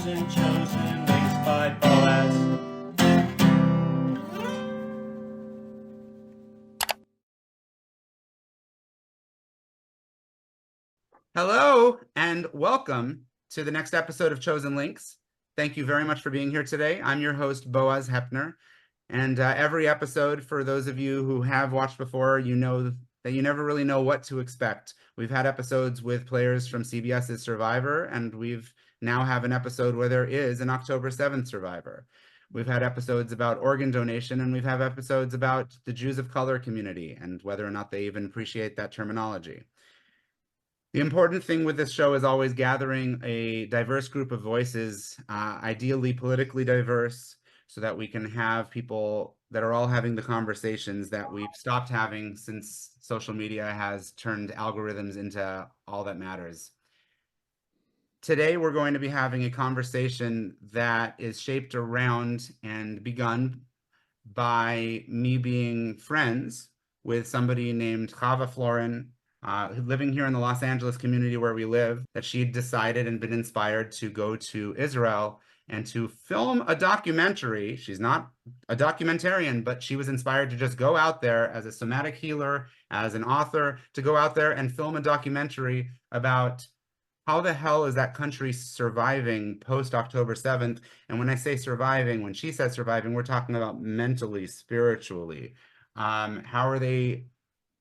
Chosen Links by Boaz. Hello and welcome to the next episode of Chosen Links. Thank you very much for being here today. I'm your host, Boaz Hepner. And every episode, for those of you who have watched before, you know that you never really know what to expect. We've had episodes with players from CBS's Survivor, and we've now have an episode where there is an October 7th survivor. We've had episodes about organ donation, and we've had episodes about the Jews of color community and whether or not they even appreciate that terminology. The important thing with this show is always gathering a diverse group of voices, ideally politically diverse, so that we can have people that are all having the conversations that we've stopped having since social media has turned algorithms into all that matters. Today, we're going to be having a conversation that is shaped around and begun by me being friends with somebody named Chava Floryn, living here in the Los Angeles community where we live, that she'd decided and been inspired to go to Israel and to film a documentary. She's not a documentarian, but she was inspired to just go out there as a somatic healer, as an author, to go out there and film a documentary about how the hell is that country surviving post-October 7th? And when I say surviving, when she says surviving, we're talking about mentally, spiritually. How are they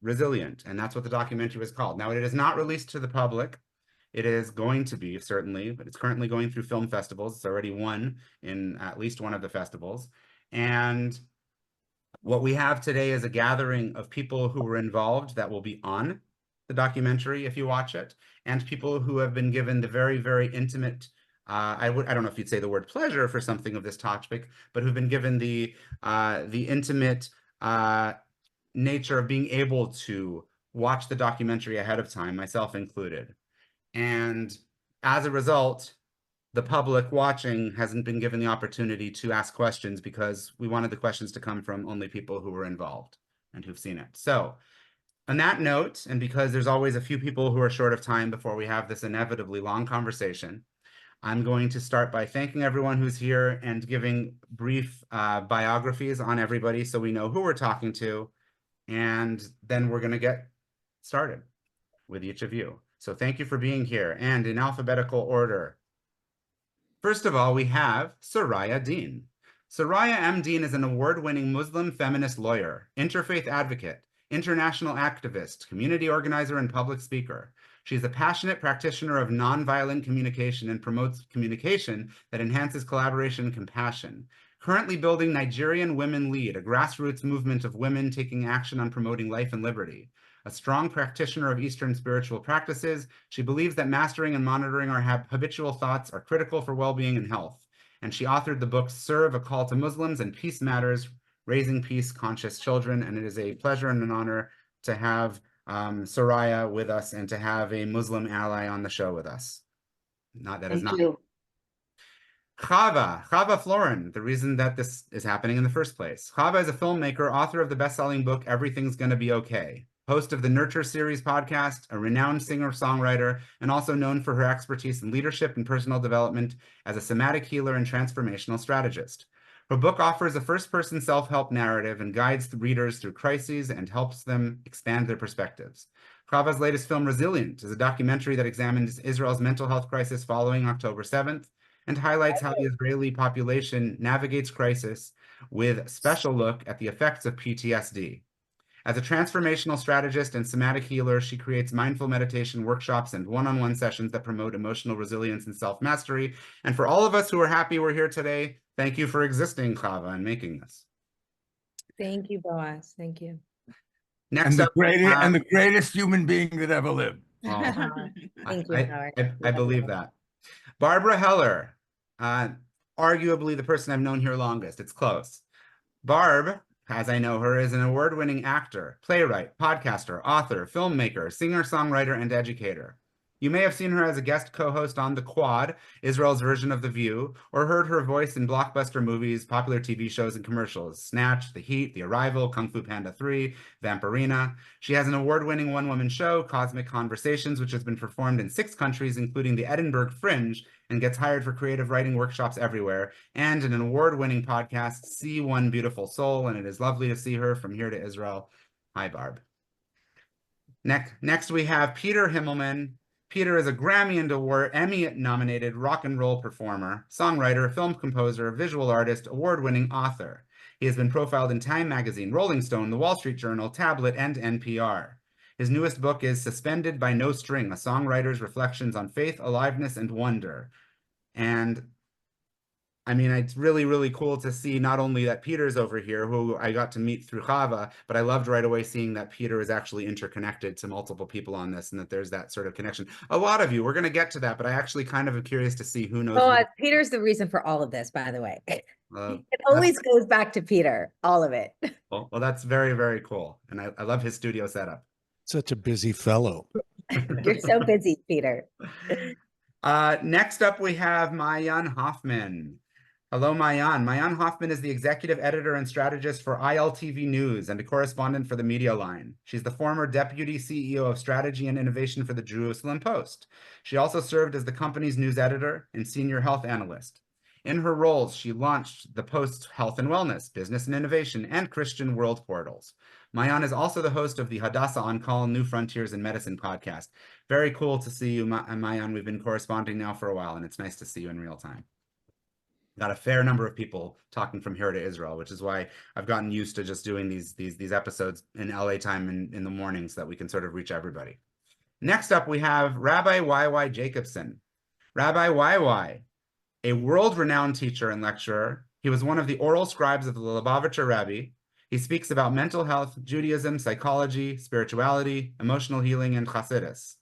resilient? And that's what the documentary was called. Now, it is not released to the public. It is going to be, certainly, but it's currently going through film festivals. It's already won in at least one of the festivals. And what we have today is a gathering of people who were involved that will be on the documentary if you watch it, and people who have been given the very, very intimate, I don't know if you'd say the word pleasure for something of this topic, but who've been given the intimate nature of being able to watch the documentary ahead of time, myself included. And as a result, the public watching hasn't been given the opportunity to ask questions because we wanted the questions to come from only people who were involved and who've seen it. So on that note, and because there's always a few people who are short of time before we have this inevitably long conversation, I'm going to start by thanking everyone who's here and giving brief biographies on everybody so we know who we're talking to, and then we're going to get started with each of you. So thank you for being here, and in alphabetical order. First of all, we have Soraya Deen. Soraya M. Deen is an award-winning Muslim feminist lawyer, interfaith advocate, international activist, community organizer, and public speaker. She's a passionate practitioner of nonviolent communication and promotes communication that enhances collaboration and compassion. Currently building Nigerian Women Lead, a grassroots movement of women taking action on promoting life and liberty. A strong practitioner of Eastern spiritual practices, she believes that mastering and monitoring our habitual thoughts are critical for well-being and health. And she authored the books Serve, A Call to Muslims, and Peace Matters, Raising Peace-Conscious Children. And it is a pleasure and an honor to have Soraya with us and to have a Muslim ally on the show with us. Thank you. Chava Floryn, the reason that this is happening in the first place. Chava is a filmmaker, author of the best-selling book, Everything's Gonna Be Okay, host of the Nurture Series podcast, a renowned singer-songwriter, and also known for her expertise in leadership and personal development as a somatic healer and transformational strategist. Her book offers a first-person self-help narrative and guides the readers through crises and helps them expand their perspectives. Chava's latest film, Resilient, is a documentary that examines Israel's mental health crisis following October 7th and highlights how the Israeli population navigates crisis with a special look at the effects of PTSD. As a transformational strategist and somatic healer, she creates mindful meditation workshops and one-on-one sessions that promote emotional resilience and self-mastery. And for all of us who are happy we're here today, thank you for existing, Chava, and making this. Thank you, Boaz. Thank you. Next and up, the greatest human being that ever lived. Oh, Thank you, Howard. I believe that. Barbara Heller, arguably the person I've known here longest. It's close. Barb, as I know her, is an award-winning actor, playwright, podcaster, author, filmmaker, singer-songwriter, and educator. You may have seen her as a guest co-host on The Quad, Israel's version of The View, or heard her voice in blockbuster movies, popular TV shows, and commercials: Snatch, The Heat, The Arrival, Kung Fu Panda 3, Vampirina. She has an award-winning one-woman show, Cosmic Conversations, which has been performed in 6 countries, including the Edinburgh Fringe, and gets hired for creative writing workshops everywhere, and an award-winning podcast, See One Beautiful Soul, and it is lovely to see her from here to Israel. Hi, Barb. Next we have Peter Himmelman. Peter is a Grammy and Emmy-nominated rock and roll performer, songwriter, film composer, visual artist, award-winning author. He has been profiled in Time Magazine, Rolling Stone, The Wall Street Journal, Tablet, and NPR. His newest book is Suspended by No String, a songwriter's reflections on faith, aliveness, and wonder. And I mean, it's really, really cool to see not only that Peter's over here, who I got to meet through Chava, but I loved right away seeing that Peter is actually interconnected to multiple people on this and that there's that sort of connection. A lot of you, we're going to get to that, but I actually kind of am curious to see who knows. Oh, Peter's the reason for all of this, by the way. It always goes back to Peter, all of it. Well, that's very, very cool. And I love his studio setup. Such a busy fellow. You're so busy, Peter. Next up, we have Maayan Hoffman. Hello, Maayan. Maayan Hoffman is the executive editor and strategist for ILTV News and a correspondent for the Media Line. She's the former deputy CEO of strategy and innovation for the Jerusalem Post. She also served as the company's news editor and senior health analyst. In her roles, she launched the Post's Health and Wellness, Business and Innovation, and Christian World portals. Maayan is also the host of the Hadassah On Call New Frontiers in Medicine podcast. Very cool to see you, Maayan. We've been corresponding now for a while, and it's nice to see you in real time. Got a fair number of people talking from here to Israel, which is why I've gotten used to just doing these episodes in LA time in the mornings so that we can sort of reach everybody. Next up, we have Rabbi YY Jacobson. Rabbi YY, a world-renowned teacher and lecturer. He was one of the oral scribes of the Lubavitcher Rebbe. He speaks about mental health, Judaism, psychology, spirituality, emotional healing, and Hasidus.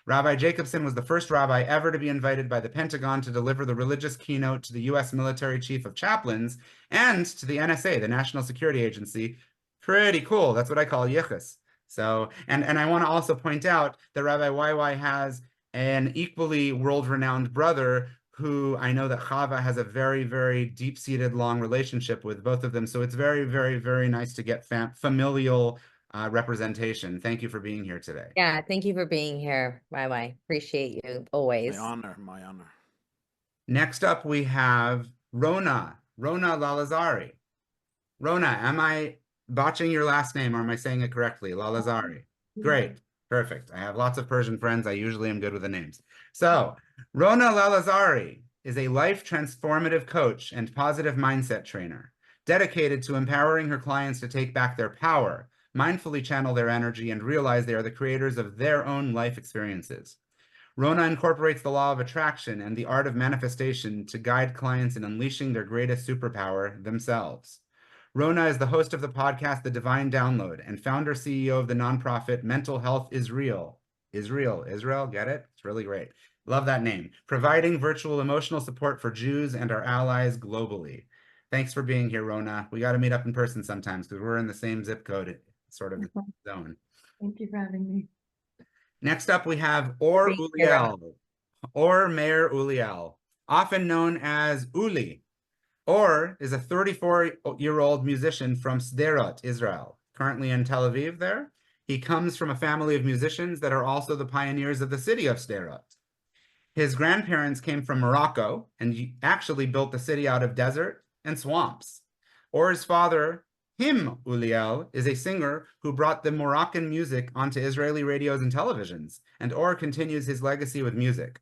Rabbi Jacobson was the first rabbi ever to be invited by the Pentagon to deliver the religious keynote to the U.S. military chief of chaplains and to the NSA, the National Security Agency. Pretty cool. That's what I call yichus. So, and I want to also point out that Rabbi YY has an equally world-renowned brother who I know that Chava has a very, very deep-seated, long relationship with both of them. So it's very, very, very nice to get familial representation. Thank you for being here today. Yeah, thank you for being here, YY. Appreciate you always. My honor, my honor. Next up, we have Rona Lalezary. Rona, am I botching your last name or am I saying it correctly? Lalezary. Great. Perfect. I have lots of Persian friends. I usually am good with the names. So, Rona Lalezary is a life transformative coach and positive mindset trainer, dedicated to empowering her clients to take back their power, mindfully channel their energy, and realize they are the creators of their own life experiences. Rona incorporates the law of attraction and the art of manifestation to guide clients in unleashing their greatest superpower, themselves. Rona is the host of the podcast The Divine Download and founder CEO of the nonprofit Mental Health is Real. Israel, get it? It's really great. Love that name. Providing virtual emotional support for Jews and our allies globally. Thanks for being here, Rona. We got to meet up in person sometimes because we're in the same zip code, sort of zone. Thank you for having me. Next up, we have Or Uliel, or Mayor Uliel, often known as Uli. Or is a 34-year-old musician from Sderot, Israel, currently in Tel Aviv there. He comes from a family of musicians that are also the pioneers of the city of Sderot. His grandparents came from Morocco and actually built the city out of desert and swamps. Or's father, Uliel, is a singer who brought the Moroccan music onto Israeli radios and televisions, and Or continues his legacy with music.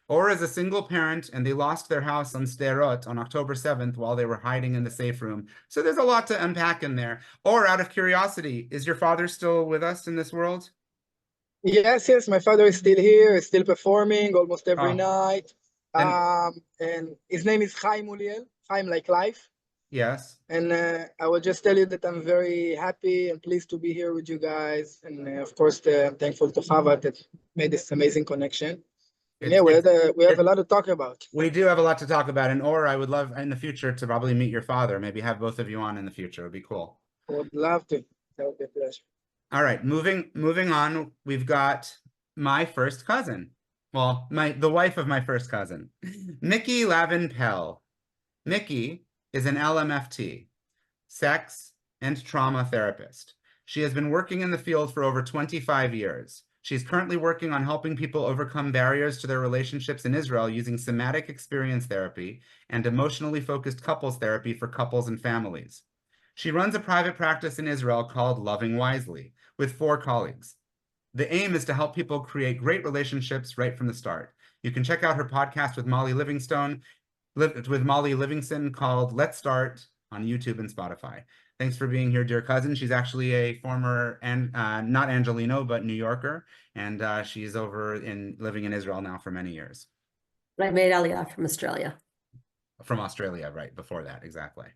Or is a single parent, and they lost their house on Sderot on October 7th while they were hiding in the safe room. So there's a lot to unpack in there. Or, out of curiosity, is your father still with us in this world? Yes, my father is still here, is still performing almost every night. And his name is Chaim Uliel, Chaim like life. Yes. And I will just tell you that I'm very happy and pleased to be here with you guys. And of course, I'm thankful to Chava that made this amazing connection. Yeah, we have a lot to talk about. We do have a lot to talk about. And Or, I would love in the future to probably meet your father. Maybe have both of you on in the future. It would be cool. I would love to. That would be a pleasure. All right, moving on, we've got my first cousin. well, the wife of my first cousin, Micki Lavin-Pell. Micki is an LMFT, sex and trauma therapist. She has been working in the field for over 25 years. She's currently working on helping people overcome barriers to their relationships in Israel using somatic experience therapy and emotionally focused couples therapy for couples and families. She runs a private practice in Israel called Loving Wisely with 4 colleagues. The aim is to help people create great relationships right from the start. You can check out her podcast with Molly Livingston called Let's Start on YouTube and Spotify. Thanks for being here, dear cousin. She's actually a former, not Angelino, but New Yorker, and she's living in Israel now for many years. I made Aliyah from Australia. From Australia, right, before that, exactly.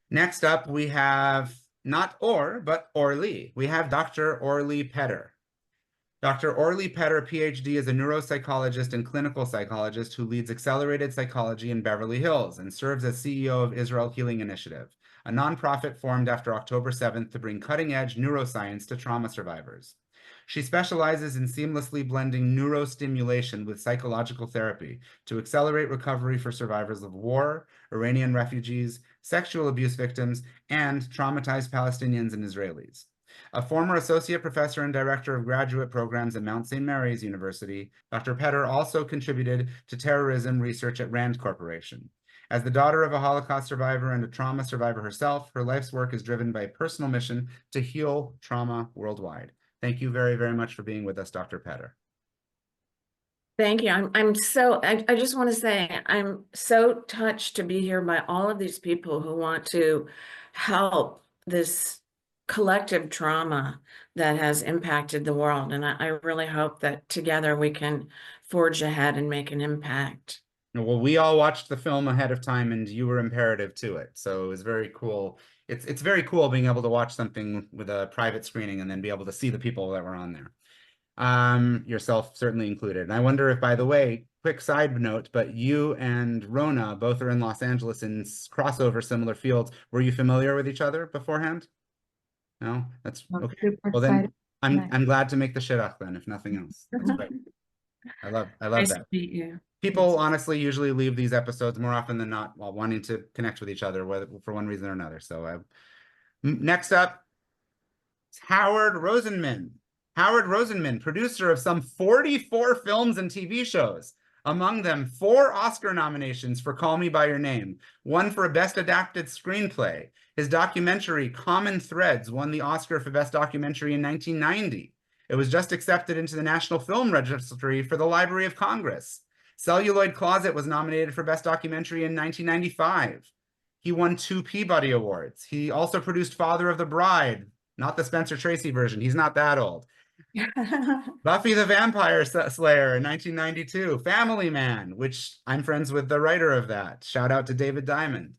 Next up, we have not but Orli. We have Dr. Orli Peter. Dr. Orli Peter, PhD, is a neuropsychologist and clinical psychologist who leads Accelerated Psychology in Beverly Hills and serves as CEO of Israel Healing Initiative, a nonprofit formed after October 7th to bring cutting-edge neuroscience to trauma survivors. She specializes in seamlessly blending neurostimulation with psychological therapy to accelerate recovery for survivors of war, Iranian refugees, sexual abuse victims, and traumatized Palestinians and Israelis. A former associate professor and director of graduate programs at Mount St. Mary's University, Dr. Peter also contributed to terrorism research at Rand Corporation. As the daughter of a Holocaust survivor and a trauma survivor herself, her life's work is driven by a personal mission to heal trauma worldwide. Thank you very, very much for being with us, Dr. Peter. Thank you. I just want to say I'm so touched to be here by all of these people who want to help this collective trauma that has impacted the world. And I really hope that together we can forge ahead and make an impact. Well, we all watched the film ahead of time and you were imperative to it. So it was very cool. It's very cool being able to watch something with a private screening and then be able to see the people that were on there. Yourself certainly included. And I wonder if, by the way, quick side note, but you and Rona both are in Los Angeles in crossover similar fields. Were you familiar with each other beforehand? No, that's okay. Well, then I'm glad to make the shidduch then, if nothing else. That's great. I love Nice that. to meet you. People honestly usually leave these episodes more often than not while wanting to connect with each other, whether for one reason or another. So next up, Howard Rosenman. Howard Rosenman, producer of some 44 films and TV shows. Among them, 4 Oscar nominations for Call Me By Your Name, 1 for Best Adapted Screenplay. His documentary, Common Threads, won the Oscar for Best Documentary in 1990. It was just accepted into the National Film Registry for the Library of Congress. Celluloid Closet was nominated for Best Documentary in 1995. He won 2 Peabody Awards. He also produced Father of the Bride, not the Spencer Tracy version. He's not that old. Buffy the Vampire Slayer in 1992, Family Man, which I'm friends with the writer of that. Shout out to David Diamond.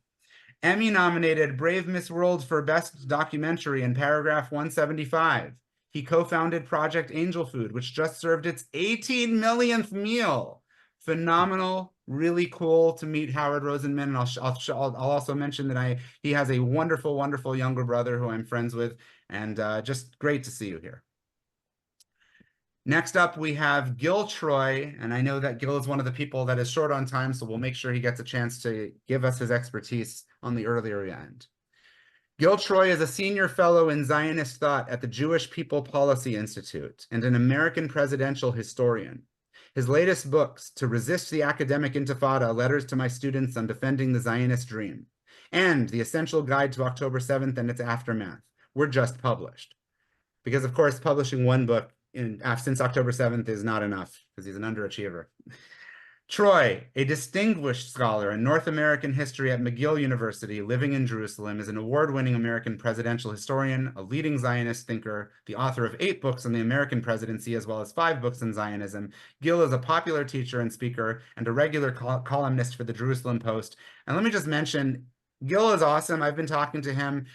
Emmy-nominated Brave Miss World for Best Documentary in Paragraph 175. He co-founded Project Angel Food, which just served its 18 millionth meal. Phenomenal, really cool to meet Howard Rosenman. And I'll also mention that he has a wonderful, wonderful younger brother who I'm friends with, and just great to see you here. Next up, we have Gil Troy, and I know that Gil is one of the people that is short on time, so we'll make sure he gets a chance to give us his expertise on the earlier end. Gil Troy is a senior fellow in Zionist thought at the Jewish People Policy Institute and an American presidential historian. His latest books, To Resist the Academic Intifada, Letters to My Students on Defending the Zionist Dream, and The Essential Guide to October 7th and Its Aftermath, were just published. Because, of course, publishing one book since October 7th is not enough, because he's an underachiever. Troy, a distinguished scholar in North American history at McGill University, living in Jerusalem, is an award-winning American presidential historian, a leading Zionist thinker, the author of 8 books on the American presidency, as well as 5 books on Zionism. Gil is a popular teacher and speaker and a regular columnist for the Jerusalem Post. And let me just mention, Gil is awesome. I've been talking to him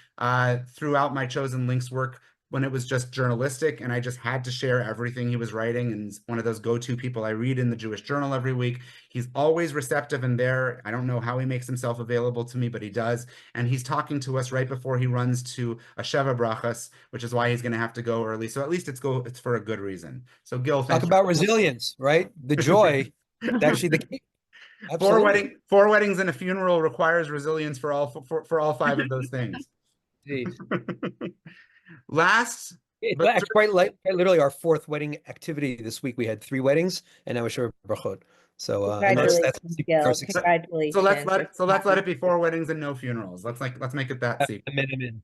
throughout my Chosen Links work when it was just journalistic and I just had to share everything he was writing, and he's one of those go-to people I read in the Jewish Journal every week. He's always receptive and there. I don't know how he makes himself available to me, but he does. And he's talking to us right before he runs to a Sheva Brachas, which is why he's going to have to go early. So at least it's for a good reason. So Gil, Talk thanks. about resilience, right? The joy, actually the key. Absolutely. Four weddings and a funeral requires resilience for all five of those things. Indeed. Last, It's but actually quite literally our fourth wedding activity this week. We had 3 weddings, and now we're showing brachot. So Congratulations, Gil. our success. Congratulations. so let's let it be 4 weddings and no funerals. Let's make it that sequence. Amen.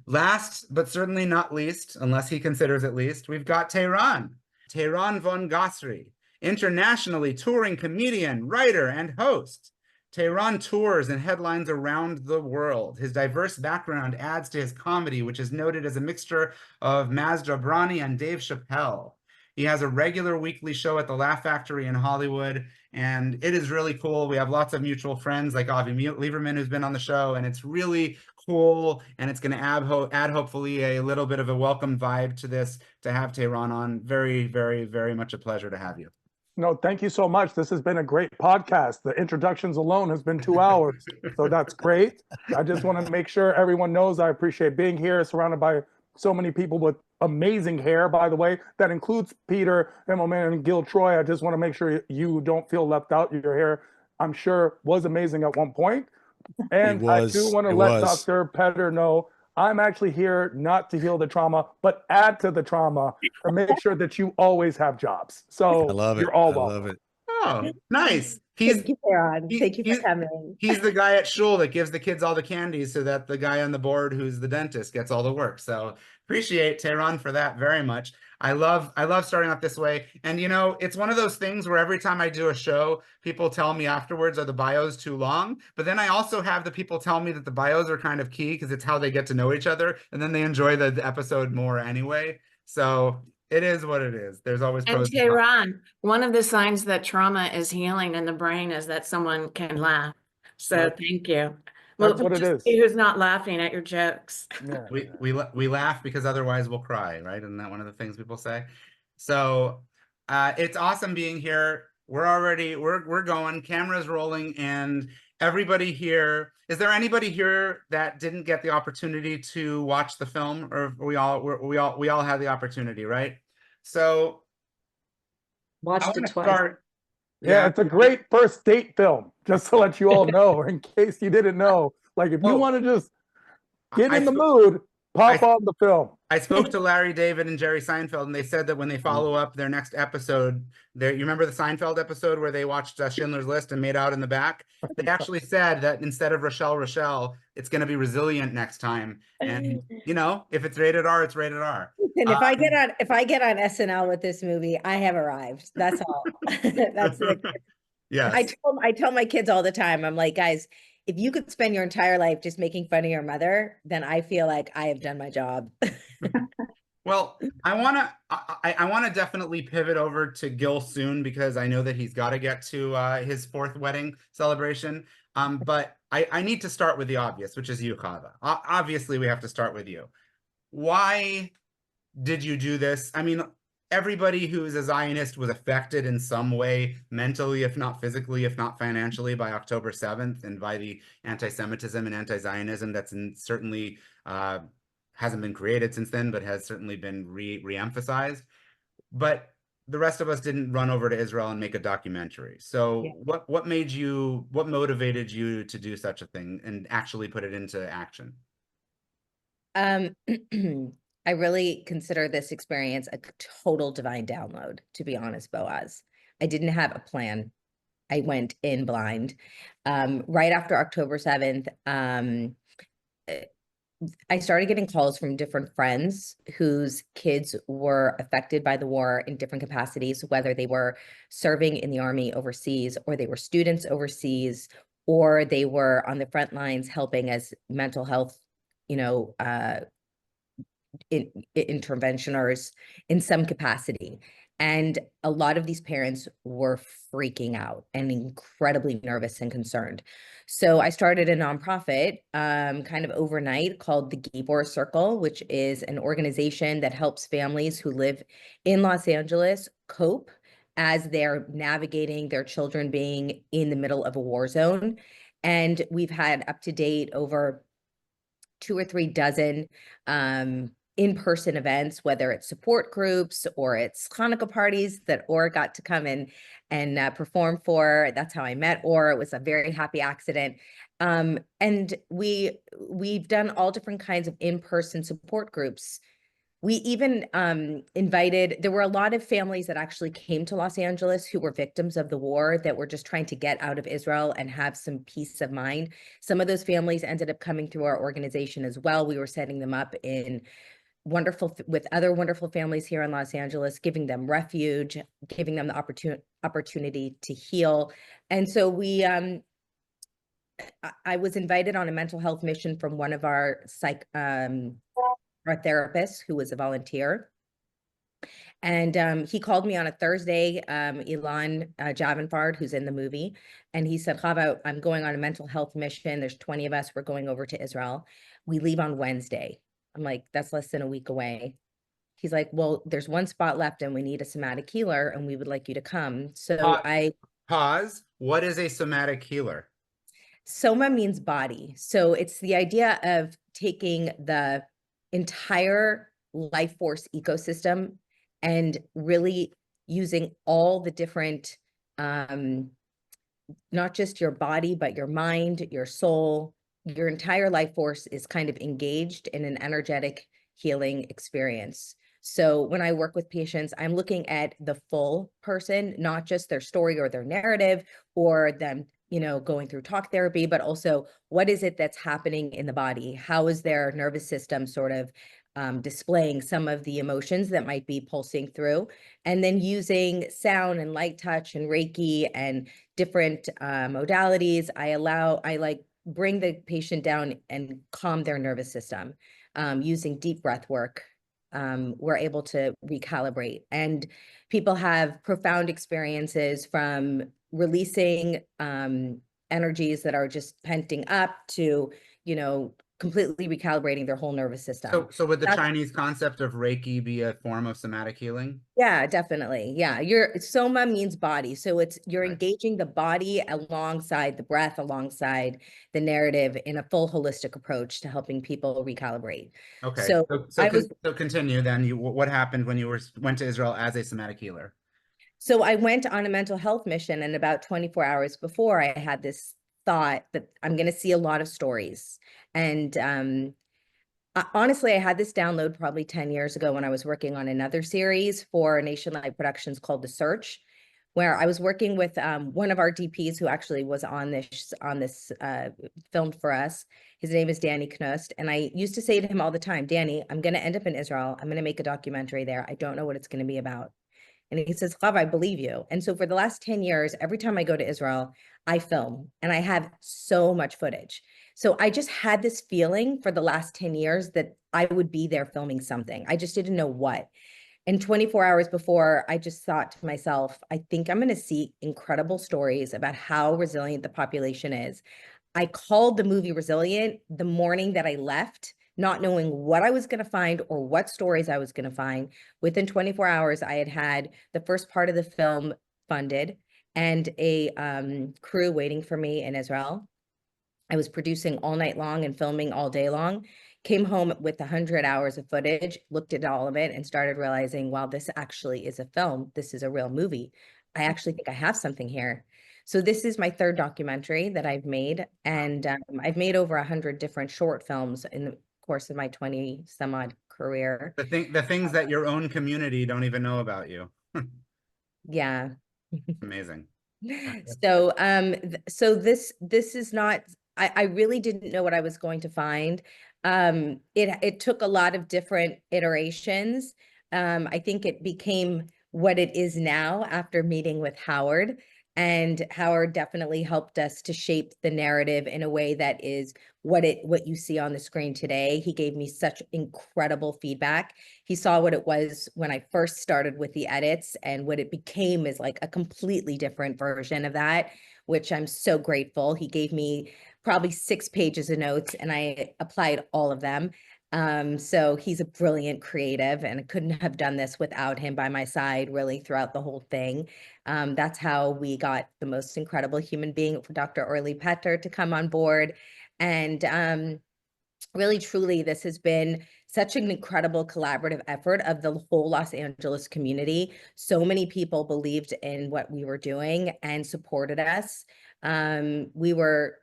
Last, but certainly not least, unless he considers it least, we've got Tehran Von Ghasri, internationally touring comedian, writer, and host. Tehran tours and headlines around the world. His diverse background adds to his comedy, which is noted as a mixture of Maz Jobrani and Dave Chappelle. He has a regular weekly show at the Laugh Factory in Hollywood, and it is really cool. We have lots of mutual friends like Avi Lieberman, who's been on the show, and it's really cool, and it's going to add hopefully a little bit of a welcome vibe to this, to have Tehran on. Very, very, very much a pleasure to have you. No, thank you so much. This has been a great podcast. The introductions alone has been 2 hours, so that's great. I just want to make sure everyone knows I appreciate being here, surrounded by so many people with amazing hair, by the way. That includes Peter, Himmelman, and Gil Troy. I just want to make sure you don't feel left out. Your hair, I'm sure, was amazing at one point. And I do want to let Dr. Petter know I'm actually here not to heal the trauma, but add to the trauma to make sure that you always have jobs. So I love it. you're all I welcome. love it. Oh, nice. Thank you, Tehran. Thank you for coming. He's the guy at shul that gives the kids all the candies so that the guy on the board who's the dentist gets all the work. So appreciate Tehran for that very much. I love starting off this way. And it's one of those things where every time I do a show, people tell me afterwards, are the bios too long? But then I also have the people tell me that the bios are kind of key because it's how they get to know each other. And then they enjoy the episode more anyway. So it is what it is. There's always And pros. Tehran, one of the signs that trauma is healing in the brain is that someone can laugh. So thank you. Well, That's what it just is. see who's not laughing at your jokes. Yeah. We laugh because otherwise we'll cry, right? Isn't that one of the things people say? So it's awesome being here. We're going, cameras rolling, and everybody here. Is there anybody here that didn't get the opportunity to watch the film, or we all had the opportunity, right? So Watched it twice. Yeah, it's a great first date film, just to let you all know, in case you didn't know. Like, if you want to just get in the mood, pop on the film. I spoke to Larry David and Jerry Seinfeld, and they said that when they follow up their next episode, you remember the Seinfeld episode where they watched Schindler's List and made out in the back? They actually said that instead of Rochelle, it's going to be Resilient next time. And if it's rated R, it's rated R. And if I get on SNL with this movie, I have arrived. That's all. That's it. Yes. I tell my kids all the time, I'm like, guys, if you could spend your entire life just making fun of your mother, then I feel like I have done my job. Well, I want to definitely pivot over to Gil soon, because I know that he's got to get to his 4th wedding celebration. But I need to start with the obvious, which is you, Chava. Obviously, we have to start with you. Why did you do this? I mean, everybody who is a Zionist was affected in some way, mentally, if not physically, if not financially, by October 7th and by the anti-Semitism and anti-Zionism that's certainly hasn't been created since then, but has certainly been re-emphasized. But the rest of us didn't run over to Israel and make a documentary. So yeah. What motivated you to do such a thing and actually put it into action? I really consider this experience a total divine download, to be honest, Boaz. I didn't have a plan. I went in blind. Right after October 7th, I started getting calls from different friends whose kids were affected by the war in different capacities, whether they were serving in the army overseas, or they were students overseas, or they were on the front lines helping as mental health, interventioners in some capacity. And a lot of these parents were freaking out and incredibly nervous and concerned. So I started a nonprofit kind of overnight called the Gibor Circle, which is an organization that helps families who live in Los Angeles cope as they're navigating their children being in the middle of a war zone. And we've had up to date over 2 or 3 dozen in-person events, whether it's support groups or it's Hanukkah parties that Or got to come in and perform for. That's how I met Or. It was a very happy accident. And we've done all different kinds of in-person support groups. We even invited, there were a lot of families that actually came to Los Angeles who were victims of the war that were just trying to get out of Israel and have some peace of mind. Some of those families ended up coming through our organization as well. We were setting them up in with other wonderful families here in Los Angeles, giving them refuge, giving them the opportunity to heal. And so I was invited on a mental health mission from one of our therapist who was a volunteer. And he called me on a Thursday, Ilan Javanfard, who's in the movie. And he said, Chava, I'm going on a mental health mission. There's 20 of us. We're going over to Israel. We leave on Wednesday. I'm like, that's less than a week away. He's like, well, there's one spot left and we need a somatic healer and we would like you to come. So Pause. What is a somatic healer? Soma means body. So it's the idea of taking the entire life force ecosystem and really using all the different, not just your body, but your mind, your soul, your entire life force is kind of engaged in an energetic healing experience. So when I work with patients, I'm looking at the full person, not just their story or their narrative or them, going through talk therapy, but also what is it that's happening in the body? How is their nervous system sort of displaying some of the emotions that might be pulsing through, and then using sound and light touch and Reiki and different modalities. I bring the patient down and calm their nervous system using deep breath work. We're able to recalibrate, and people have profound experiences from releasing energies that are just penting up to, completely recalibrating their whole nervous system. So would the Chinese concept of Reiki be a form of somatic healing? Yeah, definitely. Yeah, Soma means body. So you're engaging the body alongside the breath, alongside the narrative in a full holistic approach to helping people recalibrate. Okay. So continue then. What happened when you went to Israel as a somatic healer? So I went on a mental health mission, and about 24 hours before, I had this thought that I'm going to see a lot of stories. And honestly, I had this download probably 10 years ago when I was working on another series for Nationwide Productions called The Search, where I was working with one of our DPs who actually was on this film for us. His name is Danny Knust. And I used to say to him all the time, Danny, I'm going to end up in Israel. I'm going to make a documentary there. I don't know what it's going to be about. And he says, Chava, I believe you. And so for the last 10 years, every time I go to Israel, I film, and I have so much footage. So I just had this feeling for the last 10 years that I would be there filming something. I just didn't know what. And 24 hours before, I just thought to myself, I think I'm going to see incredible stories about how resilient the population is. I called the movie Resilient the morning that I left, not knowing what I was going to find or what stories I was going to find. Within 24 hours, I had the first part of the film funded and a crew waiting for me in Israel. I was producing all night long and filming all day long, came home with 100 hours of footage, looked at all of it and started realizing, wow, this actually is a film. This is a real movie. I actually think I have something here. So this is my third documentary that I've made. And I've made over 100 different short films in the course of my 20 some odd career. The things that your own community don't even know about you. Yeah. Amazing. So so this is not, I really didn't know what I was going to find. It took a lot of different iterations. I think it became what it is now after meeting with Howard. And Howard definitely helped us to shape the narrative in a way that is what you see on the screen today. He gave me such incredible feedback. He saw what it was when I first started with the edits, and what it became is like a completely different version of that, which I'm so grateful. He gave me probably 6 pages of notes, and I applied all of them. So he's a brilliant creative, and I couldn't have done this without him by my side really throughout the whole thing. That's how we got the most incredible human being, Dr. Orli Peter, to come on board. And really, truly, this has been such an incredible collaborative effort of the whole Los Angeles community. So many people believed in what we were doing and supported us. We were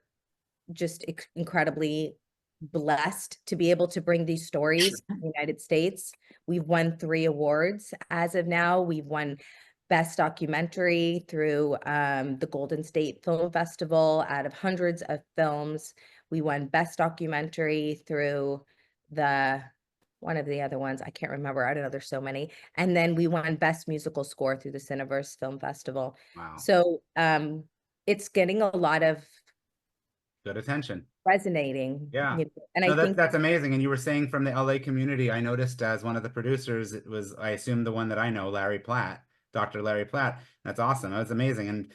just incredibly blessed to be able to bring these stories to the United States. We've won 3 awards as of now. We've won Best Documentary through the Golden State Film Festival out of hundreds of films. We won Best Documentary through one of the other ones, I can't remember, I don't know, there's so many. And then we won Best Musical Score through the Cineverse Film Festival. Wow. So it's getting a lot of Good attention. resonating. Yeah. And No, I think that's amazing. And you were saying from the LA community, I noticed as one of the producers, it was, I assume, the one that I know, Larry Platt, Dr. Larry Platt. That's awesome. That's amazing. And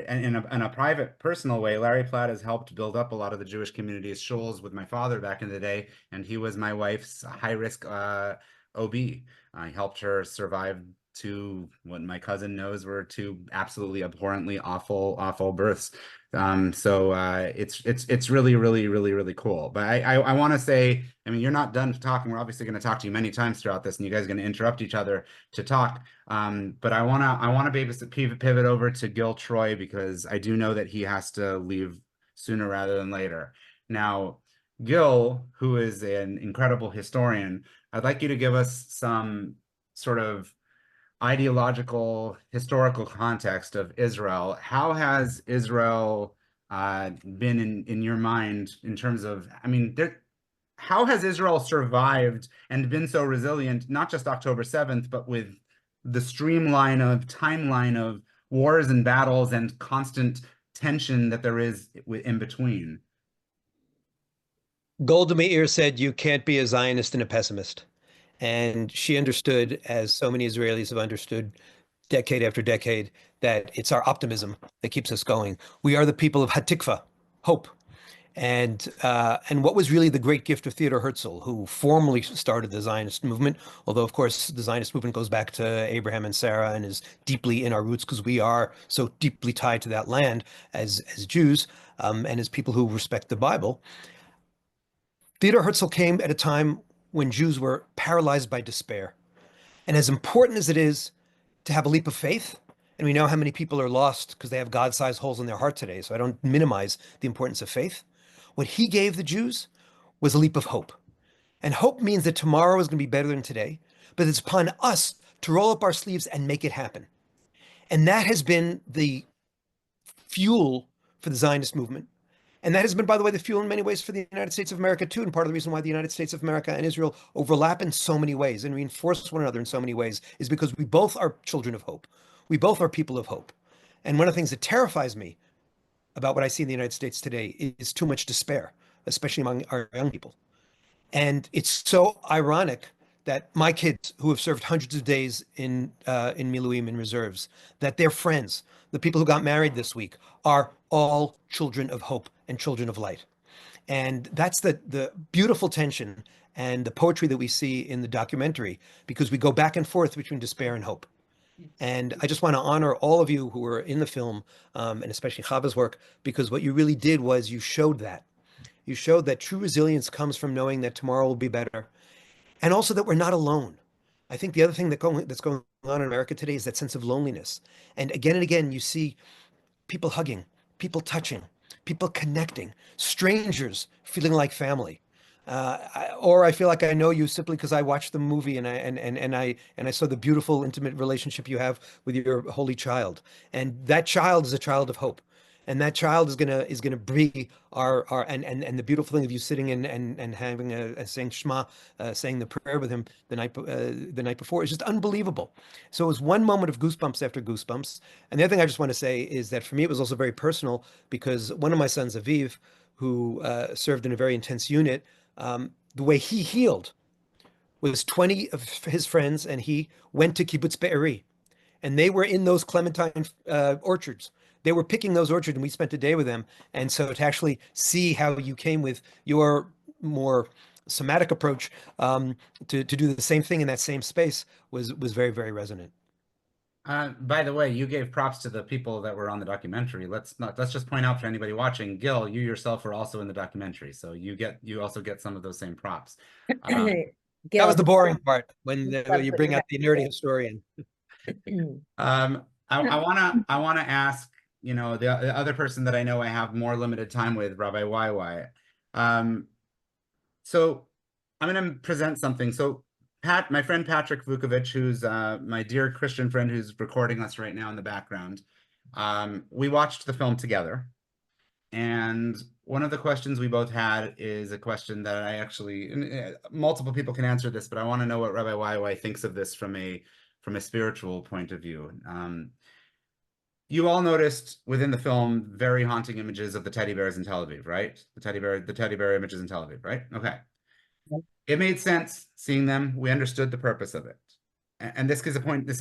in a private, personal way, Larry Platt has helped build up a lot of the Jewish community's shuls with my father back in the day. And he was my wife's high-risk OB. I helped her survive to what my cousin knows were 2 absolutely abhorrently awful births. So it's really, really, really, really cool. But I want to say, I mean, you're not done talking. We're obviously going to talk to you many times throughout this, and you guys are going to interrupt each other to talk. But I want to be pivot over to Gil Troy, because I do know that he has to leave sooner rather than later. Now, Gil, who is an incredible historian, I'd like you to give us some sort of ideological, historical context of Israel. How has Israel been in your mind in terms of, I mean, how has Israel survived and been so resilient, not just October 7th, but with the timeline of wars and battles and constant tension that there is in between? Golda Meir said, "You can't be a Zionist and a pessimist." And she understood, as so many Israelis have understood decade after decade, that it's our optimism that keeps us going. We are the people of Hatikva, hope. And what was really the great gift of Theodor Herzl, who formally started the Zionist movement, although, of course, the Zionist movement goes back to Abraham and Sarah and is deeply in our roots because we are so deeply tied to that land as Jews and as people who respect the Bible. Theodor Herzl came at a time when Jews were paralyzed by despair. And as important as it is to have a leap of faith, and we know how many people are lost because they have God-sized holes in their heart today, so I don't minimize the importance of faith, what he gave the Jews was a leap of hope. And hope means that tomorrow is going to be better than today, but it's upon us to roll up our sleeves and make it happen. And that has been the fuel for the Zionist movement. And that has been, by the way, the fuel in many ways for the United States of America, too. And part of the reason why the United States of America and Israel overlap in so many ways and reinforce one another in so many ways is because we both are children of hope. We both are people of hope. And one of the things that terrifies me about what I see in the United States today is too much despair, especially among our young people. And it's so ironic that my kids, who have served hundreds of days in Miluim, in reserves, that their friends, the people who got married this week, are all children of hope and children of light. And that's the beautiful tension and the poetry that we see in the documentary, because we go back and forth between despair and hope. And I just want to honor all of you who were in the film, and especially Chava's work, because what you really did was you showed that. You showed that true resilience comes from knowing that tomorrow will be better, and also that we're not alone. I think the other thing that's going on in America today is that sense of loneliness. And again, you see people hugging, people touching, people connecting, strangers feeling like family. Or I feel like I know you simply because I watched the movie and I saw the beautiful, intimate relationship you have with your holy child. And that child is a child of hope. and that child is gonna be our and the beautiful thing of you sitting and having saying Shema, saying the prayer with him the night before is just unbelievable. So it was one moment of goosebumps after goosebumps. And the other thing I just want to say is that for me it was also very personal because one of my sons, Aviv, who served in a very intense unit, the way he healed was 20 of his friends and he went to Kibbutz Be'eri, and they were in those clementine orchards. They were picking those orchards, and we spent a day with them. And so to actually see how you came with your more somatic approach to do the same thing in that same space was very, very resonant. By the way, you gave props to the people that were on the documentary. Let's just point out for anybody watching, Gil, you yourself were also in the documentary, so you also get some of those same props. That was the boring part when you bring out the nerdy historian. I wanna ask, the other person that I know I have more limited time with, Rabbi YY. So I'm gonna present something. So my friend Patrick Vukovic, who's my dear Christian friend who's recording us right now in the background, we watched the film together. And one of the questions we both had is a question that I actually, multiple people can answer this, but I want to know what Rabbi YY thinks of this from a spiritual point of view. You all noticed within the film very haunting images of the teddy bears in Tel Aviv, right? The teddy bear images in Tel Aviv, right? Okay. It made sense seeing them. We understood the purpose of it. And this is a point.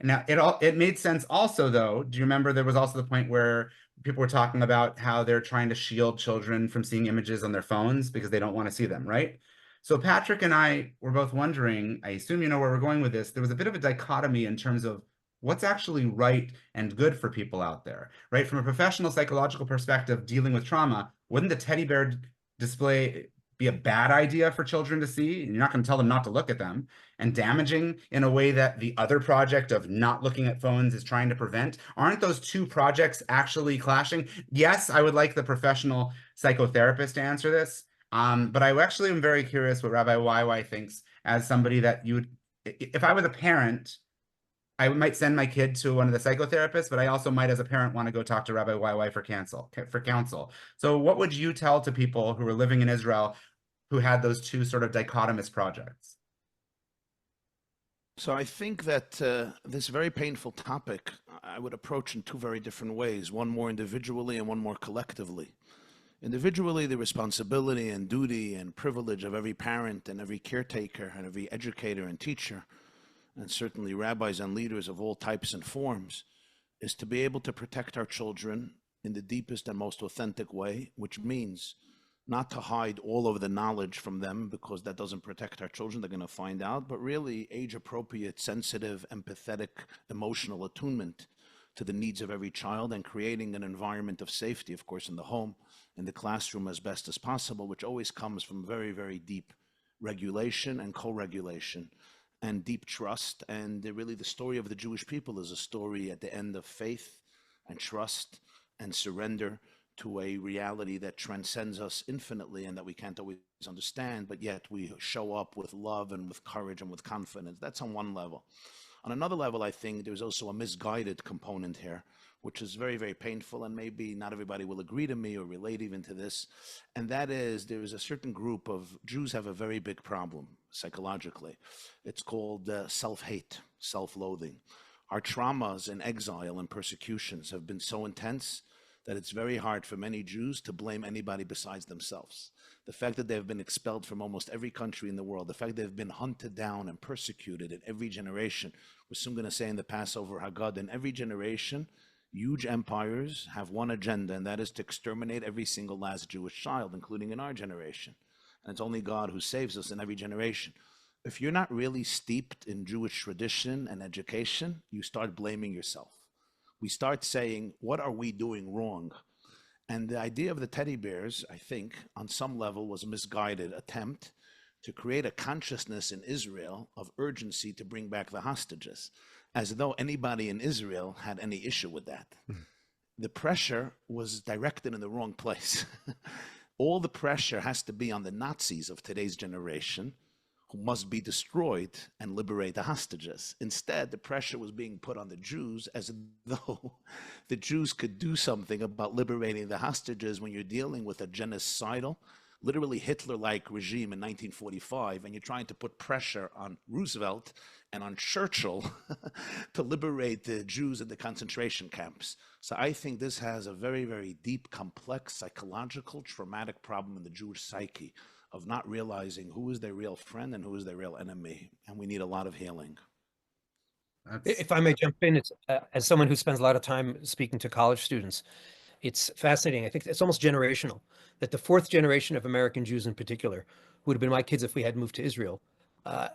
Now it made sense also, though. Do you remember there was also the point where people were talking about how they're trying to shield children from seeing images on their phones because they don't want to see them, right? So Patrick and I were both wondering, I assume you know where we're going with this. There was a bit of a dichotomy in terms of what's actually right and good for people out there, right? From a professional psychological perspective, dealing with trauma, wouldn't the teddy bear display be a bad idea for children to see? You're not going to tell them not to look at them, and damaging in a way that the other project of not looking at phones is trying to prevent. Aren't those two projects actually clashing? Yes, I would like the professional psychotherapist to answer this, but I actually am very curious what Rabbi YY thinks as somebody that if I was a parent, I might send my kid to one of the psychotherapists, but I also might, as a parent, want to go talk to Rabbi YY for counsel. So what would you tell to people who are living in Israel who had those two sort of dichotomous projects? So I think that this very painful topic, I would approach in two very different ways, one more individually and one more collectively. Individually, the responsibility and duty and privilege of every parent and every caretaker and every educator and teacher, and certainly rabbis and leaders of all types and forms, is to be able to protect our children in the deepest and most authentic way, which means not to hide all of the knowledge from them, because that doesn't protect our children, they're going to find out, but really age-appropriate, sensitive, empathetic, emotional attunement to the needs of every child, and creating an environment of safety, of course, in the home, in the classroom as best as possible, which always comes from very, very deep regulation and co-regulation and deep trust. And really the story of the Jewish people is a story at the end of faith and trust and surrender to a reality that transcends us infinitely and that we can't always understand, but yet we show up with love and with courage and with confidence. That's on one level. On another level, I think there's also a misguided component here, which is very, very painful, and maybe not everybody will agree to me or relate even to this, and that is there is a certain group of Jews have a very big problem psychologically. It's called self-hate, self-loathing. Our traumas and exile and persecutions have been so intense that it's very hard for many Jews to blame anybody besides themselves. The fact that they've been expelled from almost every country in the world, the fact they've been hunted down and persecuted in every generation. We're soon going to say in the Passover Haggadah, in every generation, huge empires have one agenda, and that is to exterminate every single last Jewish child, including in our generation. And it's only God who saves us in every generation. If you're not really steeped in Jewish tradition and education, you start blaming yourself. We start saying, what are we doing wrong? And the idea of the teddy bears, I think, on some level was a misguided attempt to create a consciousness in Israel of urgency to bring back the hostages, as though anybody in Israel had any issue with that. The pressure was directed in the wrong place. All the pressure has to be on the Nazis of today's generation, who must be destroyed and liberate the hostages. Instead, the pressure was being put on the Jews as though the Jews could do something about liberating the hostages when you're dealing with a genocidal, literally Hitler-like regime in 1945, and you're trying to put pressure on Roosevelt and on Churchill to liberate the Jews in the concentration camps. So I think this has a very, very deep, complex, psychological, traumatic problem in the Jewish psyche of not realizing who is their real friend and who is their real enemy. And we need a lot of healing. If I may jump in, it's as someone who spends a lot of time speaking to college students, it's fascinating. I think it's almost generational that the fourth generation of American Jews in particular, who would have been my kids if we had moved to Israel,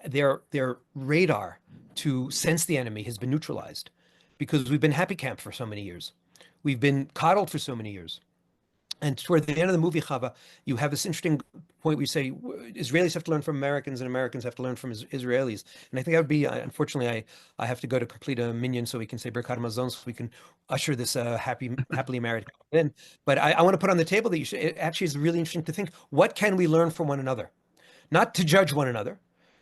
their radar to sense the enemy has been neutralized because we've been happy camp for so many years. We've been coddled for so many years. And toward the end of the movie, Chava, you have this interesting point where you say Israelis have to learn from Americans and Americans have to learn from Israelis. And I think that would be, unfortunately, I have to go to complete a minyan so we can say Birkat Hamazon so we can usher this happily married couple in. But I want to put on the table that it actually is really interesting to think, what can we learn from one another? Not to judge one another,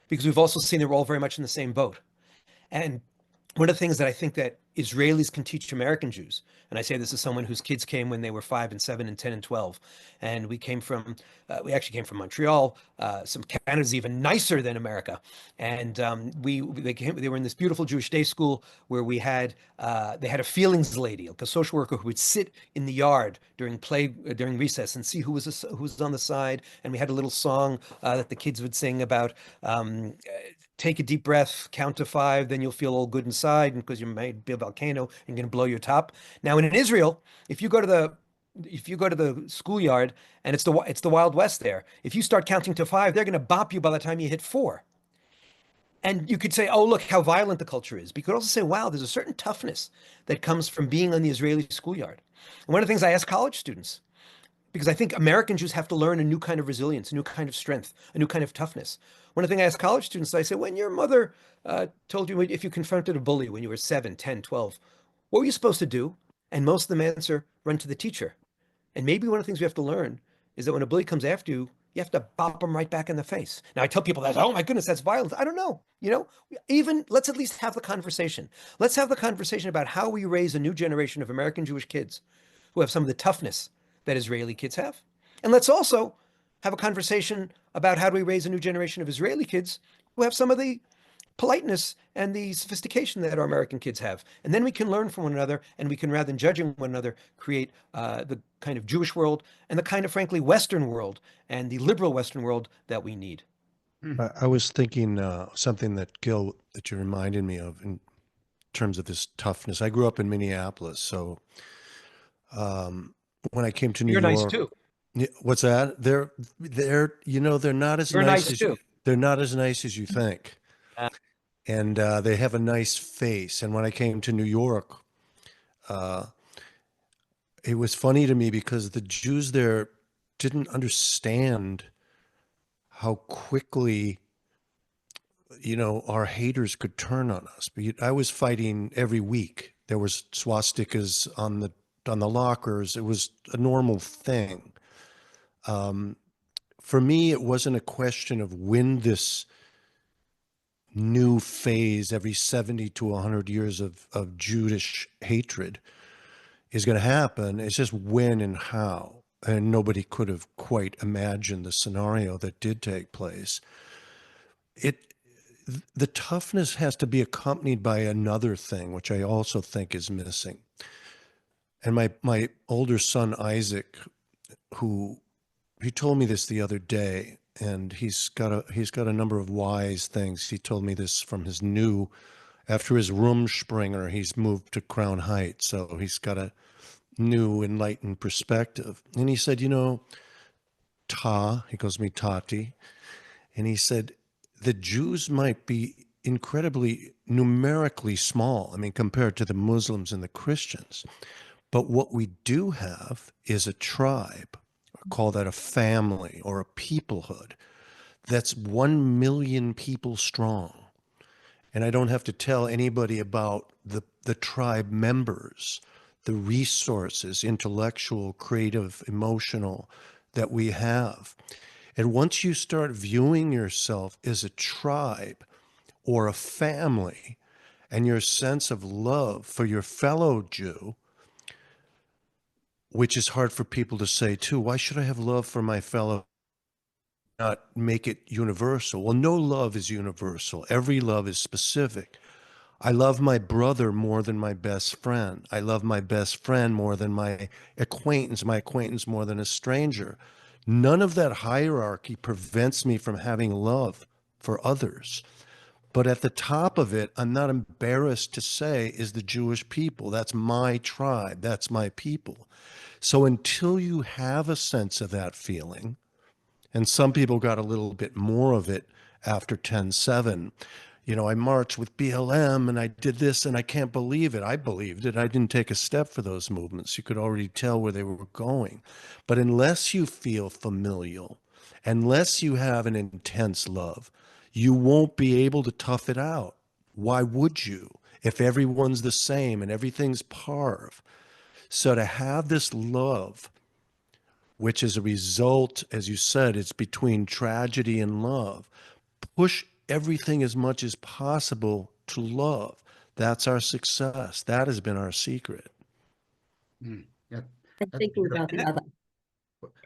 because we've also seen that we're all very much in the same boat. And one of the things that I think that Israelis can teach American Jews, and I say this as someone whose kids came when they were 5 and 7 and 10 and 12, and we actually came from Montreal. Canada's even nicer than America, and they were in this beautiful Jewish day school where they had a feelings lady, like a social worker who would sit in the yard during recess and see who was on the side, and we had a little song that the kids would sing about. Take a deep breath, count to 5, then you'll feel all good inside, and because you might be a volcano and going to blow your top. Now, in Israel, if you go to the schoolyard and it's the Wild West there, if you start counting to 5, they're going to bop you by the time you hit 4. And you could say, oh, look how violent the culture is. But you could also say, wow, there's a certain toughness that comes from being on the Israeli schoolyard. And one of the things I ask college students, because I think American Jews have to learn a new kind of resilience, a new kind of strength, a new kind of toughness. One of the things I ask college students, I say, when your mother told you if you confronted a bully when you were 7, 10, 12, what were you supposed to do? And most of them answer, run to the teacher. And maybe one of the things we have to learn is that when a bully comes after you, you have to bop them right back in the face. Now, I tell people that, oh my goodness, that's violence. I don't know. Let's at least have the conversation. Let's have the conversation about how we raise a new generation of American Jewish kids who have some of the toughness that Israeli kids have. And let's also have a conversation about how do we raise a new generation of Israeli kids who have some of the politeness and the sophistication that our American kids have. And then we can learn from one another, and we can, rather than judging one another, create the kind of Jewish world and the kind of, frankly, Western world and the liberal Western world that we need. I was thinking something that Gil, that you reminded me of in terms of this toughness. I grew up in Minneapolis, so when I came to New York, you're nice too. What's that? They're not as nice as they're not as nice as you think, and they have a nice face. And when I came to New York, it was funny to me because the Jews there didn't understand how quickly our haters could turn on us. But I was fighting every week. There was swastikas on the lockers. It was a normal thing. For me, it wasn't a question of when this new phase every 70 to 100 years of Jewish hatred is going to happen. It's just when and how. And nobody could have quite imagined the scenario that did take place. The toughness has to be accompanied by another thing, which I also think is missing. And my older son, Isaac, he told me this the other day, and he's got a number of wise things. He told me this from after his Rumspringer, he's moved to Crown Heights, so he's got a new enlightened perspective. And he said, he calls me Tati, and he said, the Jews might be incredibly numerically small, compared to the Muslims and the Christians. But what we do have is a tribe, call that a family or a peoplehood, that's 1 million people strong. And I don't have to tell anybody about the tribe members, the resources, intellectual, creative, emotional, that we have. And once you start viewing yourself as a tribe or a family, and your sense of love for your fellow Jew, which is hard for people to say too, why should I have love for my fellow, not make it universal? Well, no love is universal. Every love is specific. I love my brother more than my best friend. I love my best friend more than my acquaintance more than a stranger. None of that hierarchy prevents me from having love for others. But at the top of it, I'm not embarrassed to say, is the Jewish people. That's my tribe. That's my people. So until you have a sense of that feeling, and some people got a little bit more of it after 10/7, you know, I marched with BLM and I did this and I can't believe it. I believed it. I didn't take a step for those movements. You could already tell where they were going. But unless you feel familial, unless you have an intense love, you won't be able to tough it out. Why would you? If everyone's the same and everything's parv. So to have this love, which is a result, as you said, it's between tragedy and love, push everything as much as possible to love. That's our success. That has been our secret. Yeah, And thinking about the other.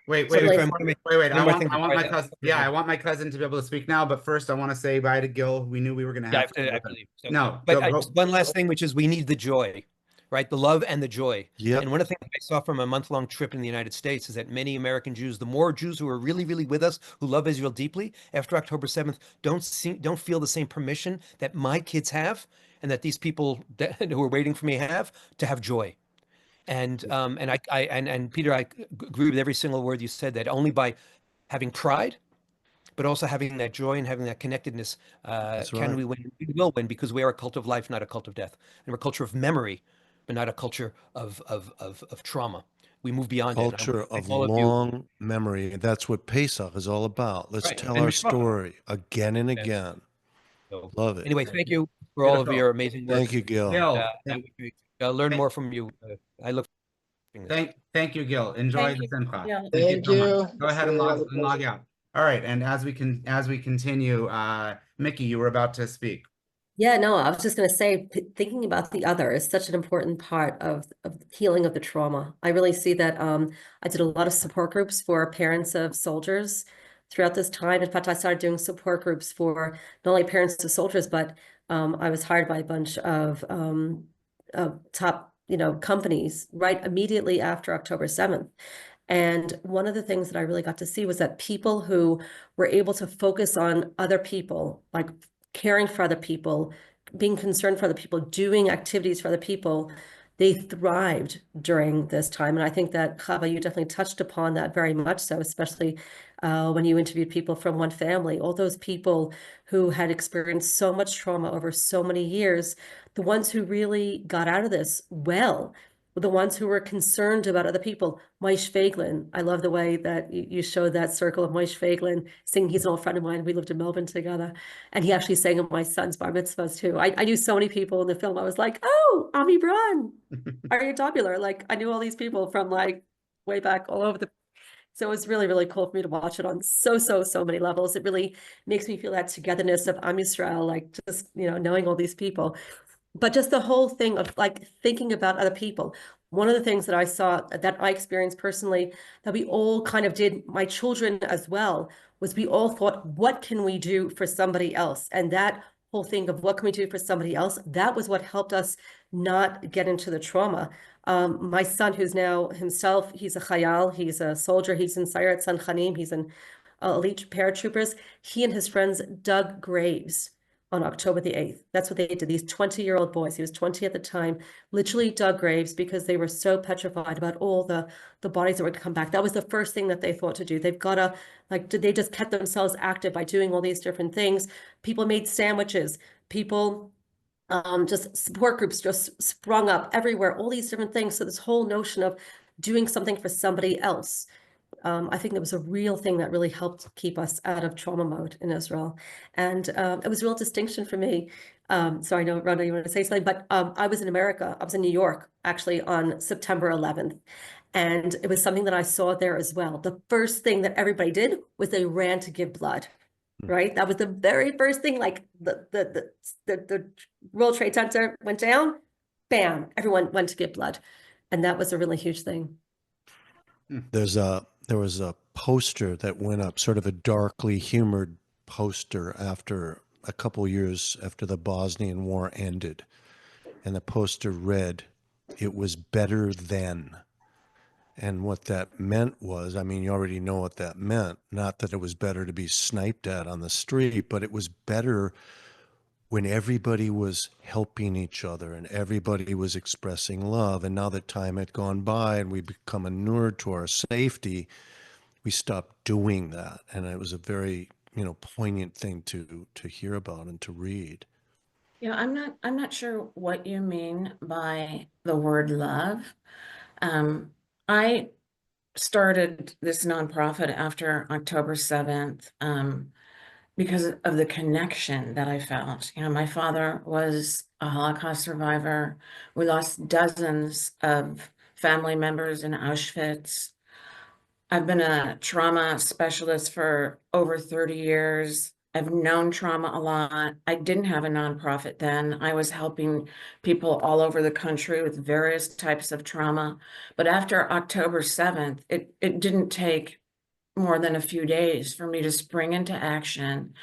Wait. So, like- I want my cousin. Yeah, I want my cousin to be able to speak now. But first, I want to say bye to Gil. We knew we were going to have. I believe so. No, but one last thing, which is we need the joy, right? The love and the joy. Yep. And one of the things I saw from a month-long trip in the United States is that many American Jews, the more Jews who are really, really with us, who love Israel deeply, after October 7th, don't feel the same permission that my kids have, and that these people who are waiting for me have to have joy. And Peter, I agree with every single word you said, that only by having pride, but also having that joy and having that connectedness, can we win? We will win, because we are a cult of life, not a cult of death. And we're a culture of memory, but not a culture of trauma. We move beyond culture of long memory. That's what Pesach is all about. Let's tell our story again and again. So, love it. Anyway, thank you for all of your amazing work. Thank you, Gil. I'll learn more from you. I look. Thank you, Gil. Enjoy the simcha. Yeah. Thank you. Go ahead and log out. All right, and as we continue, Micki, you were about to speak. Yeah, no, I was just going to say, thinking about the other is such an important part of healing of the trauma. I really see that. I did a lot of support groups for parents of soldiers throughout this time. In fact, I started doing support groups for not only parents of soldiers, but I was hired by a bunch of top, companies right immediately after October 7th. And one of the things that I really got to see was that people who were able to focus on other people, like caring for other people, being concerned for other people, doing activities for other people, they thrived during this time. And I think that, Chava, you definitely touched upon that very much so, especially when you interviewed people from one family, all those people who had experienced so much trauma over so many years, the ones who really got out of this well, were the ones who were concerned about other people. Moish Feiglin, I love the way that you showed that circle of Moish Feiglin singing. He's an old friend of mine. We lived in Melbourne together. And he actually sang at my son's bar mitzvahs too. I knew so many people in the film. I was like, oh, Ami Bran, Arya Dobular. Like, I knew all these people from like way back all over the. So it was really, really cool for me to watch it on so many levels. It really makes me feel that togetherness of Am Yisrael, like just, knowing all these people. But just the whole thing of like thinking about other people. One of the things that I saw, that I experienced personally, that we all kind of did, my children as well, was we all thought, what can we do for somebody else? And that whole thing of what can we do for somebody else, that was what helped us not get into the trauma. My son, who's now himself, he's a chayal, he's a soldier, he's in Sayeret Sanchanim, he's an elite paratroopers. He and his friends dug graves on October the 8th. That's what they did. These 20-year-old boys, he was 20 at the time, literally dug graves because they were so petrified about all the bodies that were to come back. That was the first thing that they thought to do. They've got to, they just kept themselves active by doing all these different things. People made sandwiches. People, just support groups just sprung up everywhere, all these different things. So this whole notion of doing something for somebody else, I think that was a real thing that really helped keep us out of trauma mode in Israel. And it was a real distinction for me. So I know, Rona, you want to say something, but I was in America. I was in New York, actually, on September 11th. And it was something that I saw there as well. The first thing that everybody did was they ran to give blood, right? That was the very first thing, like the World Trade Center went down, bam, everyone went to give blood. And that was a really huge thing. There was a poster that went up, sort of a darkly humored poster after a couple years after the Bosnian War ended. And the poster read, "It was better then." And what that meant was, I mean, you already know what that meant. Not that it was better to be sniped at on the street, but it was better when everybody was helping each other and everybody was expressing love. And now that time had gone by and we become inured to our safety, we stopped doing that. And it was a very, poignant thing to hear about and to read. Yeah, I'm not sure what you mean by the word love. I started this nonprofit after October 7th, because of the connection that I felt. My father was a Holocaust survivor. We lost dozens of family members in Auschwitz. I've been a trauma specialist for over 30 years. I've known trauma a lot. I didn't have a nonprofit then. I was helping people all over the country with various types of trauma. But after October 7th, it didn't take more than a few days for me to spring into action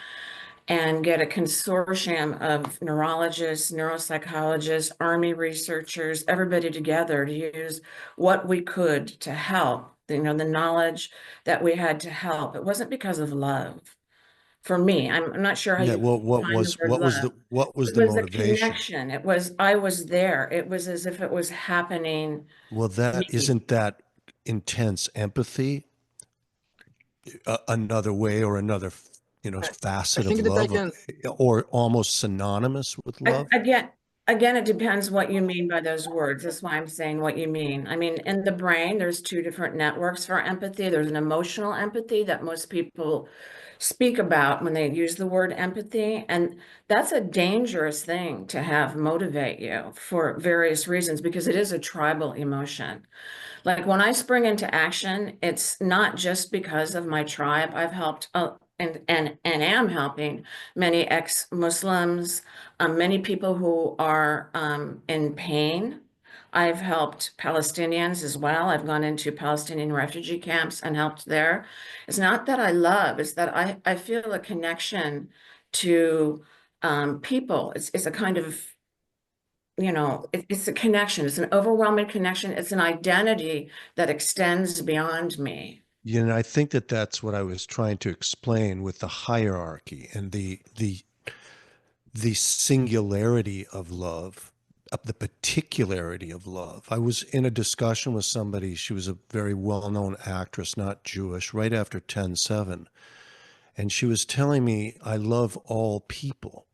and get a consortium of neurologists, neuropsychologists, Army researchers, everybody together to use what we could to help, the knowledge that we had to help. It wasn't because of love. For me, I'm not sure how Yeah, you well, what define the was word what was love. the what was It the was a motivation? connection. I was there. It was as if it was happening Well, to that me. isn't that intense empathy another way or another, I facet of think that I love, can. or almost synonymous with love? Again, it depends what you mean by those words. That's why I'm saying what you mean. I mean, in the brain, there's two different networks for empathy. There's an emotional empathy that most people speak about when they use the word empathy. And that's a dangerous thing to have motivate you for various reasons, because it is a tribal emotion. Like when I spring into action, it's not just because of my tribe. I've helped and am helping many ex-Muslims, many people who are in pain. I've helped Palestinians as well. I've gone into Palestinian refugee camps and helped there. It's not that I love, it's that I feel a connection to people. It's a kind of, it's a connection. It's an overwhelming connection. It's an identity that extends beyond me. I think that that's what I was trying to explain with the hierarchy and the singularity of love, the particularity of love. I was in a discussion with somebody, she was a very well-known actress, not Jewish, right after 10/7. And she was telling me, I love all people.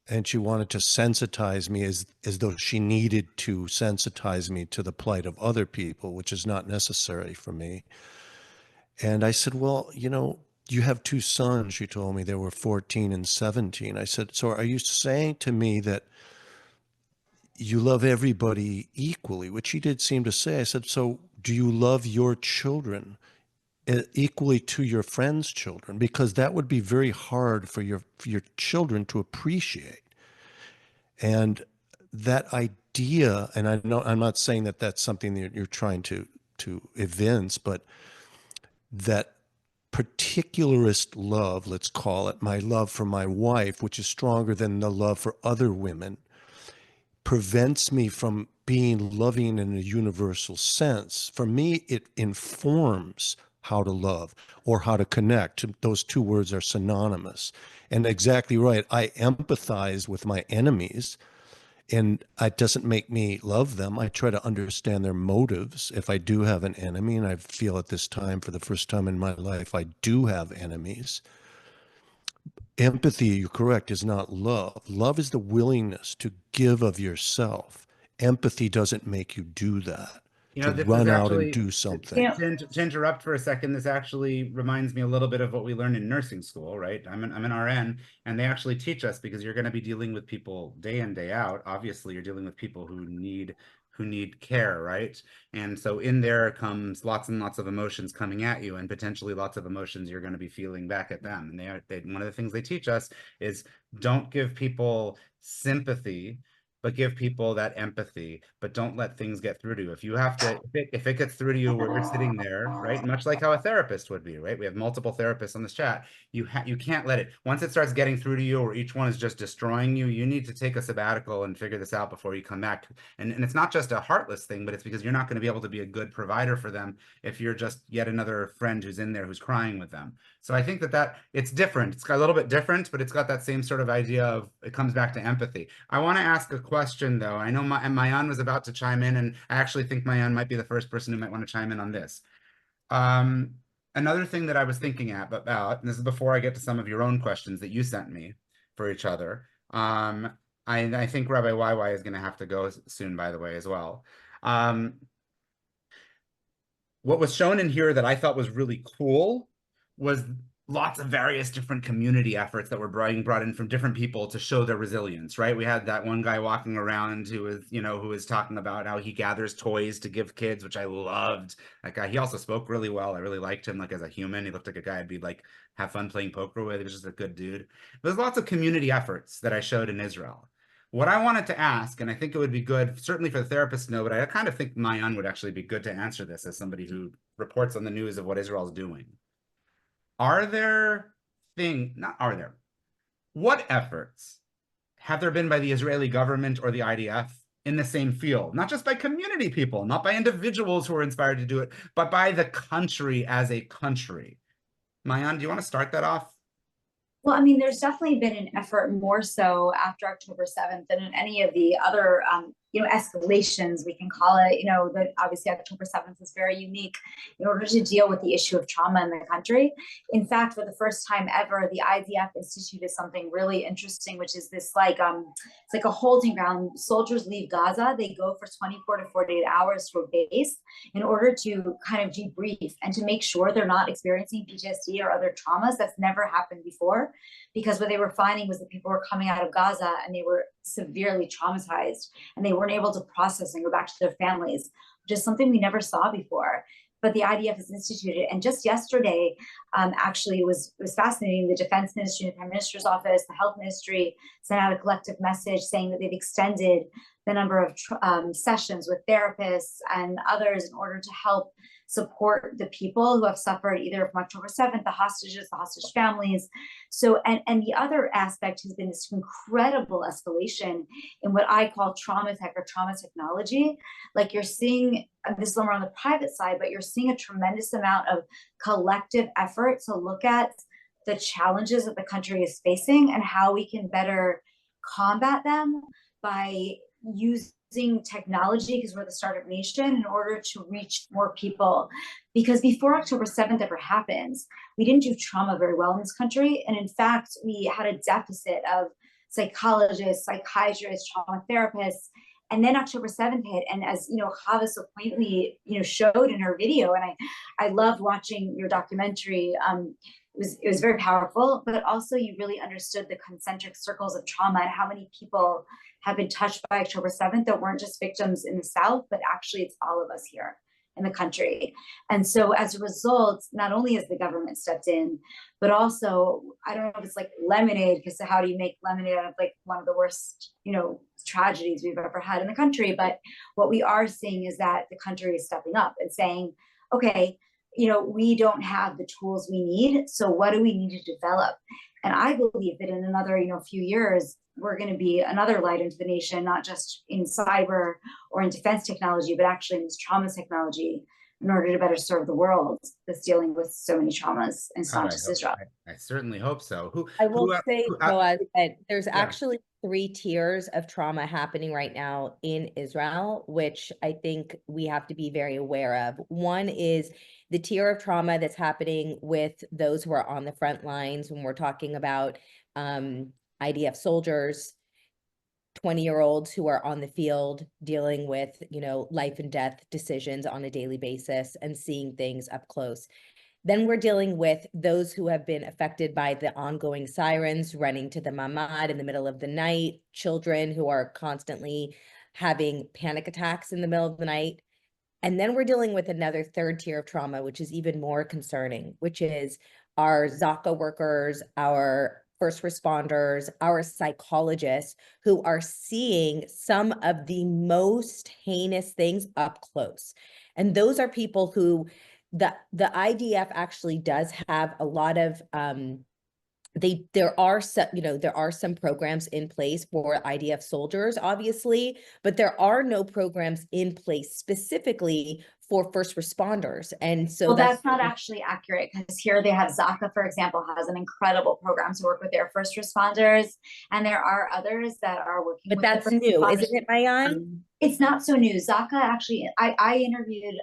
And she wanted to sensitize me as though she needed to sensitize me to the plight of other people, which is not necessary for me. And I said, well, you have two sons, she told me. They were 14 and 17. I said, so are you saying to me that you love everybody equally? Which she did seem to say. I said, so do you love your children equally to your friends' children? Because that would be very hard for your children to appreciate. And that idea, and I know I'm not saying that that's something that you're trying to evince, but that particularist love, let's call it, my love for my wife, which is stronger than the love for other women, prevents me from being loving in a universal sense. For me, it informs how to love or how to connect. Those two words are synonymous. And exactly right. I empathize with my enemies, and it doesn't make me love them. I try to understand their motives. If I do have an enemy, and I feel at this time, for the first time in my life, I do have enemies. Empathy, you're correct, is not love. Love is the willingness to give of yourself. Empathy doesn't make you do that, to This is run out and actually, do something. to interrupt for a second, this actually reminds me a little bit of what we learned in nursing school, right? I'm an RN, and they actually teach us, because you're going to be dealing with people day in, day out. Obviously, you're dealing with people who need who need care, right? And so in there comes lots and lots of emotions coming at you, and potentially lots of emotions you're going to be feeling back at them. And one of the things they teach us is don't give people sympathy, but give people that empathy, but don't let things get through to you. If you have to, if it gets through to you where you're sitting there, right? Much like how a therapist would be, right? We have multiple therapists on this chat. You can't let it, once it starts getting through to you or each one is just destroying you, you need to take a sabbatical and figure this out before you come back. And it's not just a heartless thing, but it's because you're not going to be able to be a good provider for them if you're just yet another friend who's in there who's crying with them. So I think that it's different. It's got a little bit different, but it's got that same sort of idea of, it comes back to empathy. I want to ask a question though. I know Maayan was about to chime in, and I actually think Maayan might be the first person who might want to chime in on this. Another thing that I was thinking about, and this is before I get to some of your own questions that you sent me for each other. I think Rabbi YY is going to have to go soon, by the way, as well. What was shown in here that I thought was really cool was lots of various different community efforts that were being brought in from different people to show their resilience, right? We had that one guy walking around who was talking about how he gathers toys to give kids, which I loved. That guy, he also spoke really well. I really liked him, like, as a human. He looked like a guy I'd be like, have fun playing poker with. He was just a good dude. There's lots of community efforts that I showed in Israel. What I wanted to ask, and I think it would be good, certainly for the therapist to know, but I kind of think Maayan would actually be good to answer this as somebody who reports on the news of what Israel's doing. What efforts have there been by the Israeli government or the IDF in the same field? Not just by community people, not by individuals who are inspired to do it, but by the country as a country. Maayan, do you want to start that off? Well, I mean, there's definitely been an effort more so after October 7th than in any of the other, escalations, we can call it, that obviously October 7th is very unique in order to deal with the issue of trauma in the country. In fact, for the first time ever, the IDF instituted something really interesting, which is this it's like a holding ground. Soldiers leave Gaza, they go for 24 to 48 hours to a base in order to kind of debrief and to make sure they're not experiencing PTSD or other traumas. That's never happened before, because what they were finding was that people were coming out of Gaza and they were severely traumatized and they weren't able to process and go back to their families, which is something we never saw before. But the IDF has instituted, and just yesterday, actually, it was fascinating. The Defense Ministry, the Prime Minister's Office, the Health Ministry sent out a collective message saying that they've extended the number of sessions with therapists and others in order to help support the people who have suffered either from October 7th, the hostages, the hostage families. So, and the other aspect has been this incredible escalation in what I call trauma tech or trauma technology. Like, you're seeing, this is more on the private side, but you're seeing a tremendous amount of collective effort to look at the challenges that the country is facing and how we can better combat them by using technology, because we're the startup nation, in order to reach more people. Because before October 7th ever happens, we didn't do trauma very well in this country. And in fact, we had a deficit of psychologists, psychiatrists, trauma therapists. And then October 7th hit. And as Chava so quaintly, showed in her video, and I loved watching your documentary. It was very powerful, but also you really understood the concentric circles of trauma and how many people have been touched by October 7th that weren't just victims in the South, but actually it's all of us here in the country. And so as a result, not only has the government stepped in, but also, I don't know if it's like lemonade, because how do you make lemonade out of like one of the worst, tragedies we've ever had in the country? But what we are seeing is that the country is stepping up and saying, okay, we don't have the tools we need. So what do we need to develop? And I believe that in another, few years, we're going to be another light into the nation, not just in cyber or in defense technology, but actually in this trauma technology, in order to better serve the world that's dealing with so many traumas, and it's not just Israel. I certainly hope so. I will say, Boaz, that there's actually 3 tiers of trauma happening right now in Israel, which I think we have to be very aware of. One is the tier of trauma that's happening with those who are on the front lines, when we're talking about IDF soldiers, 20-year-olds who are on the field dealing with, life and death decisions on a daily basis and seeing things up close. Then we're dealing with those who have been affected by the ongoing sirens, running to the mamad in the middle of the night, children who are constantly having panic attacks in the middle of the night. And then we're dealing with another third tier of trauma, which is even more concerning, which is our Zaka workers, our first responders, our psychologists who are seeing some of the most heinous things up close. And those are people who the IDF actually does have a lot of there are some programs in place for IDF soldiers, obviously, but there are no programs in place specifically for first responders. And so well, that's not actually accurate, because here they have Zaka, for example, has an incredible program to work with their first responders. And there are others that are working but with that's new, isn't it, Maayan? It's not so new. Zaka actually, I interviewed,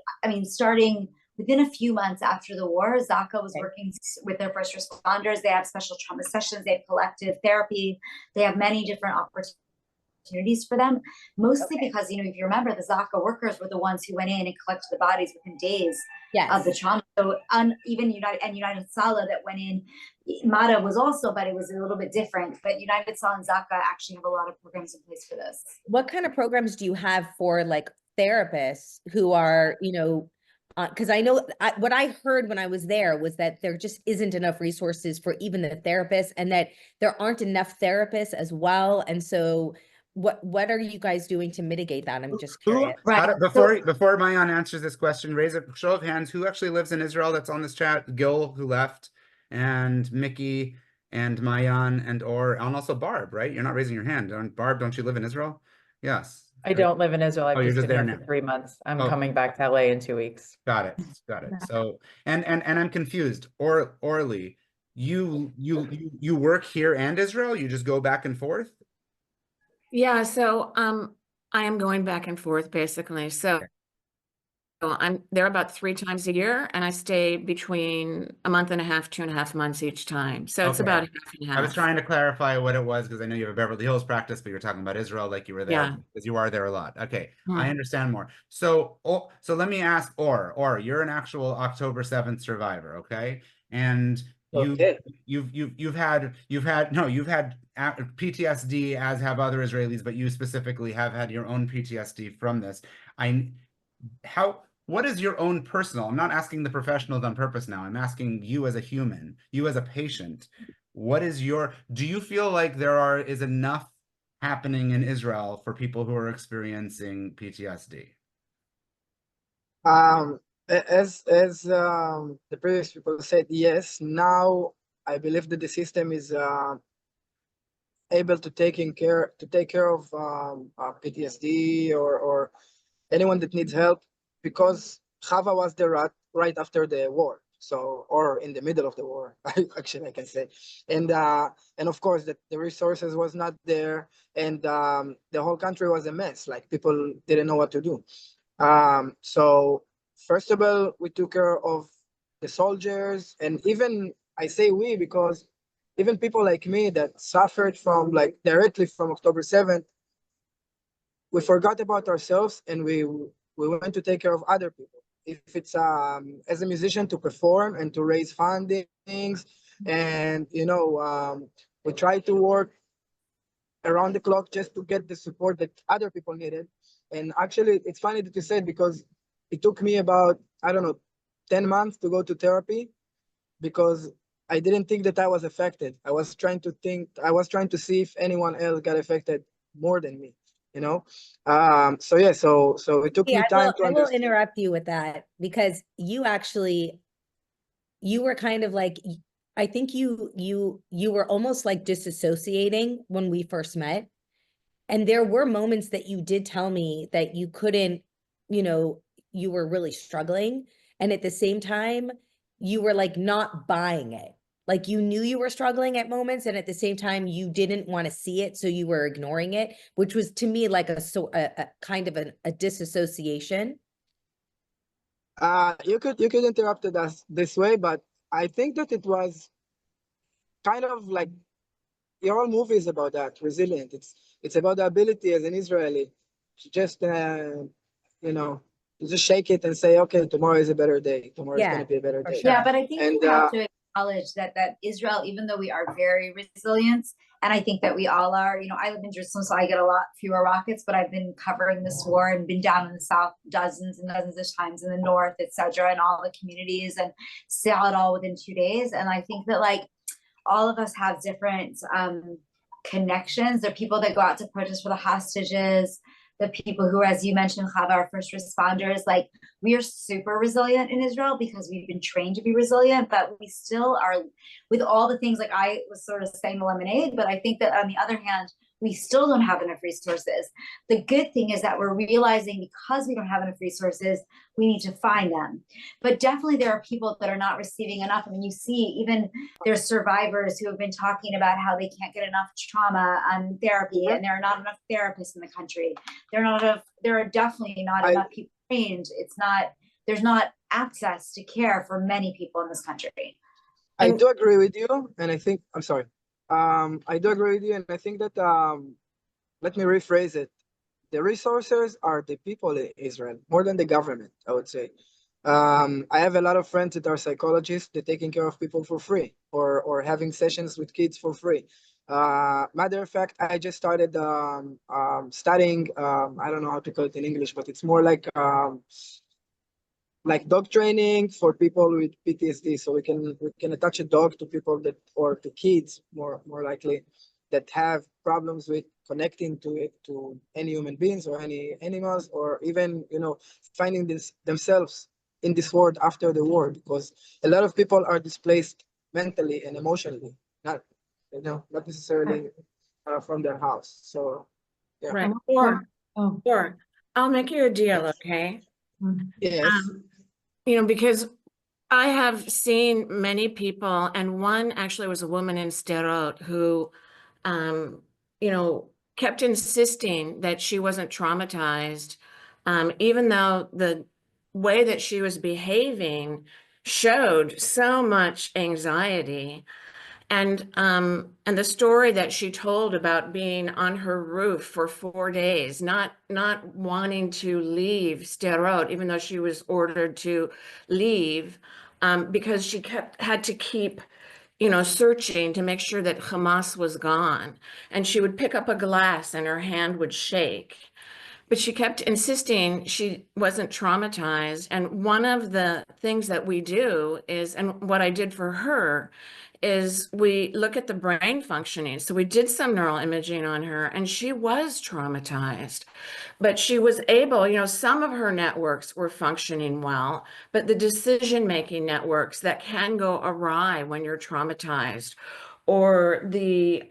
starting within a few months after the war, Zaka was working with their first responders. They have special trauma sessions, they have collective therapy, they have many different opportunities for them, mostly because, if you remember, the Zaka workers were the ones who went in and collected the bodies within days of the trauma. So even United Sala that went in, Mata was also, but it was a little bit different. But United Sala and Zaka actually have a lot of programs in place for this. What kind of programs do you have for like therapists who are, because I know what I heard when I was there was that there just isn't enough resources for even the therapists, and that there aren't enough therapists as well. And so what are you guys doing to mitigate that? I'm just curious. Before Maayan answers this question, raise a show of hands. Who actually lives in Israel that's on this chat? Gil, who left, and Micki, and Maayan, and also Barb, right? You're not raising your hand. Barb, don't you live in Israel? Yes. I don't live in Israel. I've you're just just been there here for now. 3 months. I'm coming back to LA in 2 weeks. Got it. So, and I'm confused. Orli, you work here and Israel? You just go back and forth? Yeah, so I am going back and forth basically. So I'm there about 3 times a year, and I stay between a month and a half, 2.5 months each time. So it's about half and half. I was trying to clarify what it was, because I know you have a Beverly Hills practice, but you're talking about Israel like you were there, because you are there a lot. Okay, I understand more. So let me ask, you're an actual October 7th survivor, okay? And you've had PTSD, as have other Israelis, but you specifically have had your own PTSD from this. What is your own personal? I'm not asking the professionals on purpose now. I'm asking you as a human, you as a patient. Do you feel like there is enough happening in Israel for people who are experiencing PTSD? As the previous people said, yes. Now I believe that the system is able to take care of PTSD or anyone that needs help, because Chava was there right after the war, or in the middle of the war, actually I can say, and of course that the resources was not there, and the whole country was a mess. Like, people didn't know what to do. So first of all, we took care of the soldiers, and even I say we because even people like me that suffered from directly from October 7th, we forgot about ourselves, and we went to take care of other people. If it's as a musician, to perform and to raise fundings, and we try to work around the clock just to get the support that other people needed. And actually, it's funny that you said, because it took me about, I don't know, 10 months to go to therapy, because I didn't think that I was affected. I was trying to see if anyone else got affected more than me. So it took me time to understand. I will interrupt you with that, because you were kind of like, I think you were almost like disassociating when we first met. And there were moments that you did tell me that you couldn't, you were really struggling. And at the same time, you were like not buying it. Like, you knew you were struggling at moments, and at the same time, you didn't want to see it, so you were ignoring it, which was to me like a kind of a disassociation. You could interrupt us this way, but I think that it was kind of like, your whole movie is about that, resilient. It's about the ability as an Israeli to just just shake it and say, okay, tomorrow is a better day. Tomorrow is going to be a better day. Yeah, but I think you have to acknowledge that Israel, even though we are very resilient, And I think that we all are, I live in Jerusalem, so I get a lot fewer rockets, but I've been covering this war and been down in the South dozens and dozens of times, in the North, etc., and all the communities, and saw it all within 2 days. And I think that like all of us have different connections. There are people that go out to protest for the hostages, the people who, as you mentioned, Chava, our first responders. Like, we are super resilient in Israel because we've been trained to be resilient, but we still are, with all the things, like I was sort of saying the lemonade, but I think that on the other hand, we still don't have enough resources. The good thing is that we're realizing, because we don't have enough resources, we need to find them. But definitely there are people that are not receiving enough. I mean, you see, even there's survivors who have been talking about how they can't get enough trauma therapy, and there are not enough therapists in the country. There are definitely not enough people trained. There's not access to care for many people in this country. I do agree with you, and I think, I'm sorry. I do agree with you, and I think that, let me rephrase it. The resources are the people in Israel, more than the government, I would say. I have a lot of friends that are psychologists. They're taking care of people for free, or having sessions with kids for free. Matter of fact, I just started studying, I don't know how to call it in English, but it's more like dog training for people with PTSD. So we can attach a dog to people that, or to kids more likely, that have problems with connecting to any human beings or any animals, or even finding themselves in this world after the war, because a lot of people are displaced mentally and emotionally, not necessarily from their house. So yeah. Right. Or I'll make you a deal, okay? Yes. Because I have seen many people, and one actually was a woman in Sderot who, kept insisting that she wasn't traumatized, even though the way that she was behaving showed so much anxiety. And the story that she told about being on her roof for 4 days, not wanting to leave Sderot, even though she was ordered to leave, because she had to keep, searching to make sure that Hamas was gone. And she would pick up a glass and her hand would shake. But she kept insisting she wasn't traumatized. And one of the things that we do is, and what I did for her, is we look at the brain functioning. So we did some neural imaging on her, and she was traumatized, but she was able, some of her networks were functioning well, but the decision-making networks that can go awry when you're traumatized, or the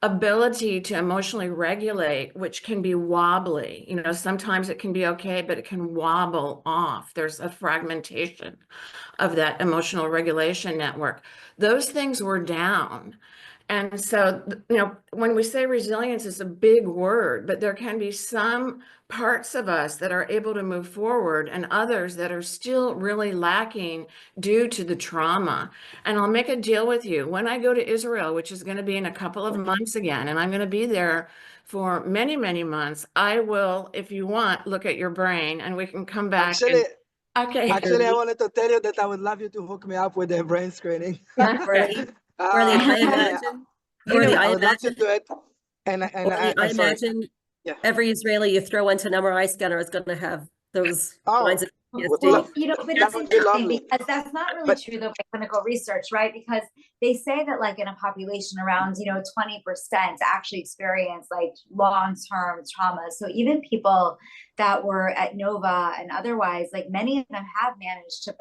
ability to emotionally regulate, which can be wobbly. Sometimes it can be okay, but it can wobble off. There's a fragmentation of that emotional regulation network. Those things were down. And so, when we say resilience is a big word, but there can be some parts of us that are able to move forward and others that are still really lacking due to the trauma. And I'll make a deal with you. When I go to Israel, which is going to be in a couple of months again, and I'm going to be there for many, many months, I will, if you want, look at your brain and we can come back. Actually, I wanted to tell you that I would love you to hook me up with a brain screening. Orli, I imagine. Orli, I would love to imagine. do it. And I I'm sorry. imagine Yeah. every Israeli you throw into an MRI scanner is going to have those kinds of Well, PTSD. but it's interesting because that's not really true though by clinical research, right? Because they say that like in a population around, 20% actually experience like long-term trauma. So even people that were at Nova and otherwise, like many of them have managed to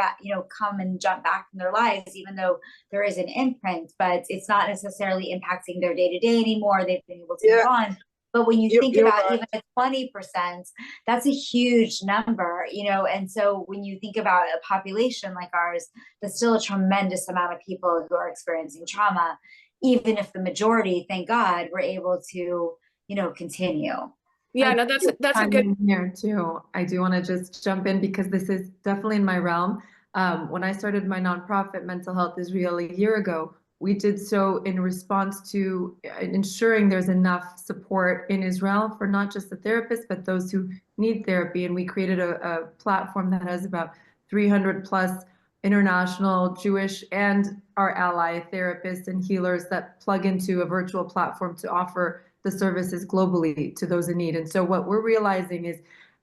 come and jump back from their lives, even though there is an imprint, but it's not necessarily impacting their day-to-day anymore. They've been able to move on. But when you think about even at 20%, that's a huge number, and so when you think about a population like ours, there's still a tremendous amount of people who are experiencing trauma, even if the majority, thank God, were able to, continue. Yeah, no, that's a good here too. I do want to just jump in because this is definitely in my realm. When I started my nonprofit Mental Health Israel a year ago, we did so in response to ensuring there's enough support in Israel for not just the therapists, but those who need therapy. And we created a platform that has about 300 plus international Jewish and our ally therapists and healers that plug into a virtual platform to offer the services globally to those in need. And so what we're realizing is,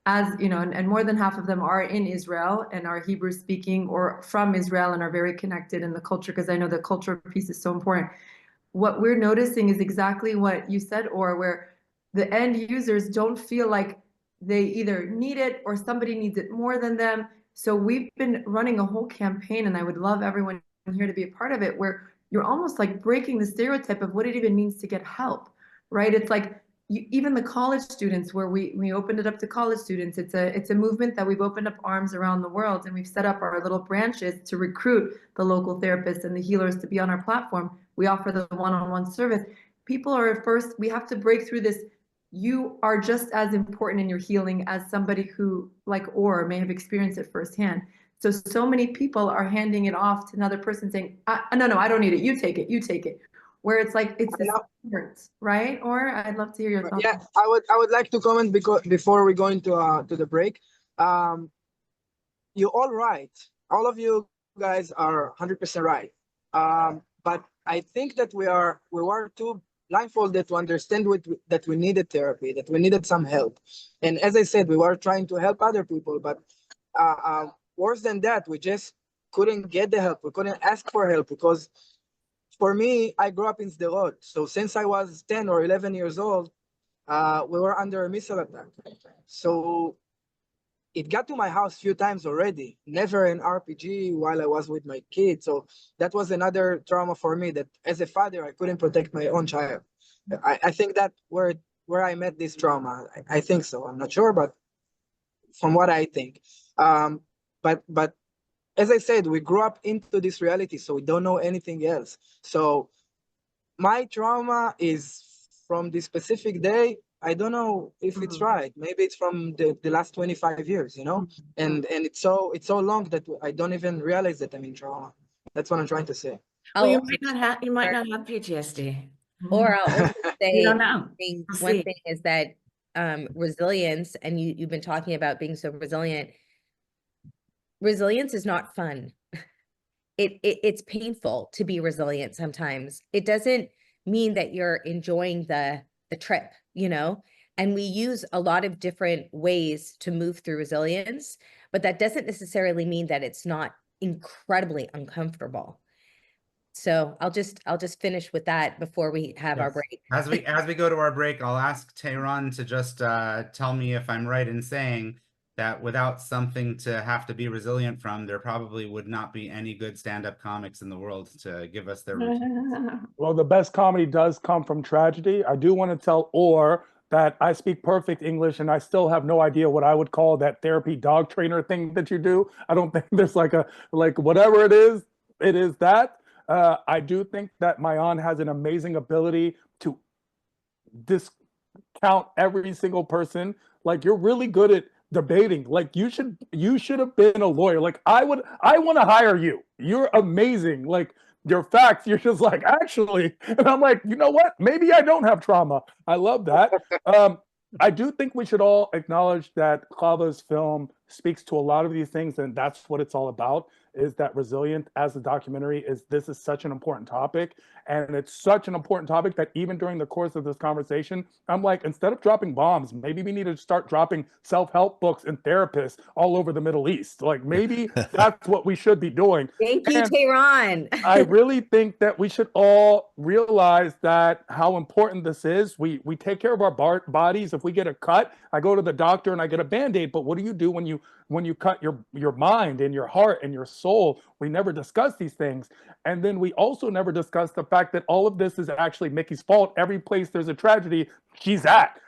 as you know, and more than half of them are in Israel and are Hebrew speaking or from Israel and are very connected in the culture, because I know the culture piece is so important. What we're noticing is exactly what you said, or where the end users don't feel like they either need it or somebody needs it more than them. So we've been running a whole campaign, and I would love everyone here to be a part of it, where you're almost like breaking the stereotype of what it even means to get help, right? It's like even the college students, where we opened it up to college students. It's a movement that we've opened up arms around the world, and we've set up our little branches to recruit the local therapists and the healers to be on our platform. We offer the one-on-one service. People are first, we have to break through this. You are just as important in your healing as somebody who, like Or, may have experienced it firsthand. So many people are handing it off to another person saying, no, I don't need it. You take it. You take it. Where it's like, it's this hurts, right? Or I'd love to hear your thoughts. Yeah, I would like to comment because before we go into to the break. You're all right. All of you guys are 100% right. But I think that we were too blindfolded to understand that we needed therapy, that we needed some help. And as I said, we were trying to help other people, but worse than that, we just couldn't get the help. We couldn't ask for help because for me, I grew up in Sderot. So since I was 10 or 11 years old, we were under a missile attack. So it got to my house a few times already, never an RPG while I was with my kids. So that was another trauma for me, that as a father, I couldn't protect my own child. I think that where I met this trauma. I think so. I'm not sure, but from what I think. But as I said, we grew up into this reality, so we don't know anything else. So my trauma is from this specific day. I don't know if it's right. Maybe it's from the last 25 years, you know? And it's so long that I don't even realize that I'm in trauma. That's what I'm trying to say. Well, you might not have PTSD. Or I'll also say, You don't know. one thing is that resilience, and you've been talking about being so resilient. Resilience is not fun. It's painful to be resilient sometimes. It doesn't mean that you're enjoying the trip, you know? And we use a lot of different ways to move through resilience, but that doesn't necessarily mean that it's not incredibly uncomfortable. So I'll just finish with that before we have our break. As we go to our break, I'll ask Tehran to just tell me if I'm right in saying that without something to have to be resilient from, there probably would not be any good stand-up comics in the world to give us their routine. Well, the best comedy does come from tragedy. I do want to tell Or that I speak perfect English and I still have no idea what I would call that therapy dog trainer thing that you do. I don't think there's like whatever it is that. I do think that Maayan has an amazing ability to discount every single person. Like, you're really good at debating. Like, you should have been a lawyer. Like, I want to hire you. You're amazing. Like, your facts, you're just like, actually, and I'm like, you know what? Maybe I don't have trauma. I love that. I do think we should all acknowledge that Chava's film speaks to a lot of these things, and that's what it's all about, is that resilient as a documentary this is such an important topic. And it's such an important topic that even during the course of this conversation, I'm like, instead of dropping bombs, maybe we need to start dropping self-help books and therapists all over the Middle East. Like, maybe that's what we should be doing. Thank you, Tehran. I really think that we should all realize that how important this is. We take care of our bodies. If we get a cut, I go to the doctor and I get a Band-Aid. But what do you do when you cut your mind and your heart and your soul? We never discuss these things. And then we also never discuss the fact that all of this is actually Micki's fault. Every place there's a tragedy, she's at.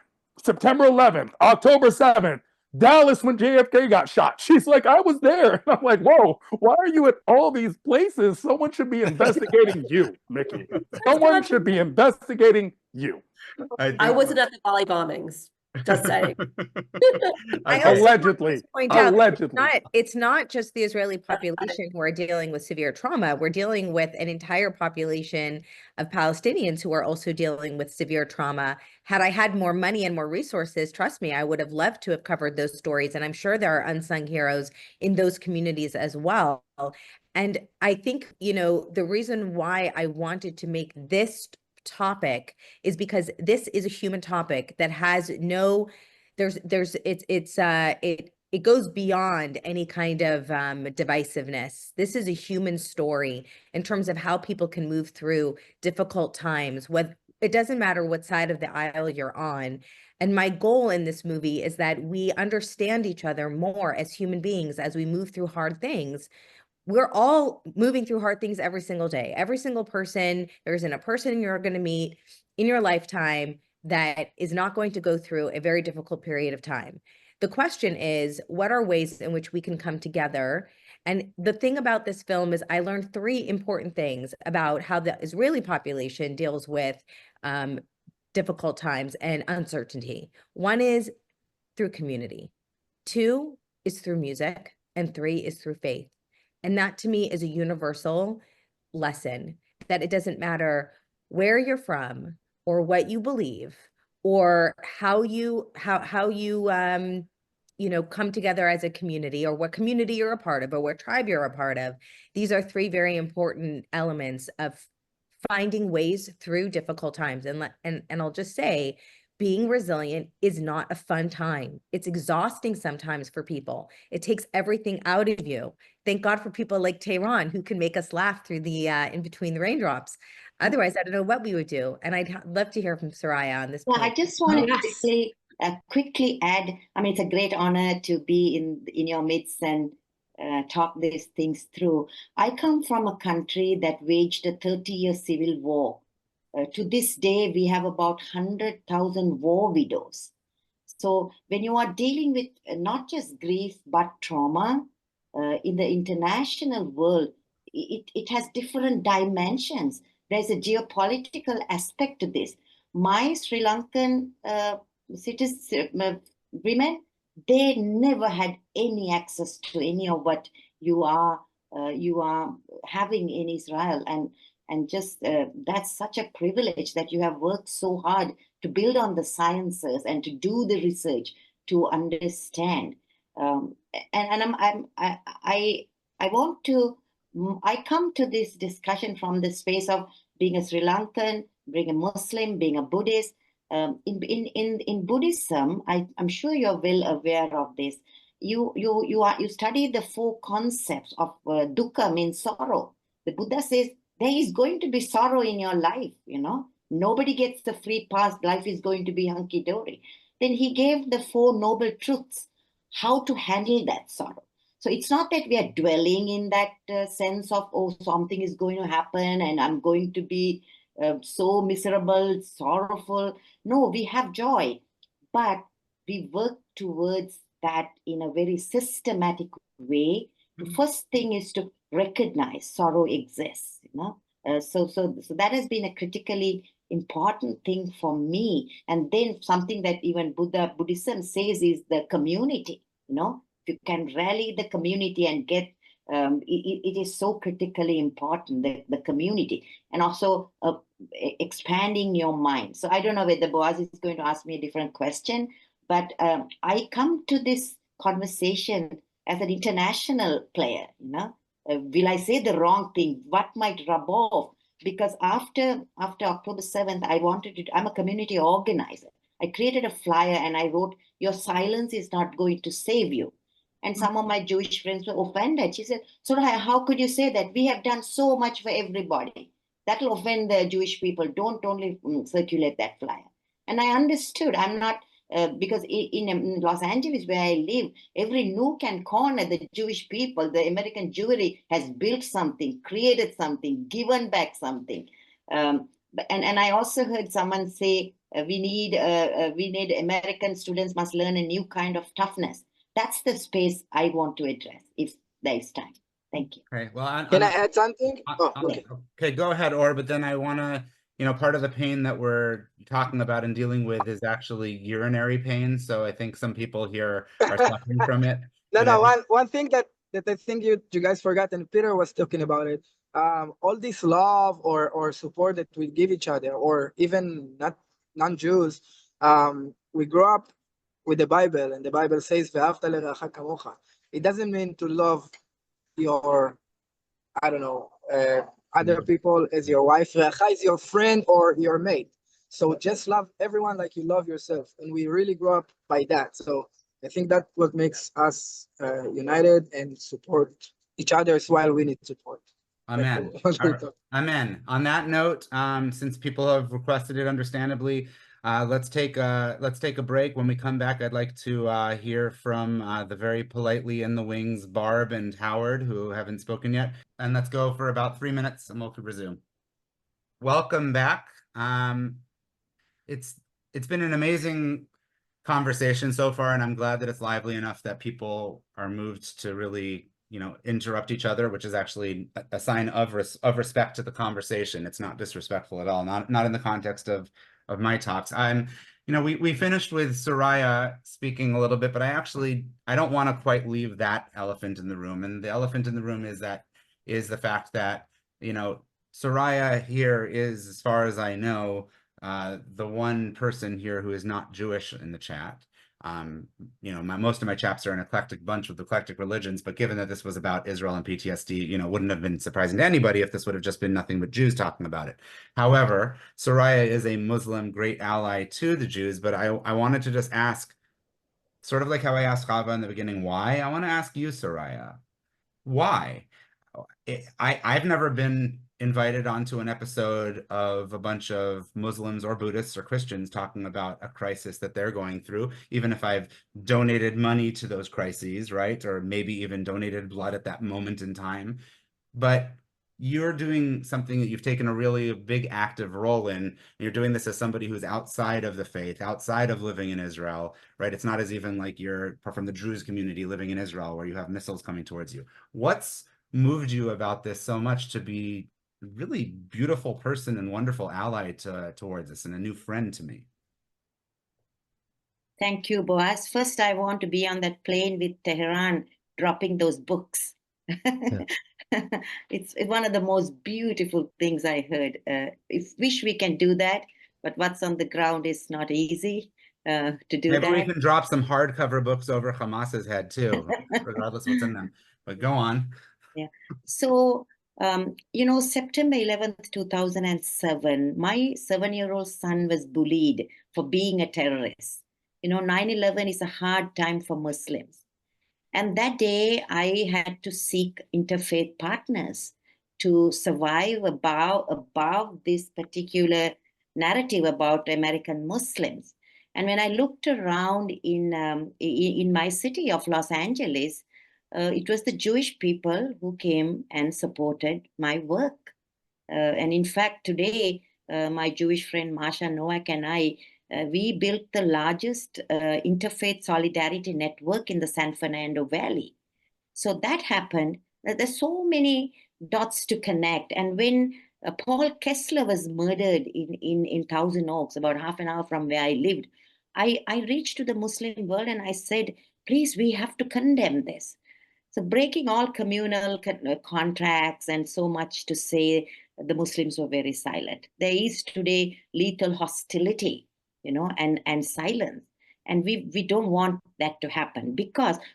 September 11th, October 7th, Dallas when JFK got shot. She's like, I was there. And I'm like, whoa, why are you at all these places? Someone should be investigating you, Micki. Someone should be investigating you. I wasn't at the Bali bombings. Just saying. Allegedly. It's not just the Israeli population who are dealing with severe trauma. We're dealing with an entire population of Palestinians who are also dealing with severe trauma. Had I had more money and more resources, trust me, I would have loved to have covered those stories. And I'm sure there are unsung heroes in those communities as well. And I think, you know, the reason why I wanted to make this topic is because this is a human topic that has no, it goes beyond any kind of divisiveness. This is a human story in terms of how people can move through difficult times. It doesn't matter what side of the aisle you're on. And my goal in this movie is that we understand each other more as human beings as we move through hard things. We're all moving through hard things every single day. Every single person, there isn't a person you're going to meet in your lifetime that is not going to go through a very difficult period of time. The question is, what are ways in which we can come together? And the thing about this film is I learned three important things about how the Israeli population deals with difficult times and uncertainty. One is through community. Two is through music. And three is through faith. And that to me is a universal lesson, that it doesn't matter where you're from or what you believe or how you come together as a community, or what community you're a part of, or what tribe you're a part of. These are three very important elements of finding ways through difficult times. And I'll just say, being resilient is not a fun time. It's exhausting sometimes for people. It takes everything out of you. Thank God for people like Tehran who can make us laugh through the in between the raindrops. Otherwise, I don't know what we would do. And I'd love to hear from Soraya on this Well, point. I just want to quickly add, I mean, it's a great honor to be in your midst and talk these things through. I come from a country that waged a 30-year civil war. To this day, we have about 100,000 war widows. So when you are dealing with not just grief, but trauma in the international world, it has different dimensions. There's a geopolitical aspect to this. My Sri Lankan women, they never had any access to any of what you are having in Israel. And just that's such a privilege that you have worked so hard to build on the sciences and to do the research to understand. I come to this discussion from the space of being a Sri Lankan, being a Muslim, being a Buddhist. In Buddhism, I'm sure you're well aware of this. You study the four concepts of dukkha, means sorrow. The Buddha says there is going to be sorrow in your life, you know. Nobody gets the free pass, life is going to be hunky-dory. Then he gave the four noble truths, how to handle that sorrow. So it's not that we are dwelling in that sense of, oh, something is going to happen and I'm going to be so miserable, sorrowful. No, we have joy, but we work towards that in a very systematic way. The first thing is to recognize sorrow exists, you know. So that has been a critically important thing for me. And then something that even Buddhism says is the community, you know. If you can rally the community and get, it is so critically important, the community, and also expanding your mind. So I don't know whether Boaz is going to ask me a different question, but I come to this conversation as an international player, you know. Will I say the wrong thing? What might rub off? Because after October 7th, I'm a community organizer. I created a flyer and I wrote, your silence is not going to save you. And some of my Jewish friends were offended. She said, Soraya, how could you say that? We have done so much for everybody. That'll offend the Jewish people. Don't only circulate that flyer. And I understood. I'm not, because in Los Angeles, where I live, every nook and corner, the Jewish people, the American Jewry has built something, created something, given back something. And I also heard someone say, we need American students must learn a new kind of toughness. That's the space I want to address if there is time. Thank you. Okay, well, Can I add something? Okay, go ahead, Or, but then I want to, you know, part of the pain that we're talking about and dealing with is actually urinary pain. So I think some people here are suffering from it. One thing that I think you guys forgot, and Peter was talking about it, all this love or support that we give each other, or even not non-Jews, we grow up with the Bible, and the Bible says, "Ve'ahavta l'reacha kamocha." It doesn't mean to love your I don't know, other people as your wife, Recha is your friend or your mate. So just love everyone like you love yourself. And we really grew up by that. So I think that's what makes us united and support each other while we need support. Amen. Amen. On that note, since people have requested it understandably, let's take a break. When we come back, I'd like to hear from the very politely in the wings, Barb and Howard, who haven't spoken yet. And let's go for about 3 minutes and we'll resume. Welcome back. It's been an amazing conversation so far, and I'm glad that it's lively enough that people are moved to really, interrupt each other, which is actually a sign of respect to the conversation. It's not disrespectful at all, not in the context of my talks. We finished with Soraya speaking a little bit, but I don't want to quite leave that elephant in the room. And the elephant in the room is the fact that, Soraya here is, as far as I know, the one person here who is not Jewish in the chat. Most of my chaps are an eclectic bunch with eclectic religions, but given that this was about Israel and PTSD, wouldn't have been surprising to anybody if this would have just been nothing but Jews talking about it. However, Soraya is a Muslim great ally to the Jews, but I wanted to just ask, sort of like how I asked Chava in the beginning, why? I want to ask you, Soraya, why? I've never been invited onto an episode of a bunch of Muslims or Buddhists or Christians talking about a crisis that they're going through, even if I've donated money to those crises, right? Or maybe even donated blood at that moment in time. But you're doing something that you've taken a really big active role in. And you're doing this as somebody who's outside of the faith, outside of living in Israel, right? It's not as even like you're from the Druze community living in Israel where you have missiles coming towards you. What's moved you about this so much to be a really beautiful person and wonderful ally towards us and a new friend to me? Thank you, Boaz. First, I want to be on that plane with Tehran, dropping those books. Yeah. It's one of the most beautiful things I heard. Wish we can do that, but what's on the ground is not easy to do Maybe that. we can drop some hardcover books over Hamas's head too, regardless what's in them. But go on. Yeah. So, September 11th, 2007, my 7-year-old son was bullied for being a terrorist. 9/11 is a hard time for Muslims. And that day, I had to seek interfaith partners to survive above this particular narrative about American Muslims. And when I looked around in my city of Los Angeles, it was the Jewish people who came and supported my work. And in fact, today, my Jewish friend Masha Noack and I, we built the largest interfaith solidarity network in the San Fernando Valley. So that happened. There's so many dots to connect. And when Paul Kessler was murdered in Thousand Oaks, about half an hour from where I lived, I reached to the Muslim world and I said, please, we have to condemn this. So breaking all communal contracts and so much to say the Muslims were very silent. There is today lethal hostility, and silence. And we don't want that to happen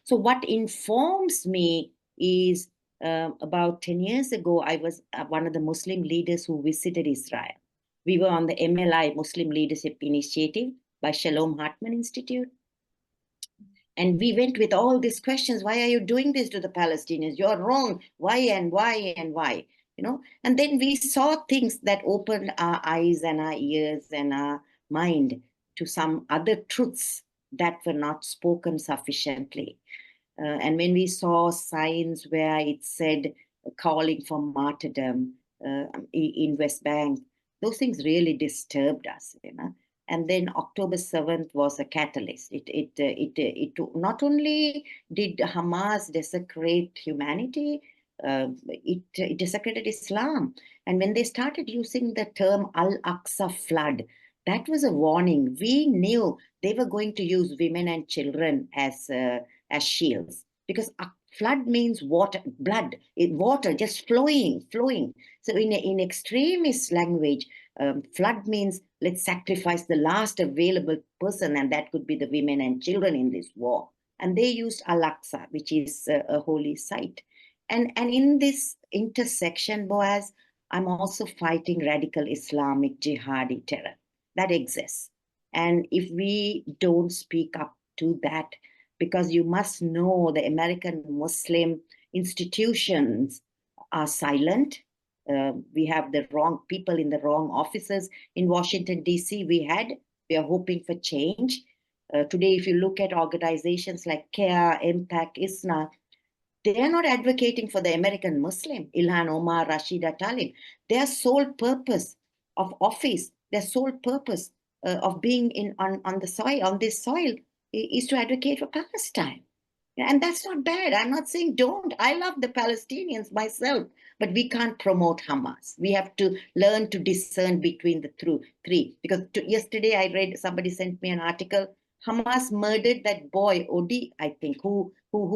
so what informs me is about 10 years ago, I was one of the Muslim leaders who visited Israel. We were on the MLI, Muslim Leadership Initiative by Shalom Hartman Institute. And we went with all these questions. Why are you doing this to the Palestinians? You're wrong. Why and why and why? And then we saw things that opened our eyes and our ears and our mind to some other truths that were not spoken sufficiently. And when we saw signs where it said calling for martyrdom in West Bank, those things really disturbed us, And then October 7th was a catalyst. It not only did Hamas desecrate humanity, it desecrated Islam. And when they started using the term Al-Aqsa flood, that was a warning. We knew they were going to use women and children as shields, because flood means water, blood, water just flowing. So in extremist language, flood means let's sacrifice the last available person, and that could be the women and children in this war. And they used Al-Aqsa, which is a holy site. And in this intersection, Boaz, I'm also fighting radical Islamic jihadi terror that exists. And if we don't speak up to that, because you must know the American Muslim institutions are silent. We have the wrong people in the wrong offices. In Washington, D.C., we are hoping for change. Today, if you look at organizations like CARE, Impact, ISNA, they are not advocating for the American Muslim, Ilhan Omar, Rashida Tlaib. Their sole purpose of office, their sole purpose of being on this soil is to advocate for Palestine. And that's not bad. I'm not saying don't. I love the Palestinians myself, but we can't promote Hamas. We have to learn to discern between the three. Because yesterday I read, somebody sent me an article, Hamas murdered that boy, Odi, I think, who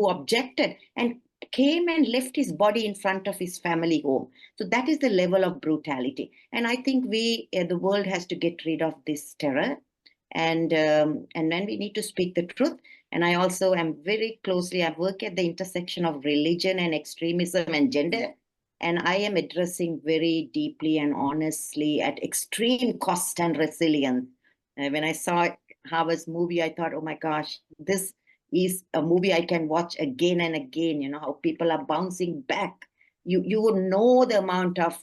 objected and came and left his body in front of his family home. So that is the level of brutality. And I think the world has to get rid of this terror. And then we need to speak the truth. And I also am very closely, I work at the intersection of religion and extremism and gender. And I am addressing very deeply and honestly at extreme cost and resilience. When I saw Hava's movie, I thought, oh my gosh, this is a movie I can watch again and again, you know, how people are bouncing back. You would know the amount of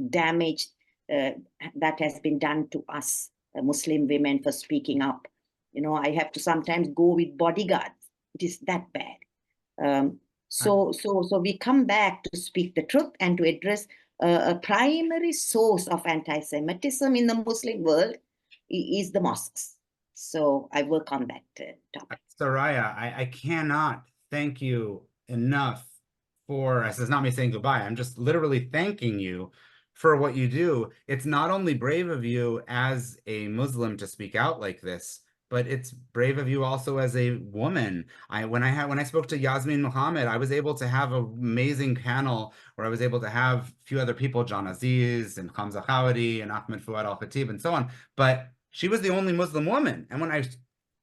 damage that has been done to us, Muslim women, for speaking up. You know, I have to sometimes go with bodyguards. It is that bad. So we come back to speak the truth and to address a primary source of anti-Semitism in the Muslim world is the mosques. So I work on that topic. Soraya, I cannot thank you enough for, this is not me saying goodbye, I'm just literally thanking you for what you do. It's not only brave of you as a Muslim to speak out like this, but it's brave of you also as a woman. When I spoke to Yasmin Mohammed, I was able to have an amazing panel where I was able to have a few other people, John Aziz and Hamza Khawadi and Ahmed Fouad Al-Khatib and so on, but she was the only Muslim woman. And when I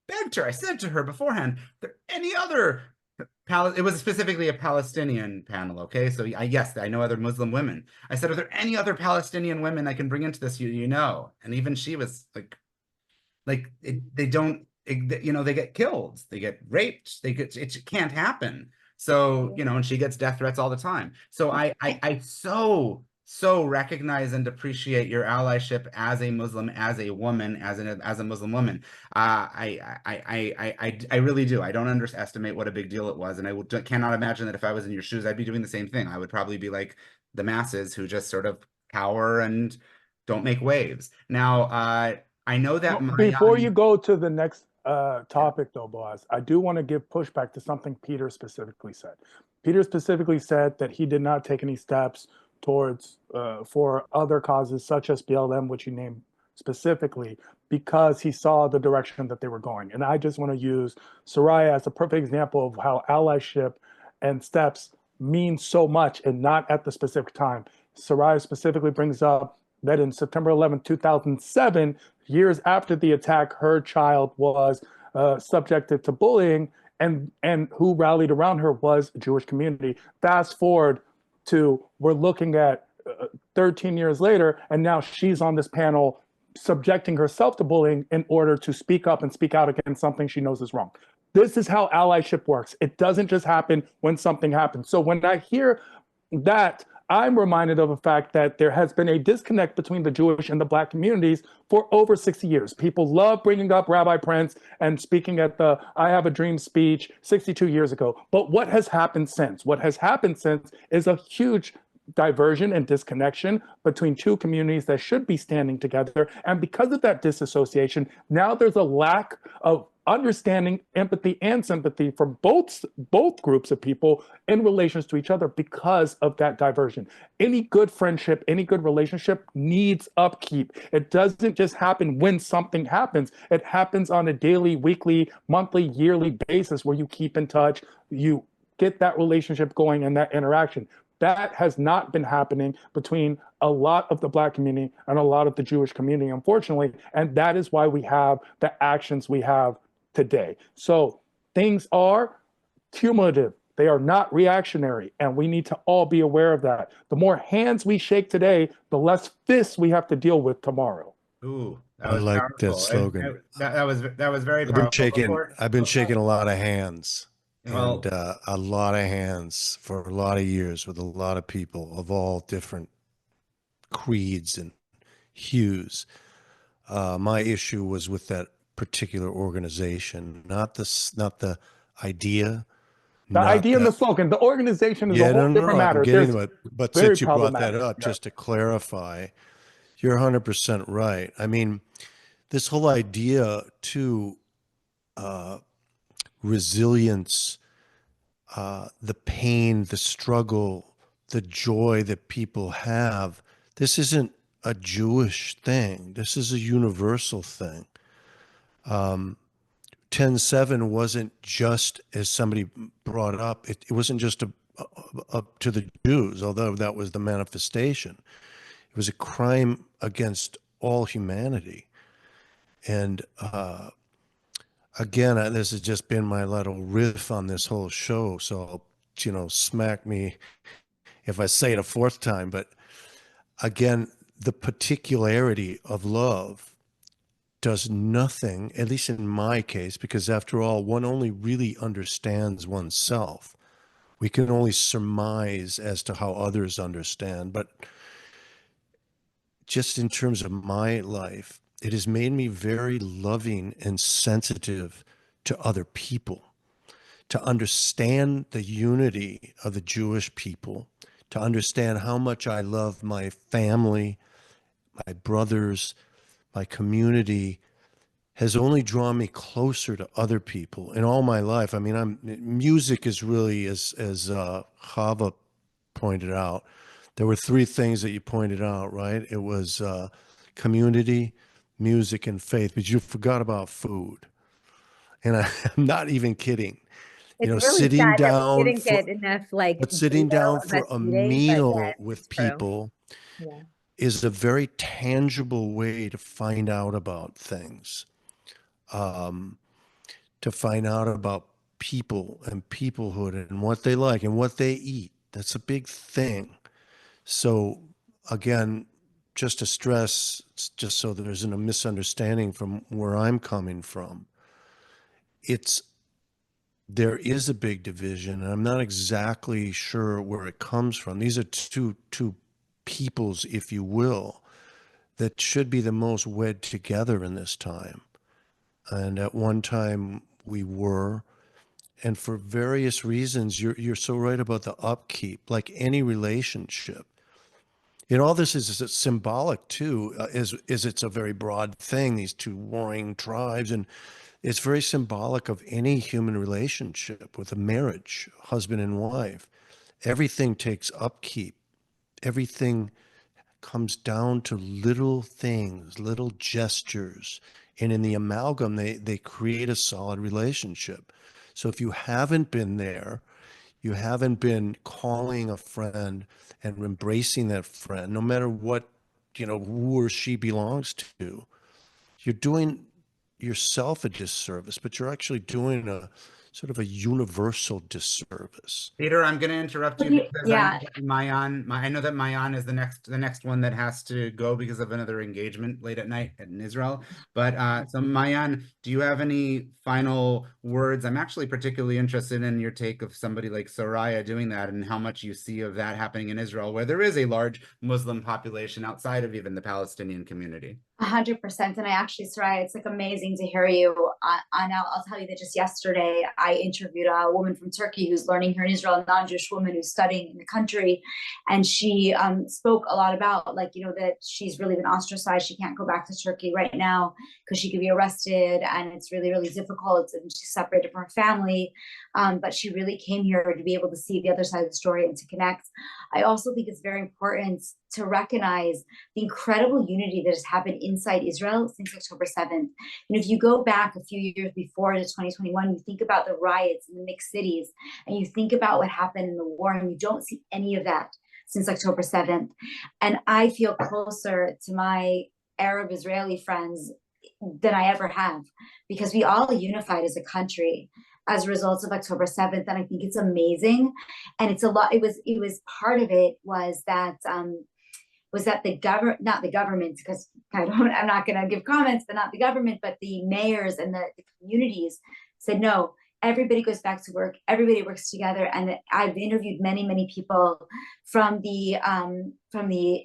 begged her, I said to her beforehand, there any other, it was specifically a Palestinian panel, okay? So yes, I know other Muslim women. I said, are there any other Palestinian women I can bring into this, you know? And even she was like they don't, you know, they get killed, they get raped, it can't happen. So, you know, and she gets death threats all the time. So I so recognize and appreciate your allyship as a Muslim, as a woman, as a Muslim woman. I really do. I don't underestimate what a big deal it was, and I cannot imagine that if I was in your shoes, I'd be doing the same thing. I would probably be like the masses who just sort of cower and don't make waves. Now, I know that before you go to the next topic, though, Boaz, I do want to give pushback to something Peter specifically said. Peter specifically said that he did not take any steps towards for other causes such as BLM, which he named specifically, because he saw the direction that they were going. And I just want to use Soraya as a perfect example of how allyship and steps mean so much and not at the specific time. Soraya specifically brings up that in September 11, 2007, years after the attack, her child was subjected to bullying, and who rallied around her was a Jewish community. Fast forward to, we're looking at 13 years later, and now she's on this panel subjecting herself to bullying in order to speak up and speak out against something she knows is wrong. This is how allyship works. It doesn't just happen when something happens. So when I hear that, I'm reminded of the fact that there has been a disconnect between the Jewish and the Black communities for over 60 years. People love bringing up Rabbi Prince and speaking at the I Have a Dream speech 62 years ago. But what has happened since? What has happened since is a huge diversion and disconnection between two communities that should be standing together. And because of that disassociation, now there's a lack of understanding, empathy, and sympathy from both groups of people in relations to each other because of that diversion. Any good friendship, any good relationship needs upkeep. It doesn't just happen when something happens. It happens on a daily, weekly, monthly, yearly basis where you keep in touch, you get that relationship going and that interaction. That has not been happening between a lot of the Black community and a lot of the Jewish community, unfortunately. And that is why we have the actions we have today. So things are cumulative. They are not reactionary, and we need to all be aware of that. The more hands we shake today, the less fists we have to deal with tomorrow. Ooh, that I was like that powerful. slogan. That was very I've been powerful. shaking a lot of hands, Well, and a lot of hands for a lot of years with a lot of people of all different creeds and hues. My issue was with that particular organization, not the idea, The not idea and that. the slogan, the organization is a Yeah, whole no, different I'm matter. getting There's to it. But very since you brought that problematic. up, Yeah. just to clarify, you're 100% right. I mean, this whole idea to resilience, the pain, the struggle, the joy that people have, this isn't a Jewish thing. This is a universal thing. 10/7 wasn't just, as somebody brought up, it wasn't just up to the Jews, although that was the manifestation. It was a crime against all humanity. And again, this has just been my little riff on this whole show, so smack me if I say it a fourth time. But again, the particularity of love does nothing, at least in my case, because after all, one only really understands oneself. We can only surmise as to how others understand. But just in terms of my life, it has made me very loving and sensitive to other people, to understand the unity of the Jewish people, to understand how much I love my family, my brothers, my community, has only drawn me closer to other people in all my life. I mean, music is really, as Chava pointed out, there were three things that you pointed out, right? It was community, music, and faith, but you forgot about food. And I'm not even kidding. It's really sitting sad that we down didn't get enough but sitting down for a meal yeah, with it's true. people Yeah. is a very tangible way to find out about things. To find out about people and peoplehood and what they like and what they eat. That's a big thing. So again, just to stress, just so there isn't a misunderstanding from where I'm coming from, there is a big division, and I'm not exactly sure where it comes from. These are two peoples, if you will, that should be the most wed together in this time. And at one time we were, and for various reasons, you're so right about the upkeep, like any relationship. All this is symbolic too, is it's a very broad thing, these two warring tribes, and it's very symbolic of any human relationship with a marriage, husband and wife. Everything takes upkeep. Everything comes down to little things, little gestures. And in the amalgam, they create a solid relationship. So if you haven't been there, you haven't been calling a friend and embracing that friend, no matter what, who or she belongs to, you're doing yourself a disservice, but you're actually doing a sort of a universal disservice. Peter, I'm going to interrupt you Okay, because yeah. I know that Maayan is the next one that has to go because of another engagement late at night in Israel. But so Maayan, do you have any final words? I'm actually particularly interested in your take of somebody like Soraya doing that and how much you see of that happening in Israel, where there is a large Muslim population outside of even the Palestinian community. 100%. And I actually, Soraya, it's like amazing to hear you. I'll tell you that just yesterday I interviewed a woman from Turkey who's learning here in Israel, a non-Jewish woman who's studying in the country, and she spoke a lot about that she's really been ostracized. She can't go back to Turkey right now because she could be arrested, and it's really, really difficult. And she's separated from her family, but she really came here to be able to see the other side of the story and to connect. I also think it's very important to recognize the incredible unity that has happened inside Israel since October 7th. If you go back a few years before to 2021, you think about the riots in the mixed cities, and you think about what happened in the war, and you don't see any of that since October 7th. And I feel closer to my Arab Israeli friends than I ever have, because we all unified as a country. as a result of October 7th. And I think it's amazing. And it's a lot, it was part of it was that the government, not the government, because I'm not going to give comments, but not the government, but the mayors and the communities said, no, everybody goes back to work, everybody works together. And I've interviewed many people from the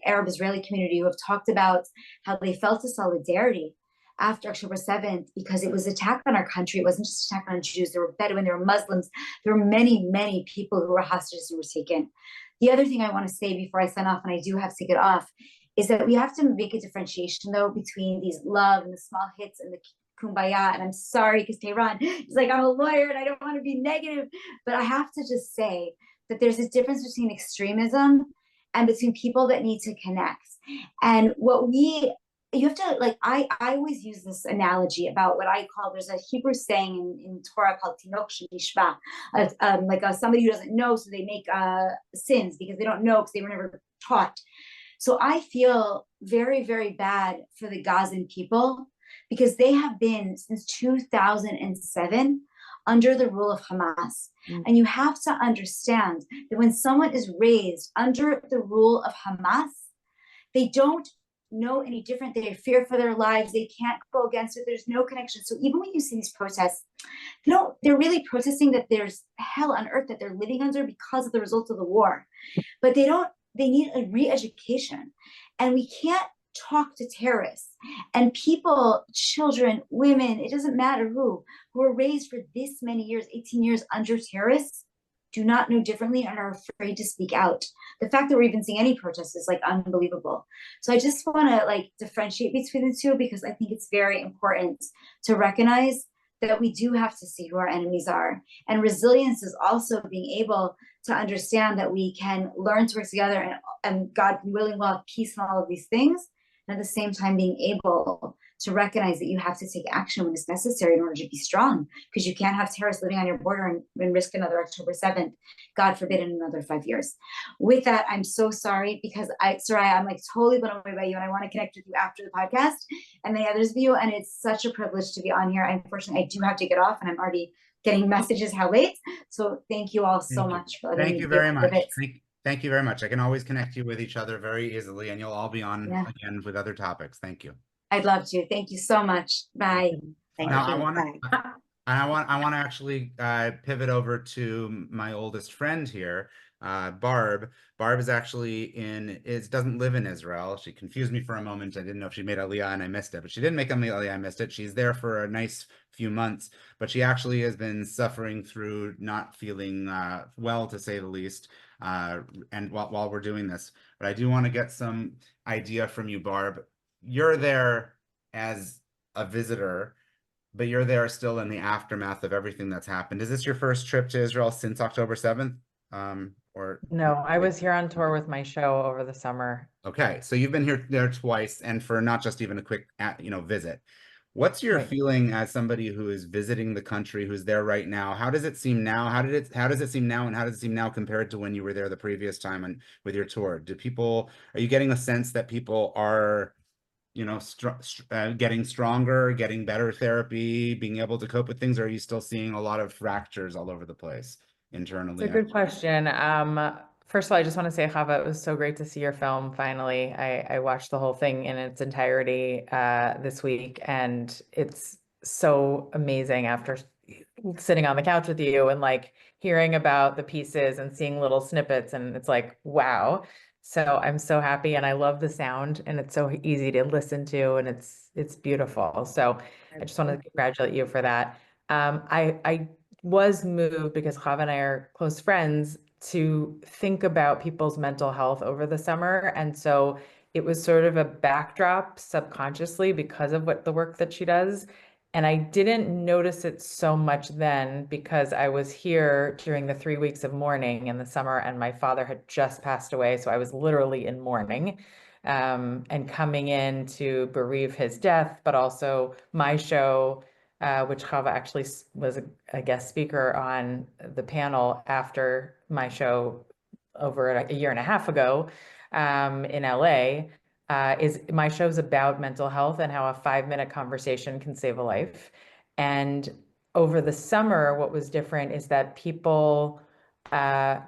Arab Israeli community who have talked about how they felt a solidarity after October 7th, because it was an attack on our country. It wasn't just an attack on Jews. There were Bedouin, there were Muslims, there were many people who were hostages who were taken. The other thing I want to say before I sign off, and I do have to get off, is that we have to make a differentiation though between these love and the small hits and the kumbaya. And I'm sorry, because Tehran is like, I'm a lawyer and I don't want to be negative, but I have to just say that there's a difference between extremism and between people that need to connect. And you have to, like, I always use this analogy about what I call, there's a Hebrew saying in Torah called tinok shishba, somebody who doesn't know, so they make sins because they don't know, because they were never taught. So I feel very, very bad for the Gazan people, because they have been since 2007 under the rule of Hamas. And you have to understand that when someone is raised under the rule of Hamas, they don't know any different. They fear for their lives. They can't go against it. There's no connection. So even when you see these protests, they're really protesting that there's hell on earth that they're living under because of the results of the war. But they need a re-education. And we can't talk to terrorists and people, children, women, it doesn't matter who were raised for this many years, 18 years under terrorists, do not know differently and are afraid to speak out. The fact that we're even seeing any protests is like unbelievable. So I just want to differentiate between the two, because I think it's very important to recognize that we do have to see who our enemies are. And resilience is also being able to understand that we can learn to work together, and God willing, we'll have peace and all of these things. And at the same time, being able to recognize that you have to take action when it's necessary in order to be strong, because you can't have terrorists living on your border and risk another October 7th, God forbid, in another 5 years. With that, I'm so sorry, because Soraya, I'm totally blown away by you, and I want to connect with you after the podcast and the others of you. And it's such a privilege to be on here. Unfortunately, I do have to get off, and I'm already getting messages how late. So thank you all so much for letting me Thank you be a very part of much. it. Thank you very much. I can always connect you with each other very easily, and you'll all be on again with other topics. Thank you. I'd love to. Thank you so much. Bye. Now I want to actually pivot over to my oldest friend here, Barb. Barb is actually doesn't live in Israel. She confused me for a moment. I didn't know if she made Aliyah and I missed it, but she didn't make Aliyah. I missed it. She's there for a nice few months, but she actually has been suffering through not feeling well, to say the least. And while we're doing this, but I do want to get some idea from you, Barb. You're there as a visitor, but you're there still in the aftermath of everything that's happened. Is this your first trip to Israel since October 7th? Or no, I was here on tour with my show over the summer. Okay, so you've been there twice, and for not just even a quick visit. What's your feeling as somebody who is visiting the country, who's there right now? How does it seem now? How does it seem now, and how does it seem now compared to when you were there the previous time and with your tour? Are you getting a sense that people are, getting stronger, getting better therapy, being able to cope with things? Or are you still seeing a lot of fractures all over the place internally? It's a good question. First of all, I just want to say, Chava, it was so great to see your film finally. I watched the whole thing in its entirety this week, and it's so amazing after sitting on the couch with you and hearing about the pieces and seeing little snippets, and it's like, wow. So I'm so happy, and I love the sound, and it's so easy to listen to, and it's beautiful. So I just want to congratulate you for that. I was moved, because Chava and I are close friends, to think about people's mental health over the summer. And so it was sort of a backdrop subconsciously because of the work that she does. And I didn't notice it so much then, because I was here during the 3 weeks of mourning in the summer, and my father had just passed away. So I was literally in mourning, and coming in to bereave his death, but also my show, which Chava actually was a guest speaker on the panel after my show over a year and a half ago in LA. My show's about mental health and how a 5-minute conversation can save a life. And over the summer, what was different is that people,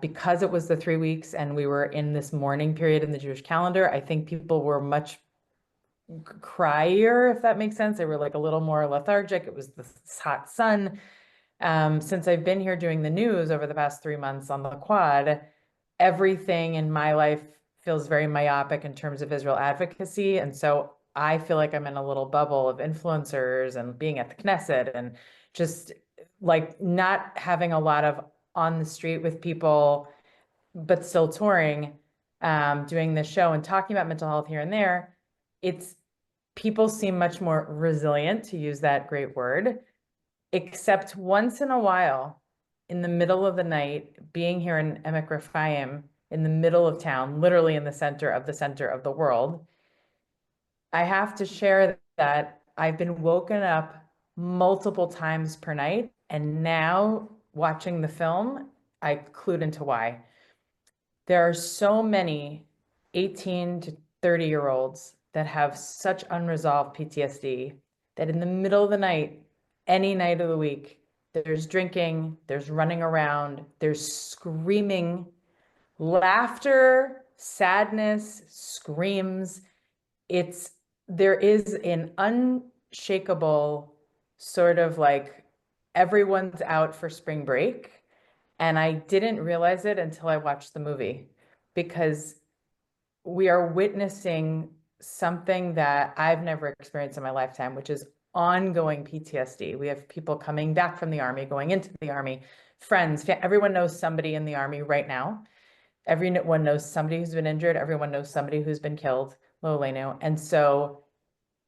because it was the 3 weeks and we were in this mourning period in the Jewish calendar, I think people were much crier, if that makes sense. They were like a little more lethargic. It was this hot sun. Since I've been here doing the news over the past 3 months on the quad, everything in my life feels very myopic in terms of Israel advocacy. And so I feel like I'm in a little bubble of influencers and being at the Knesset and just like not having a lot of on the street with people, but still touring, doing this show and talking about mental health here and there. It's people seem much more resilient, to use that great word, except once in a while, in the middle of the night, being here in Emek Rephaim, in the middle of town, literally in the center of the world, I have to share that I've been woken up multiple times per night, and now watching the film, I clued into why. There are so many 18 to 30-year-olds that have such unresolved PTSD that in the middle of the night, any night of the week, there's drinking, there's running around, there's screaming, laughter, sadness, screams. There is an unshakable sort of like everyone's out for spring break. And I didn't realize it until I watched the movie, because we are witnessing something that I've never experienced in my lifetime, which is ongoing PTSD. We have people coming back from the army, going into the army, friends, everyone knows somebody in the army right now. Everyone knows somebody who's been injured. Everyone knows somebody who's been killed, lo aleinu. And so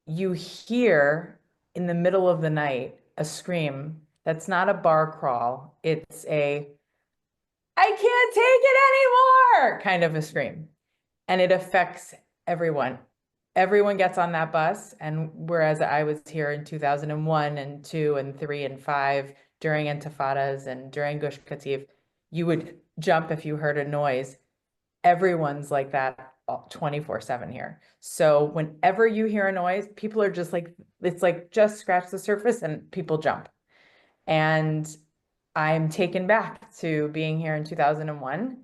you hear in the middle of the night a scream that's not a bar crawl. It's a, I can't take it anymore kind of a scream. And it affects everyone. Everyone gets on that bus. And whereas I was here in 2001 and 2 and 3 and 5 during intifadas and during Gush Katif, you would jump if you heard a noise. Everyone's like that 24/7 here. So whenever you hear a noise, people are just like, it's like just scratch the surface and people jump. And I'm taken back to being here in 2001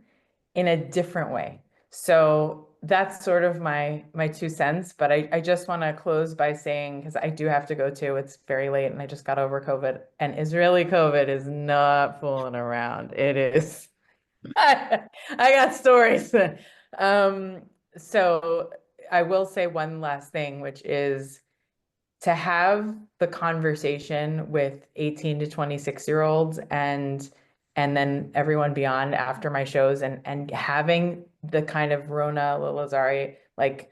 in a different way. So that's sort of my 2 cents, but I just want to close by saying, because I do have to go too, it's very late and I just got over COVID, and Israeli COVID is not fooling around. It is. I got stories. So I will say one last thing, which is to have the conversation with 18 to 26-year-olds and then everyone beyond after my shows and having the kind of Rona Lalezary, like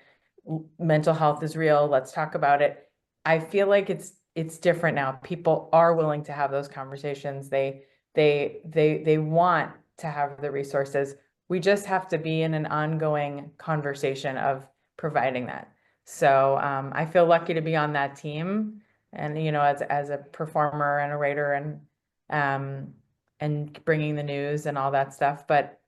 mental health is real, let's talk about it. I feel like it's different now. People are willing to have those conversations. They want to have the resources. We just have to be in an ongoing conversation of providing that. So I feel lucky to be on that team, and you know, as a performer and a writer and bringing the news and all that stuff. But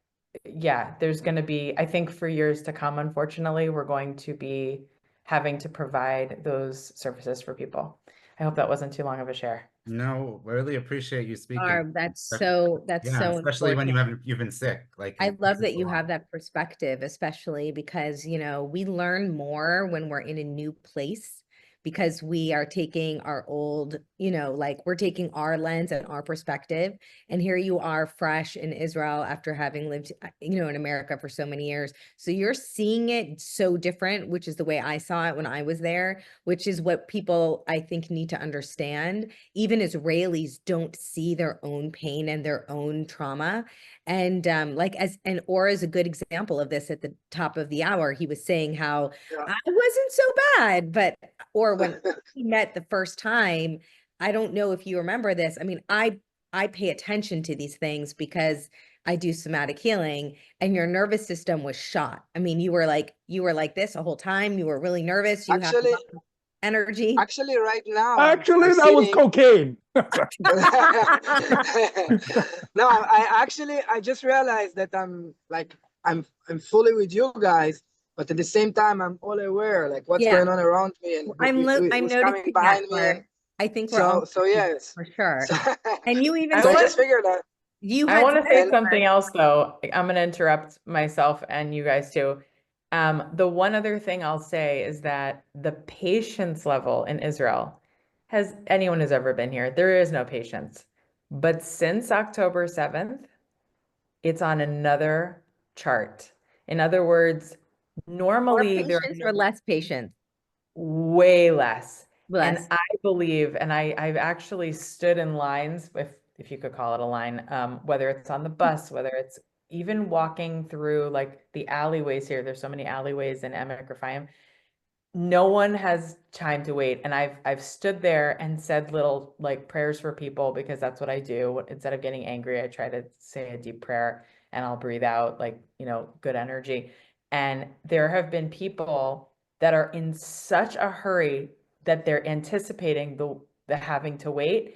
yeah, there's going to be, I think for years to come, unfortunately, we're going to be having to provide those services for people. I hope that wasn't too long of a share. No, really appreciate you speaking. Barb, that's so especially when important. you've been sick. Like, I love that you have that perspective, especially because, you know, we learn more when we're in a new place, because we are taking our old, you know, like we're taking our lens and our perspective. And here you are fresh in Israel after having lived, you know, in America for so many years. So you're seeing it so different, which is the way I saw it when I was there, which is what people I think need to understand. Even Israelis don't see their own pain and their own trauma. And Or is a good example of this. At the top of the hour, he was saying how I wasn't so bad, but or when we met the first time, I don't know if you remember this. I mean, I pay attention to these things because I do somatic healing, and your nervous system was shot. I mean, you were like this the whole time. You were really nervous. You have energy. Actually, right now. Actually, that was cocaine. No, I just realized that I'm fully with you guys, but at the same time I'm all aware like what's going on around me, and I'm noticing coming behind me. I think we're all So yes. for sure. So, And you even so I said just figured that. you I had want to say and something else though. I'm going to interrupt myself and you guys too. The one other thing I'll say is that the patience level in Israel, has anyone who's ever been here, there is no patience. But since October 7th, it's on another chart. In other words, more normally there are patience or less patience. way less. And Less. I believe, and I've actually stood in lines, if you could call it a line, whether it's on the bus, whether it's even walking through like the alleyways here. There's so many alleyways in Emek Rephaim. No one has time to wait. And I've stood there and said little like prayers for people because that's what I do. Instead of getting angry, I try to say a deep prayer and I'll breathe out like, good energy. And there have been people that are in such a hurry that they're anticipating the having to wait.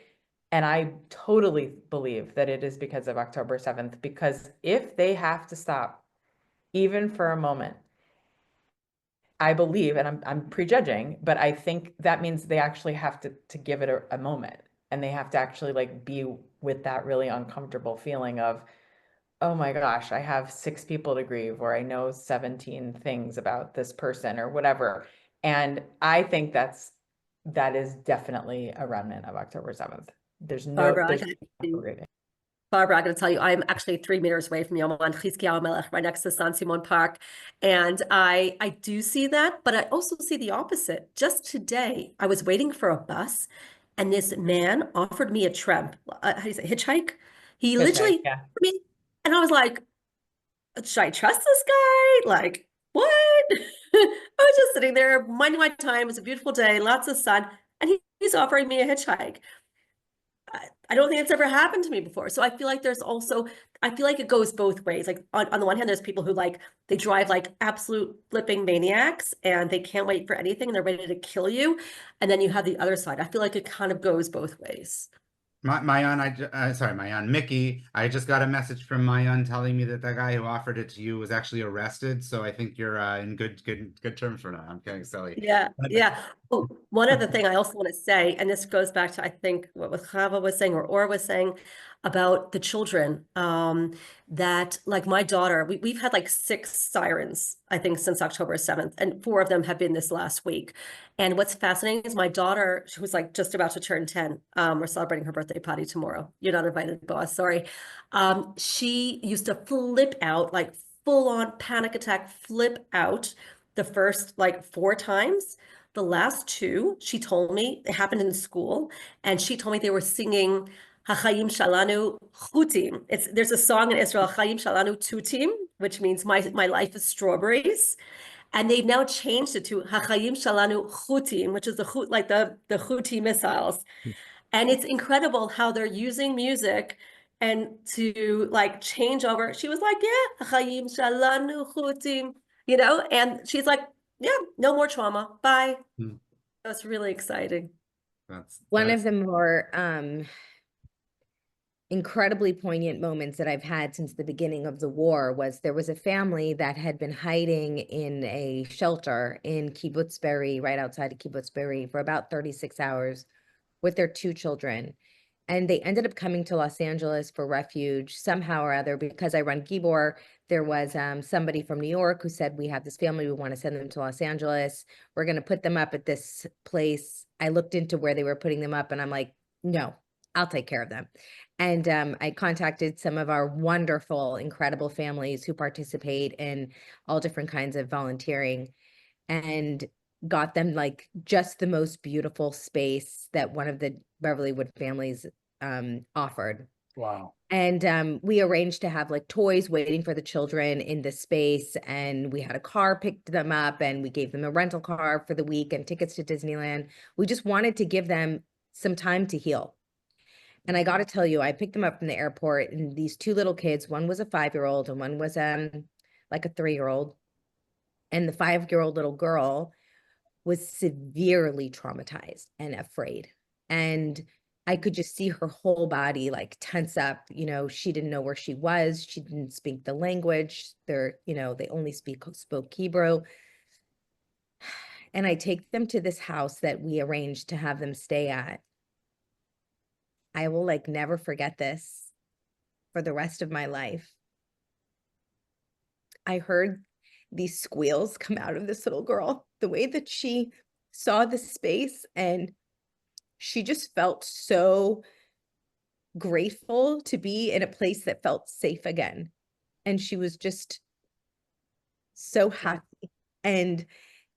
And I totally believe that it is because of October 7th, because if they have to stop, even for a moment, I believe, and I'm prejudging, but I think that means they actually have to give it a moment, and they have to actually like be with that really uncomfortable feeling of, oh my gosh, I have 6 people to grieve, or I know 17 things about this person or whatever. And I think that is definitely a remnant of October 7th. There's Barbara, no grieving. Barbara, I got to tell you, I'm actually 3 meters away from Yoman Chizkiyahu Melech, right next to San Simon Park. And I do see that, but I also see the opposite. Just today, I was waiting for a bus and this man offered me a tramp, how do you say, hitchhike? He literally, Yeah. me, and I was like, should I trust this guy? Like, what? I was just sitting there, minding my time. It was a beautiful day, lots of sun, and he's offering me a hitchhike. I don't think it's ever happened to me before. So I feel like I feel like it goes both ways. Like on the one hand, there's people who like, they drive like absolute flipping maniacs and they can't wait for anything and they're ready to kill you. And then you have the other side. I feel like it kind of goes both ways. Maayan, Micki, I just got a message from Maayan telling me that the guy who offered it to you was actually arrested. So I think you're in good terms for now. I'm getting silly. Yeah, yeah. Oh, one other thing I also want to say, and this goes back to, I think, what Chava was saying or was saying about the children, that like my daughter, we've had like 6 sirens, I think, since October 7th, and 4 of them have been this last week. And what's fascinating is my daughter, who's like just about to turn 10, we're celebrating her birthday party tomorrow. You're not invited, boss, sorry. She used to flip out, like full on panic attack, flip out the first like 4 times. The last 2, she told me, it happened in school, and she told me they were singing Hachayim Shalanu Chutim. There's a song in Israel, Hachayim Shalanu Tutim, which means my life is strawberries. And they've now changed it to Hachayim Shalanu Chutim, which is the Chuti missiles. And it's incredible how they're using music and to like change over. She was like, yeah, Hachayim Shalanu Chutim, and she's like, yeah, no more trauma. Bye. That's really exciting. One of the more incredibly poignant moments that I've had since the beginning of the war was there was a family that had been hiding in a shelter in Kibbutz Be'eri, right outside of Kibbutz Be'eri, for about 36 hours with their 2 children. And they ended up coming to Los Angeles for refuge somehow or other. Because I run Gibor, there was somebody from New York who said, we have this family, we want to send them to Los Angeles. We're going to put them up at this place. I looked into where they were putting them up and I'm like, no, I'll take care of them. And I contacted some of our wonderful, incredible families who participate in all different kinds of volunteering and got them like just the most beautiful space that one of the Beverly Wood families offered. Wow. And we arranged to have like toys waiting for the children in the space. And we had a car picked them up and we gave them a rental car for the week and tickets to Disneyland. We just wanted to give them some time to heal. And I got to tell you, I picked them up from the airport and these 2 little kids, one was a 5-year-old and one was like a 3-year-old. And the 5-year-old little girl was severely traumatized and afraid. And I could just see her whole body like tense up. She didn't know where she was. She didn't speak the language. They only spoke Hebrew. And I take them to this house that we arranged to have them stay at. I will like never forget this for the rest of my life. I heard these squeals come out of this little girl, the way that she saw the space, and she just felt so grateful to be in a place that felt safe again. And she was just so happy. And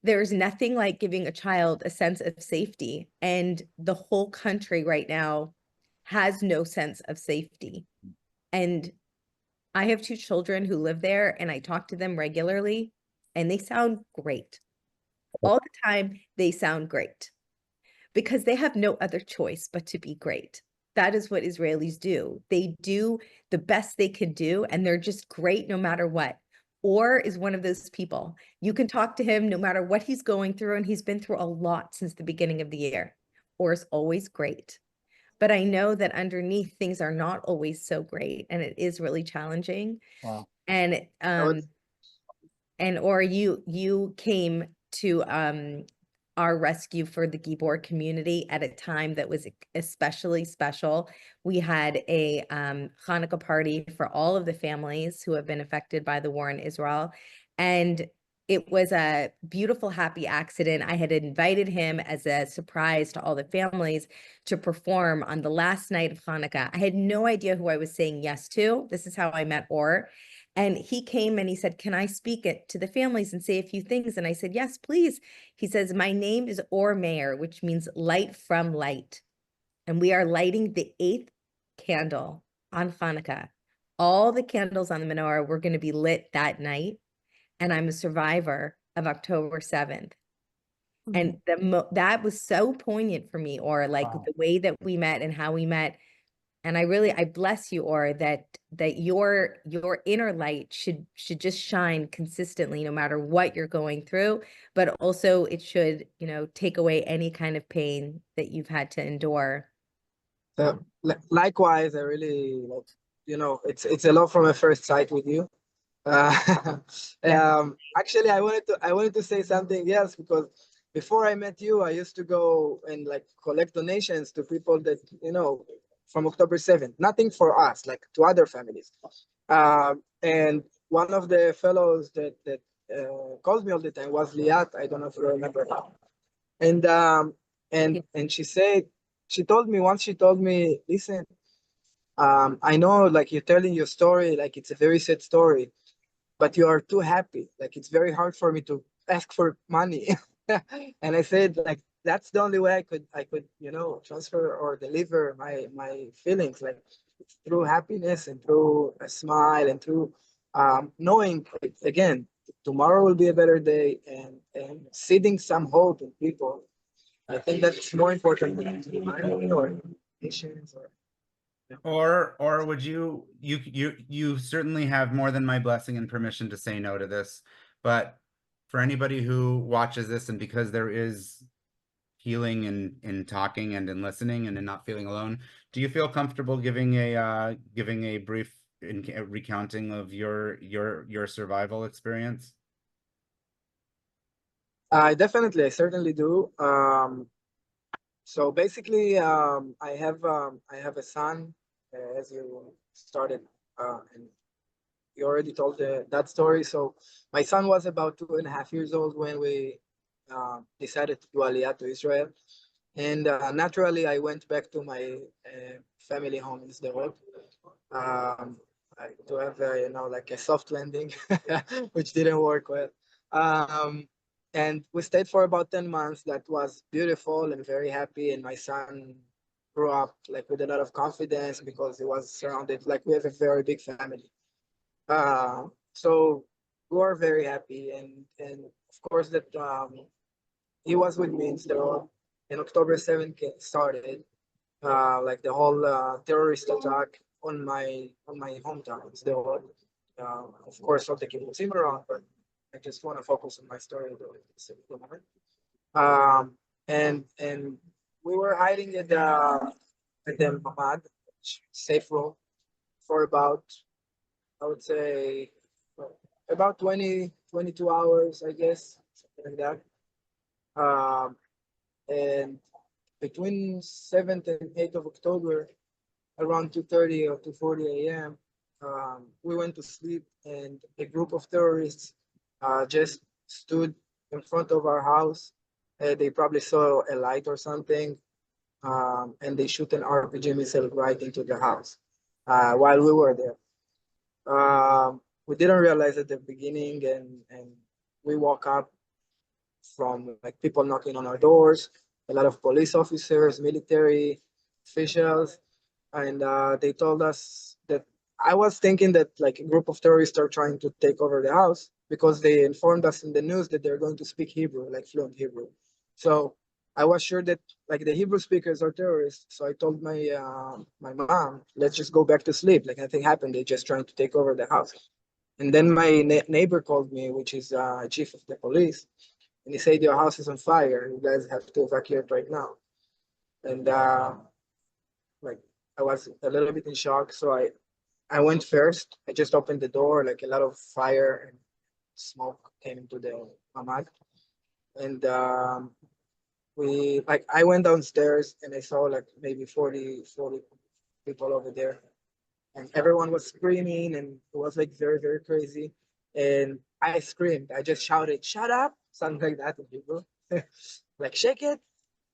there's nothing like giving a child a sense of safety. And the whole country right now has no sense of safety. And I have 2 children who live there, and I talk to them regularly, and they sound great. All the time, they sound great because they have no other choice but to be great. That is what Israelis do. They do the best they can do, and they're just great no matter what. Or is one of those people. You can talk to him no matter what he's going through, and he's been through a lot since the beginning of the year. Or is always great. But I know that underneath things are not always so great, and it is really challenging. Wow. And or you came to our rescue for the Gibor community at a time that was especially special. We had a Hanukkah party for all of the families who have been affected by the war in Israel. And it was a beautiful, happy accident. I had invited him as a surprise to all the families to perform on the last night of Hanukkah. I had no idea who I was saying yes to. This is how I met Or. And he came and he said, can I speak it to the families and say a few things? And I said, yes, please. He says, my name is Or Meir, which means light from light. And we are lighting the 8th candle on Hanukkah. All the candles on the menorah were going to be lit that night. And I'm a survivor of October 7th. And that was so poignant for me, or like the way that we met and how we met. And I bless you, Or, that your inner light should just shine consistently, no matter what you're going through, but also it should, take away any kind of pain that you've had to endure. So likewise, I really like, it's a love from a first sight with you. Actually, I wanted to say something else, because before I met you, I used to go and like collect donations to people that, from October 7th, nothing for us, like to other families. And one of the fellows that called me all the time was Liat. I don't know if you remember her. And she told me, listen, I know like you're telling your story, like it's a very sad story, but you are too happy. Like it's very hard for me to ask for money. And I said, like, that's the only way I could, transfer or deliver my feelings, like through happiness and through a smile and through knowing, again, tomorrow will be a better day, and seeding some hope in people. I think that's more important than money or patience or would you certainly have more than my blessing and permission to say no to this, but for anybody who watches this, and because there is healing in talking and in listening and in not feeling alone, do you feel comfortable giving a brief recounting of your survival experience? I certainly do. So basically, I have a son, as you started, and you already told that story. So my son was about 2.5 years old when we decided to do Aliyah to Israel, and naturally I went back to my family home in Sderot to have like a soft landing, which didn't work well. And we stayed for about 10 months. That was beautiful and very happy. And my son grew up like with a lot of confidence because he was surrounded, like we have a very big family. So we were very happy. And of course that he was with me in Sderot. And October 7th started, like the whole terrorist attack on my hometown in Sderot. Of course, all the kibbutzim around, but I just want to focus on my story at this moment. And we were hiding at the Mamad, safe room, for about, I would say, about 22 hours, I guess, something like that. And between 7th and 8th of October, around 2:30 or 2:40 a.m. We went to sleep, and a group of terrorists just stood in front of our house. They probably saw a light or something, and they shoot an RPG missile right into the house while we were there. We didn't realize at the beginning, and we woke up from like people knocking on our doors, a lot of police officers, military officials, and they told us that I was thinking that like a group of terrorists are trying to take over the house because they informed us in the news that they're going to speak Hebrew, like fluent Hebrew. So I was sure that like the Hebrew speakers are terrorists. So I told my mom, let's just go back to sleep. Like nothing happened. They're just trying to take over the house. And then my neighbor called me, which is chief of the police, and he said your house is on fire. You guys have to evacuate right now. And like I was a little bit in shock, so I went first. I just opened the door, like a lot of fire and smoke came into the mamad. And I went downstairs and I saw like maybe 40 people over there. And everyone was screaming and it was like very, very crazy. And I screamed, I just shouted, shut up, something like that in Hebrew. Like shake it.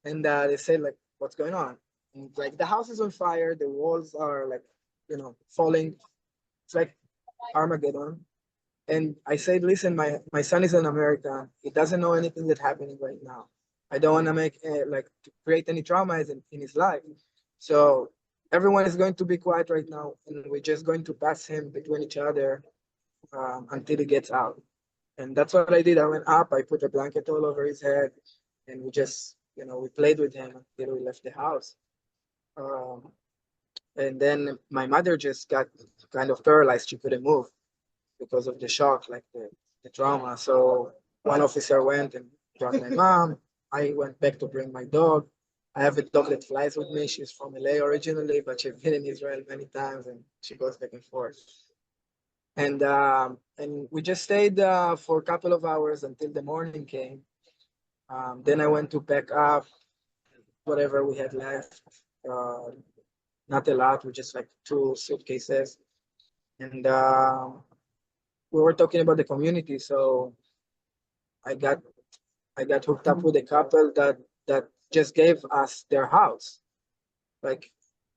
And they said like, what's going on? And, like the house is on fire, the walls are like, falling. It's like Armageddon. And I said, listen, my son is in America. He doesn't know anything that's happening right now. I don't want to make to create any trauma in his life. So everyone is going to be quiet right now, and we're just going to pass him between each other until he gets out. And that's what I did. I went up, I put a blanket all over his head, and we just, we played with him until we left the house. And then my mother just got kind of paralyzed. She couldn't move because of the shock, like the trauma. So one officer went and brought my mom. I went back to bring my dog. I have a dog that flies with me. She's from LA originally, but she's been in Israel many times, and she goes back and forth. And we just stayed for a couple of hours until the morning came. Then I went to pack up whatever we had left. Not a lot, we just like 2 suitcases. And we were talking about the community, so I got hooked up with a couple that just gave us their house. Like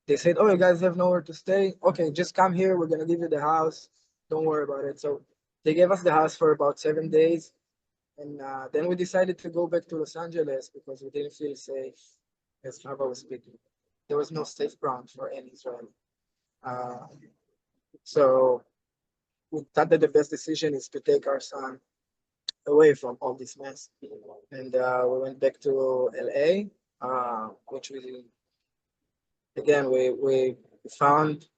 they said, oh, you guys have nowhere to stay? Okay, just come here. We're gonna give you the house. Don't worry about it. So they gave us the house for about 7 days. And then we decided to go back to Los Angeles because we didn't feel safe, as Chava was speaking. There was no safe ground for any Israeli. So we thought that the best decision is to take our son away from all this mess. And we went back to LA, which we found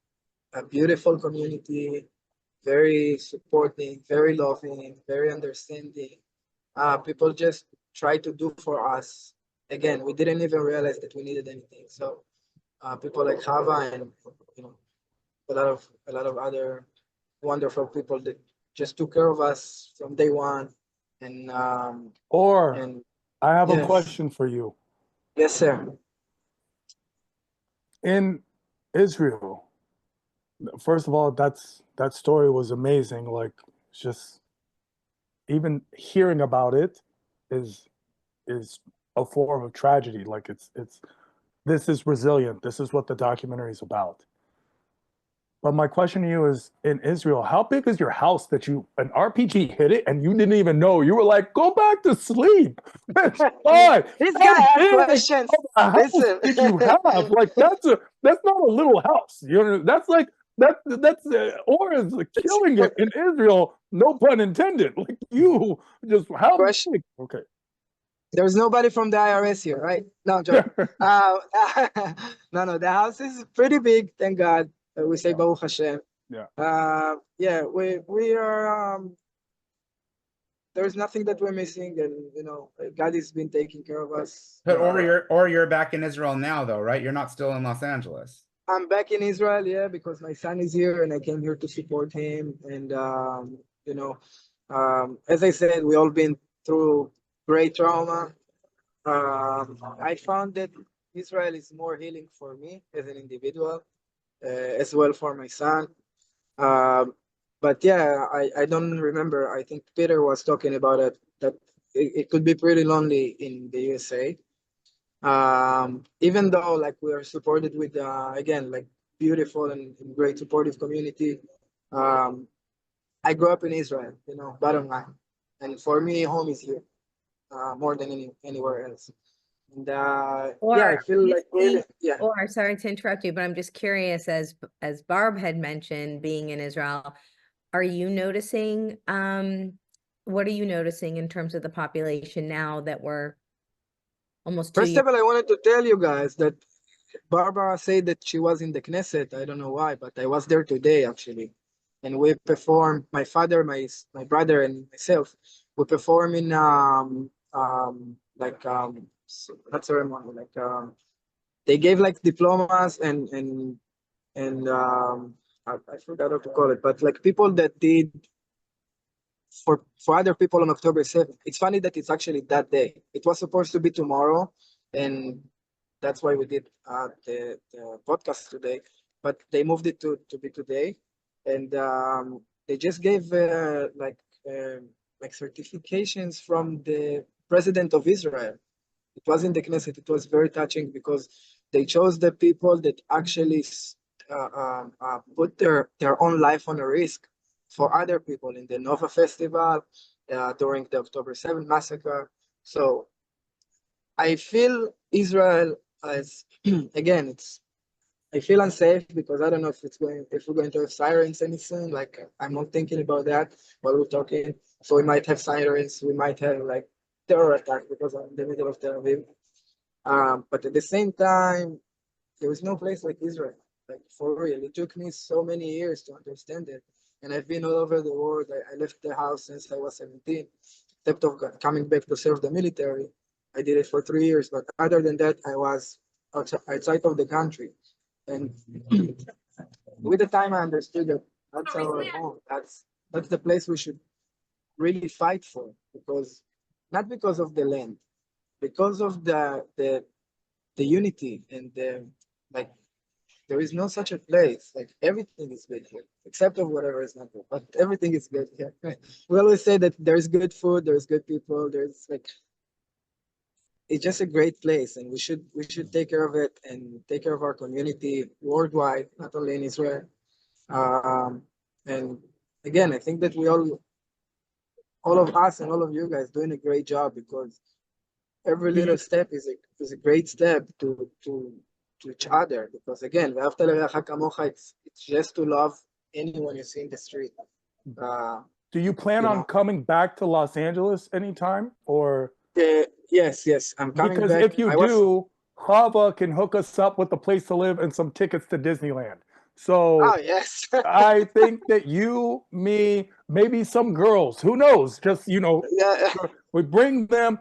a beautiful community, very supporting, very loving, very understanding. People just try to do for us. Again, we didn't even realize that we needed anything. So people like Chava and a lot of other wonderful people that just took care of us from day one. And I have a question for you. Yes, sir. In Israel, first of all, that story was amazing. Like, just even hearing about it is a form of tragedy. Like this is resilient. This is what the documentary is about. But my question to you is, in Israel, how big is your house that an RPG hit it and you didn't even know? You were like, go back to sleep. It's fine. This guy has questions. A house did you have? Like, that's not a little house. That's like, or is killing it in Israel, no pun intended. Like, you just, how big? Okay. There's nobody from the IRS here, right? No, joke. No, the house is pretty big, thank God. We say Baruch Hashem. Yeah. We are. There's nothing that we're missing, and God has been taking care of us. But you're back in Israel now, though, right? You're not still in Los Angeles. I'm back in Israel, yeah, because my son is here, and I came here to support him. And as I said, we all been through great trauma. I found that Israel is more healing for me as an individual. as well for my son. But yeah, I don't remember. I think Peter was talking about it, that it could be pretty lonely in the USA. Even though like we are supported with again like beautiful and great supportive community. Um, I grew up in Israel, you know, bottom line, and for me, home is here more than anywhere else. And yeah, I Or feel you like see, really, yeah. or sorry to interrupt you, but I'm just curious, as Barb had mentioned, being in Israel, are you noticing, what are you noticing in terms of the population now that we're almost 2 First years? of all, I wanted to tell you guys that Barbara said that she was in the Knesset. I don't know why, but I was there today actually, and we performed. My father, my brother, and myself. We perform in like not ceremony, like they gave like diplomas and I forgot how to call it, but like people that did for other people on October 7th. It's funny that it's actually that day. It was supposed to be tomorrow, and that's why we did the podcast today. But they moved it to be today, and they just gave like certifications from the president of Israel. It was in the Knesset. It was very touching because they chose the people that actually put their own life on a risk for other people in the Nova Festival during the October 7th massacre. So I feel Israel as again, I feel unsafe because I don't know if we're going to have sirens anything. Like I'm not thinking about that while we're talking. So we might have sirens. We might have like terror attack because I'm in the middle of Tel Aviv. But at the same time, there is no place like Israel. Like for real, it took me so many years to understand it. And I've been all over the world. I left the house since I was 17, except of coming back to serve the military. I did it for 3 years, but other than that, I was outside of the country. And with the time, I understood that that's our home. That's the place we should really fight for, because not because of the land, because of the unity and the like. There is no such a place. Like everything is good here, except of whatever is not good. But everything is good here. We always say that there's good food, there's good people, there's like it's just a great place, and we should take care of it and take care of our community worldwide, not only in Israel. And again, I think that we all of us and all of you guys doing a great job, because every little step is a great step to each other. Because again, ואהבת לרעך כמוך, it's just to love anyone you see in the street. Do you plan on coming back to Los Angeles anytime, or? Yes, I'm coming because back. If you do, Chava can hook us up with a place to live and some tickets to Disneyland. So oh yes, I think that you, me, maybe some girls, who knows? Just yeah, we bring them.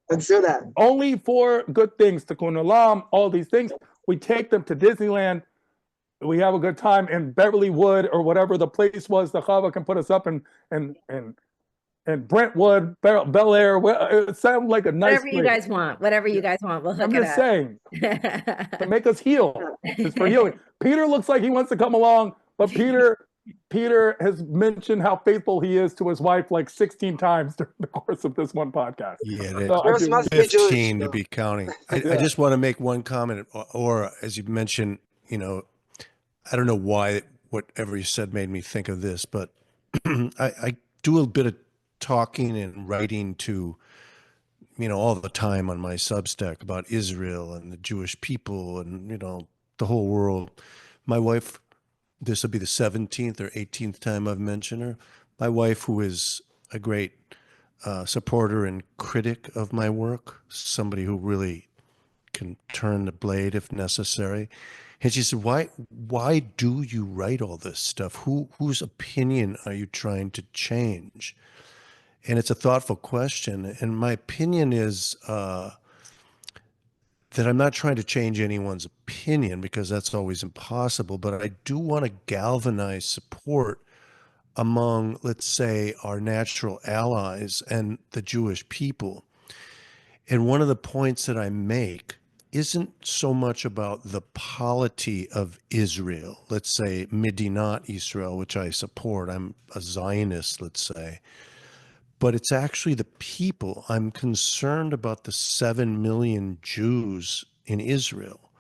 Let's do that. Only for good things, Tikkun Olam, all these things. We take them to Disneyland. We have a good time in Beverlywood or whatever the place was. The Chava can put us up in Brentwood, Bel Air. It sounds like a nice Whatever place. you guys want, whatever you guys want, we'll hook I'm it just up. saying, to make us heal. It's for healing. Peter looks like he wants to come along, but Peter has mentioned how faithful he is to his wife like 16 times during the course of this one podcast. Yeah, Girls must be Jewish, 15 to be counting. I just want to make one comment, or as you mentioned, I don't know why whatever you said made me think of this, but I do a bit of talking and writing to, all the time on my Substack about Israel and the Jewish people and, the whole world. My wife, this will be the 17th or 18th time I've mentioned her. My wife, who is a great supporter and critic of my work, somebody who really can turn the blade if necessary. And she said, why do you write all this stuff? Whose opinion are you trying to change? And it's a thoughtful question. And my opinion is that I'm not trying to change anyone's opinion, because that's always impossible, but I do want to galvanize support among, let's say, our natural allies and the Jewish people. And one of the points that I make isn't so much about the polity of Israel, let's say Medinat Israel, which I support. I'm a Zionist, let's say. But it's actually the people. I'm concerned about the 7 million Jews in Israel.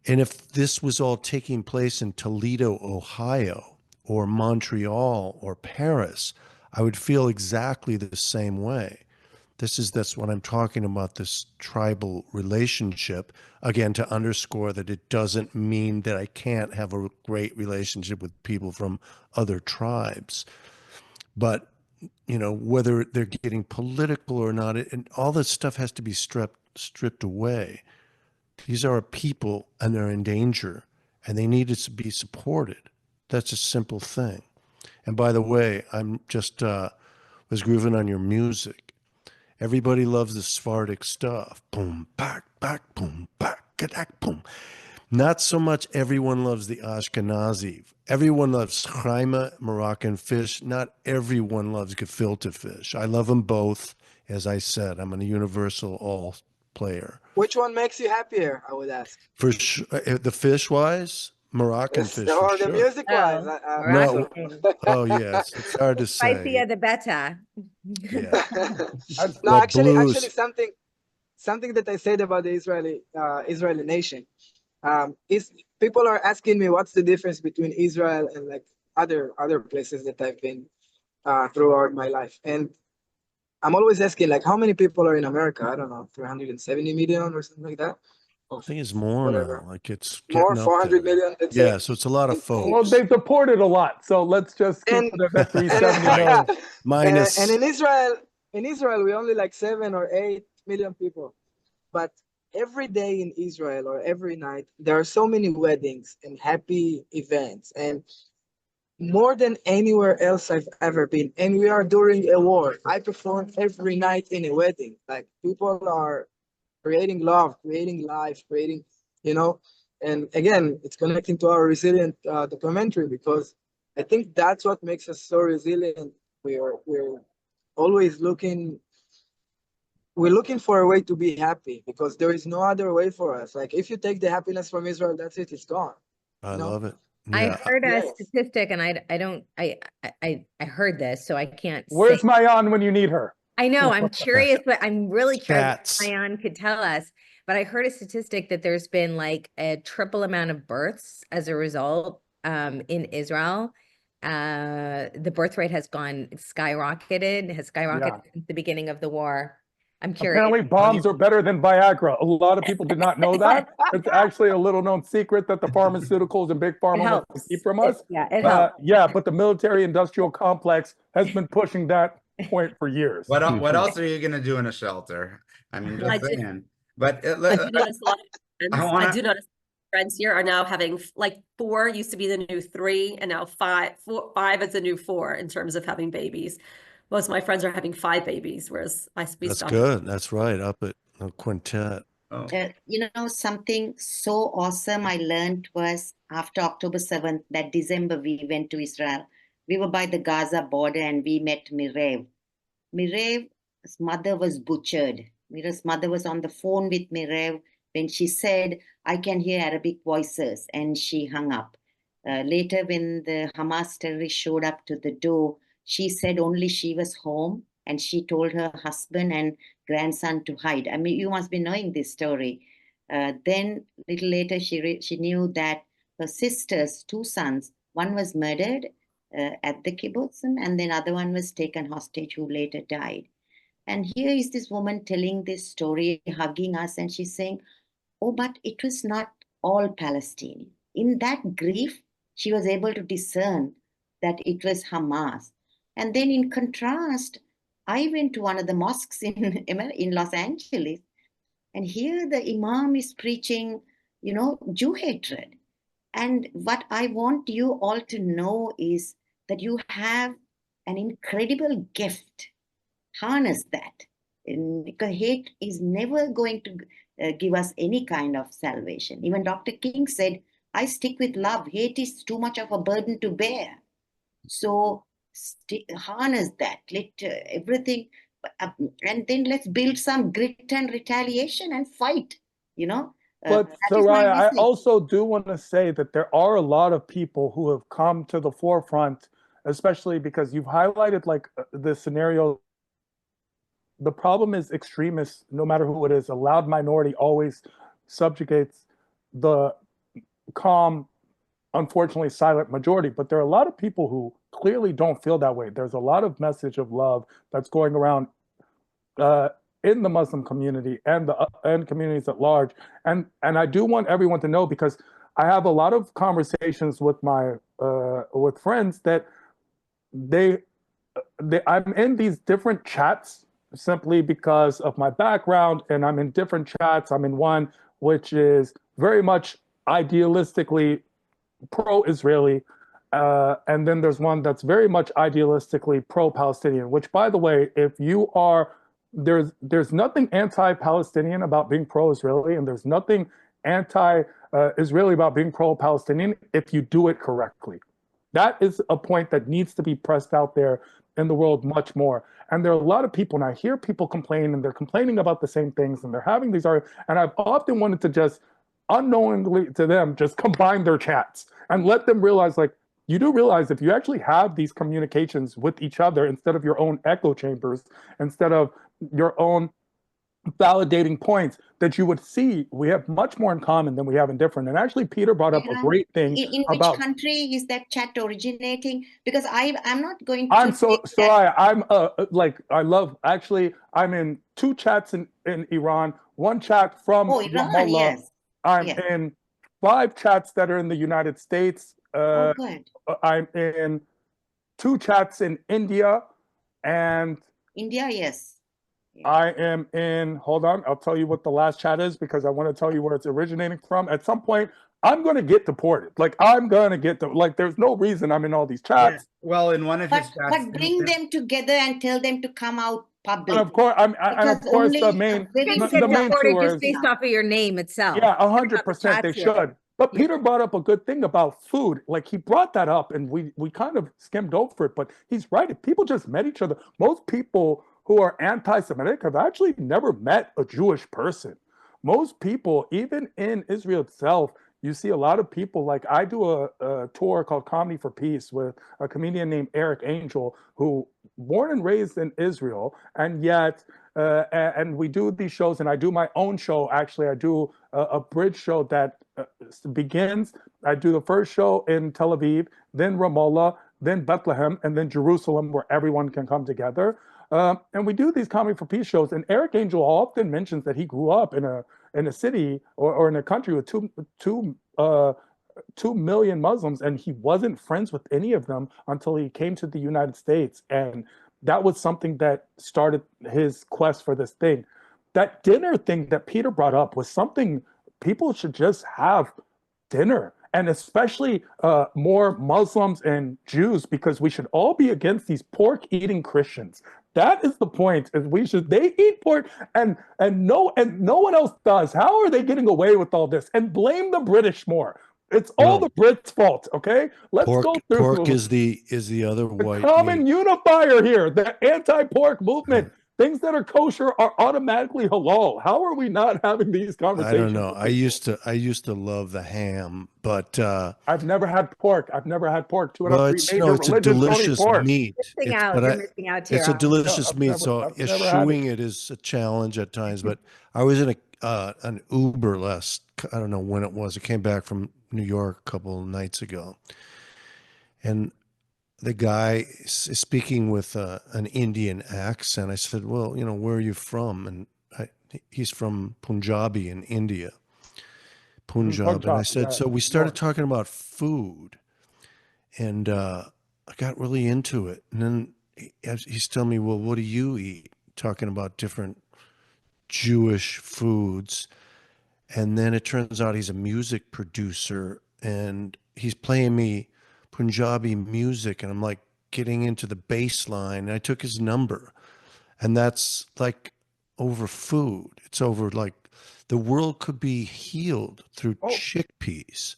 And if this was all taking place in Toledo, Ohio, or Montreal, or Paris, I would feel exactly the same way. That's what I'm talking about, this tribal relationship, again, to underscore that it doesn't mean that I can't have a great relationship with people from other tribes. But, you know, whether they're getting political or not, and all this stuff has to be stripped away. These are people and they're in danger and they need to be supported. That's a simple thing. And by the way, I'm just was grooving on your music. Everybody loves the Sephardic stuff. Boom, back, boom, back, boom. Not so much everyone loves the Ashkenazi. Everyone loves chime, Moroccan fish. Not everyone loves gefilte fish. I love them both. As I said, I'm a universal all player. Which one makes you happier, I would ask? For sure, the fish-wise, Moroccan fish for Or the sure. music-wise. No, oh yes, it's hard to say. Spicier the better. Yeah. No, Well, actually, blues. something that I said about the Israeli nation is people are asking me what's the difference between Israel and like other places that I've been throughout my life, and I'm always asking like how many people are in America? I don't know, 370 million or something like that. I think it's more Whatever. now. Like it's More, getting up 400 there. million. Let's Yeah, say. so it's a lot of folks. Well, they've deported a lot, so let's just keep it at that 370 million. Minus. And in Israel, we only like 7 or 8 million people. But every day in Israel or every night, there are so many weddings and happy events, and more than anywhere else I've ever been. And we are during a war. I perform every night in a wedding. Like people are creating love, creating life, creating, you know. And again, it's connecting to our resilient documentary, because I think that's what makes us so resilient. We're always looking for a way to be happy, because there is no other way for us. Like if you take the happiness from Israel, that's it, it's gone. I love it. I Yeah. heard a statistic, and I heard this, so I can't Where's say. Maayan when you need her? I know, I'm curious, but I'm really curious if Stats. Maayan could tell us. But I heard a statistic that there's been like a triple amount of births as a result in Israel. The birth rate has skyrocketed since the beginning of the war. I'm curious. Apparently bombs are better than Viagra. A lot of people did not know that. It's actually a little known secret that the pharmaceuticals and big pharma want to keep from us. It helps. Yeah, but the military industrial complex has been pushing that point for years. What else are you going to do in a shelter? I mean, just saying. But I do notice a lot of friends. I do notice friends here are now having like 4 used to be the new 3, and now 5 is the new 4 in terms of having babies. Most of my friends are having 5 babies, whereas That's good. That's right. Up at a quintet. You know, something so awesome I learned was after October 7th, that December, we went to Israel. We were by the Gaza border and we met Mirev. Mirev's mother was butchered. Mirev's mother was on the phone with Mirev when she said, I can hear Arabic voices, and she hung up. Later, when the Hamas terrorists showed up to the door, she said only she was home, and she told her husband and grandson to hide. I mean, you must be knowing this story. Then, little later, she knew that her sister's 2 sons, one was murdered at the kibbutz, and then other one was taken hostage, who later died. And here is this woman telling this story, hugging us, and she's saying, oh, but it was not all Palestinian. In that grief, she was able to discern that it was Hamas. And then in contrast, I went to one of the mosques in Los Angeles, and here the imam is preaching, you know, Jew hatred. And what I want you all to know is that you have an incredible gift. Harness that. Because hate is never going to give us any kind of salvation. Even Dr. King said, I stick with love. Hate is too much of a burden to bear. So harness that. Let everything, and then let's build some grit and retaliation and fight. you know. But That is my Soraya, I message. also do want to say that there are a lot of people who have come to the forefront, especially because you've highlighted like the scenario. The problem is extremists, no matter who it is, a loud minority always subjugates the calm, unfortunately silent majority. But there are a lot of people who clearly don't feel that way. There's a lot of message of love that's going around in the Muslim community and the and communities at large. And I do want everyone to know, because I have a lot of conversations with my with friends that I'm in these different chats simply because of my background, and I'm in different chats. I'm in one which is very much idealistically pro-Israeli, and then there's one that's very much idealistically pro-Palestinian. Which, by the way, if you are there's nothing anti-Palestinian about being pro-Israeli, and there's nothing anti-Israeli about being pro-Palestinian if you do it correctly. That is a point that needs to be pressed out there in the world much more. And there are a lot of people, and I hear people complain, and they're complaining about the same things, and they're having these arguments. And I've often wanted to just unknowingly to them just combine their chats and let them realize, like, you do realize if you actually have these communications with each other instead of your own echo chambers, instead of your own validating points, that you would see we have much more in common than we have in different. And actually, Peter brought up a great thing in which about country is that chat originating? Because I'm not going to. I'm Soraya, I'm like, I love, actually, I'm in 2 chats in Iran, 1 chat from Iran, Ramallah. yes. I'm in 5 chats that are in the United States. Good. I'm in 2 chats in India, and India, yes. I am in, hold on, I'll tell you what the last chat is, because I want to tell you where it's originating from. At some point, I'm going to get deported. Like, I'm going to get like, there's no reason I'm in all these chats. Yeah. Well, in one of his chats. But bring them together and tell them to come out public. And of course, the main tour just based off of your name itself. Yeah, 100% they should. But Peter brought up a good thing about food. Like, he brought that up, and we kind of skimmed over it, but he's right. If people just met each other, most people who are anti-Semitic have actually never met a Jewish person. Most people, even in Israel itself, you see a lot of people, like I do a tour called Comedy for Peace with a comedian named Eric Angel, who born and raised in Israel, and yet, and we do these shows, and I do my own show, actually. I do a bridge show that begins, I do the first show in Tel Aviv, then Ramallah, then Bethlehem, and then Jerusalem, where everyone can come together. And we do these Comedy for Peace shows, and Eric Angel often mentions that he grew up in a city or in a country with 2 million Muslims, and he wasn't friends with any of them until he came to the United States. And that was something that started his quest for this thing. That dinner thing that Peter brought up was something people should just have dinner. And especially more Muslims and Jews, because we should all be against these pork-eating Christians. That is the point. Is they eat pork, and no one else does. How are they getting away with all this? And blame the British more. It's all the Brits' fault. Okay, let's go through. Pork is the other white common meat. unifier here. The anti-pork movement. Things that are kosher are automatically halal. How are we not having these conversations? I don't know. I used to love the ham, but I've never had pork. I've never had pork. Well, it's a delicious meat. You're missing out, It's a Tehran. delicious meat. So I've never had eschewing it is a challenge at times. But I was in an Uber I don't know when it was. I came back from New York a couple of nights ago, and the guy is speaking with an Indian accent. I said, well, where are you from? And he's from Punjabi in India. Punjab. And I said, so we started talking about food, and I got really into it. And then he's telling me, well, what do you eat? Talking about different Jewish foods. And then it turns out he's a music producer, and he's playing me Punjabi music, and I'm like getting into the bass line, and I took his number, and that's like over food. It's over, like, the world could be healed through chickpeas.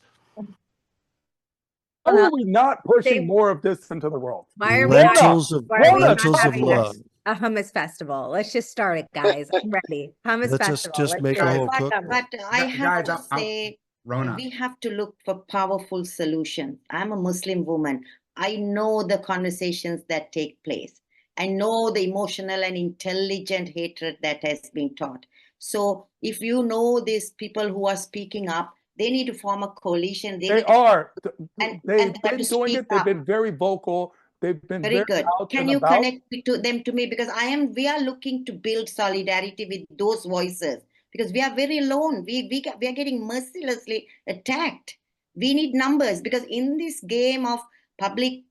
Why are we not pushing more of this into the world? Why are we Lentils not? of Why are we not lentils of having love. this? a hummus festival. Let's just start it, guys. I'm ready. Hummus Let's festival. just Let's make do a it. whole But cookbook. I have Guys, to say, Rona. we have to look for powerful solutions. I'm a Muslim woman. I know the conversations that take place. I know the emotional and intelligent hatred that has been taught. So if you know these people who are speaking up, they need to form a coalition. They are. And They've they have been to doing speak it. They've up. been very vocal. They've been Very very good. out Can and you about. connect them to me? Because we are looking to build solidarity with those voices because we are very alone. We are getting mercilessly attacked. We need numbers because in this game of public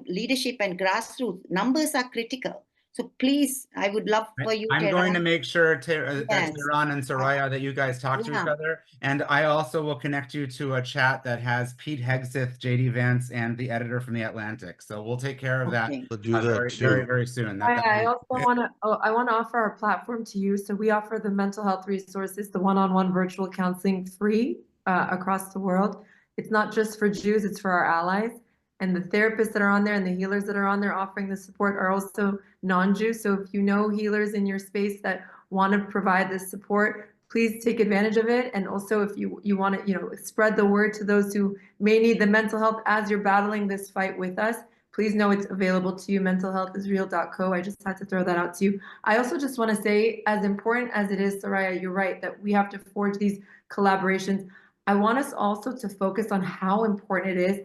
leadership and grassroots, numbers are critical. So please, I would love for you, I'm going to Tehran. make sure that Yes. Tehran and Soraya that you guys talk to each other, and I also will connect you to a chat that has Pete Hegseth, JD Vance, and the editor from The Atlantic. So we'll take care of that We'll do that very, too. very, very soon. I also want to offer our platform to you. So we offer the mental health resources, the one-on-one virtual counseling free across the world. It's not just for Jews, it's for our allies. And the therapists that are on there and the healers that are on there offering the support are also non-Jews. So if you know healers in your space that want to provide this support, please take advantage of it. And also if you want to, spread the word to those who may need the mental health as you're battling this fight with us, please know it's available to you, mentalhealthisreal.co. I just had to throw that out to you. I also just want to say, as important as it is, Soraya, you're right, that we have to forge these collaborations. I want us also to focus on how important it is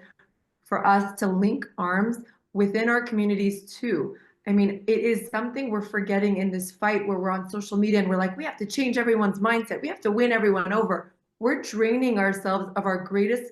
for us to link arms within our communities too. I mean, it is something we're forgetting in this fight where we're on social media and we're like, we have to change everyone's mindset. We have to win everyone over. We're draining ourselves of our greatest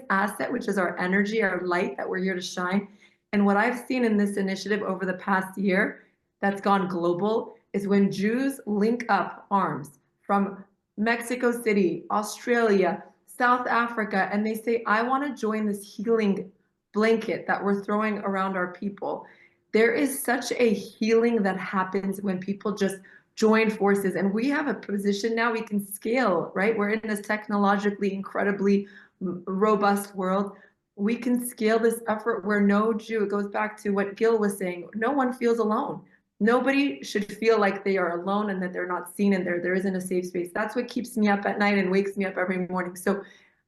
asset, which is our energy, our light that we're here to shine. And what I've seen in this initiative over the past year that's gone global is when Jews link up arms from Mexico City, Australia, South Africa, and they say, I want to join this healing blanket that we're throwing around our people. There is such a healing that happens when people just join forces. And we have a position now we can scale, right? We're in this technologically incredibly robust world. We can scale this effort where no Jew, it goes back to what Gil was saying, no one feels alone. Nobody should feel like they are alone and that they're not seen and there isn't a safe space. That's what keeps me up at night and wakes me up every morning. So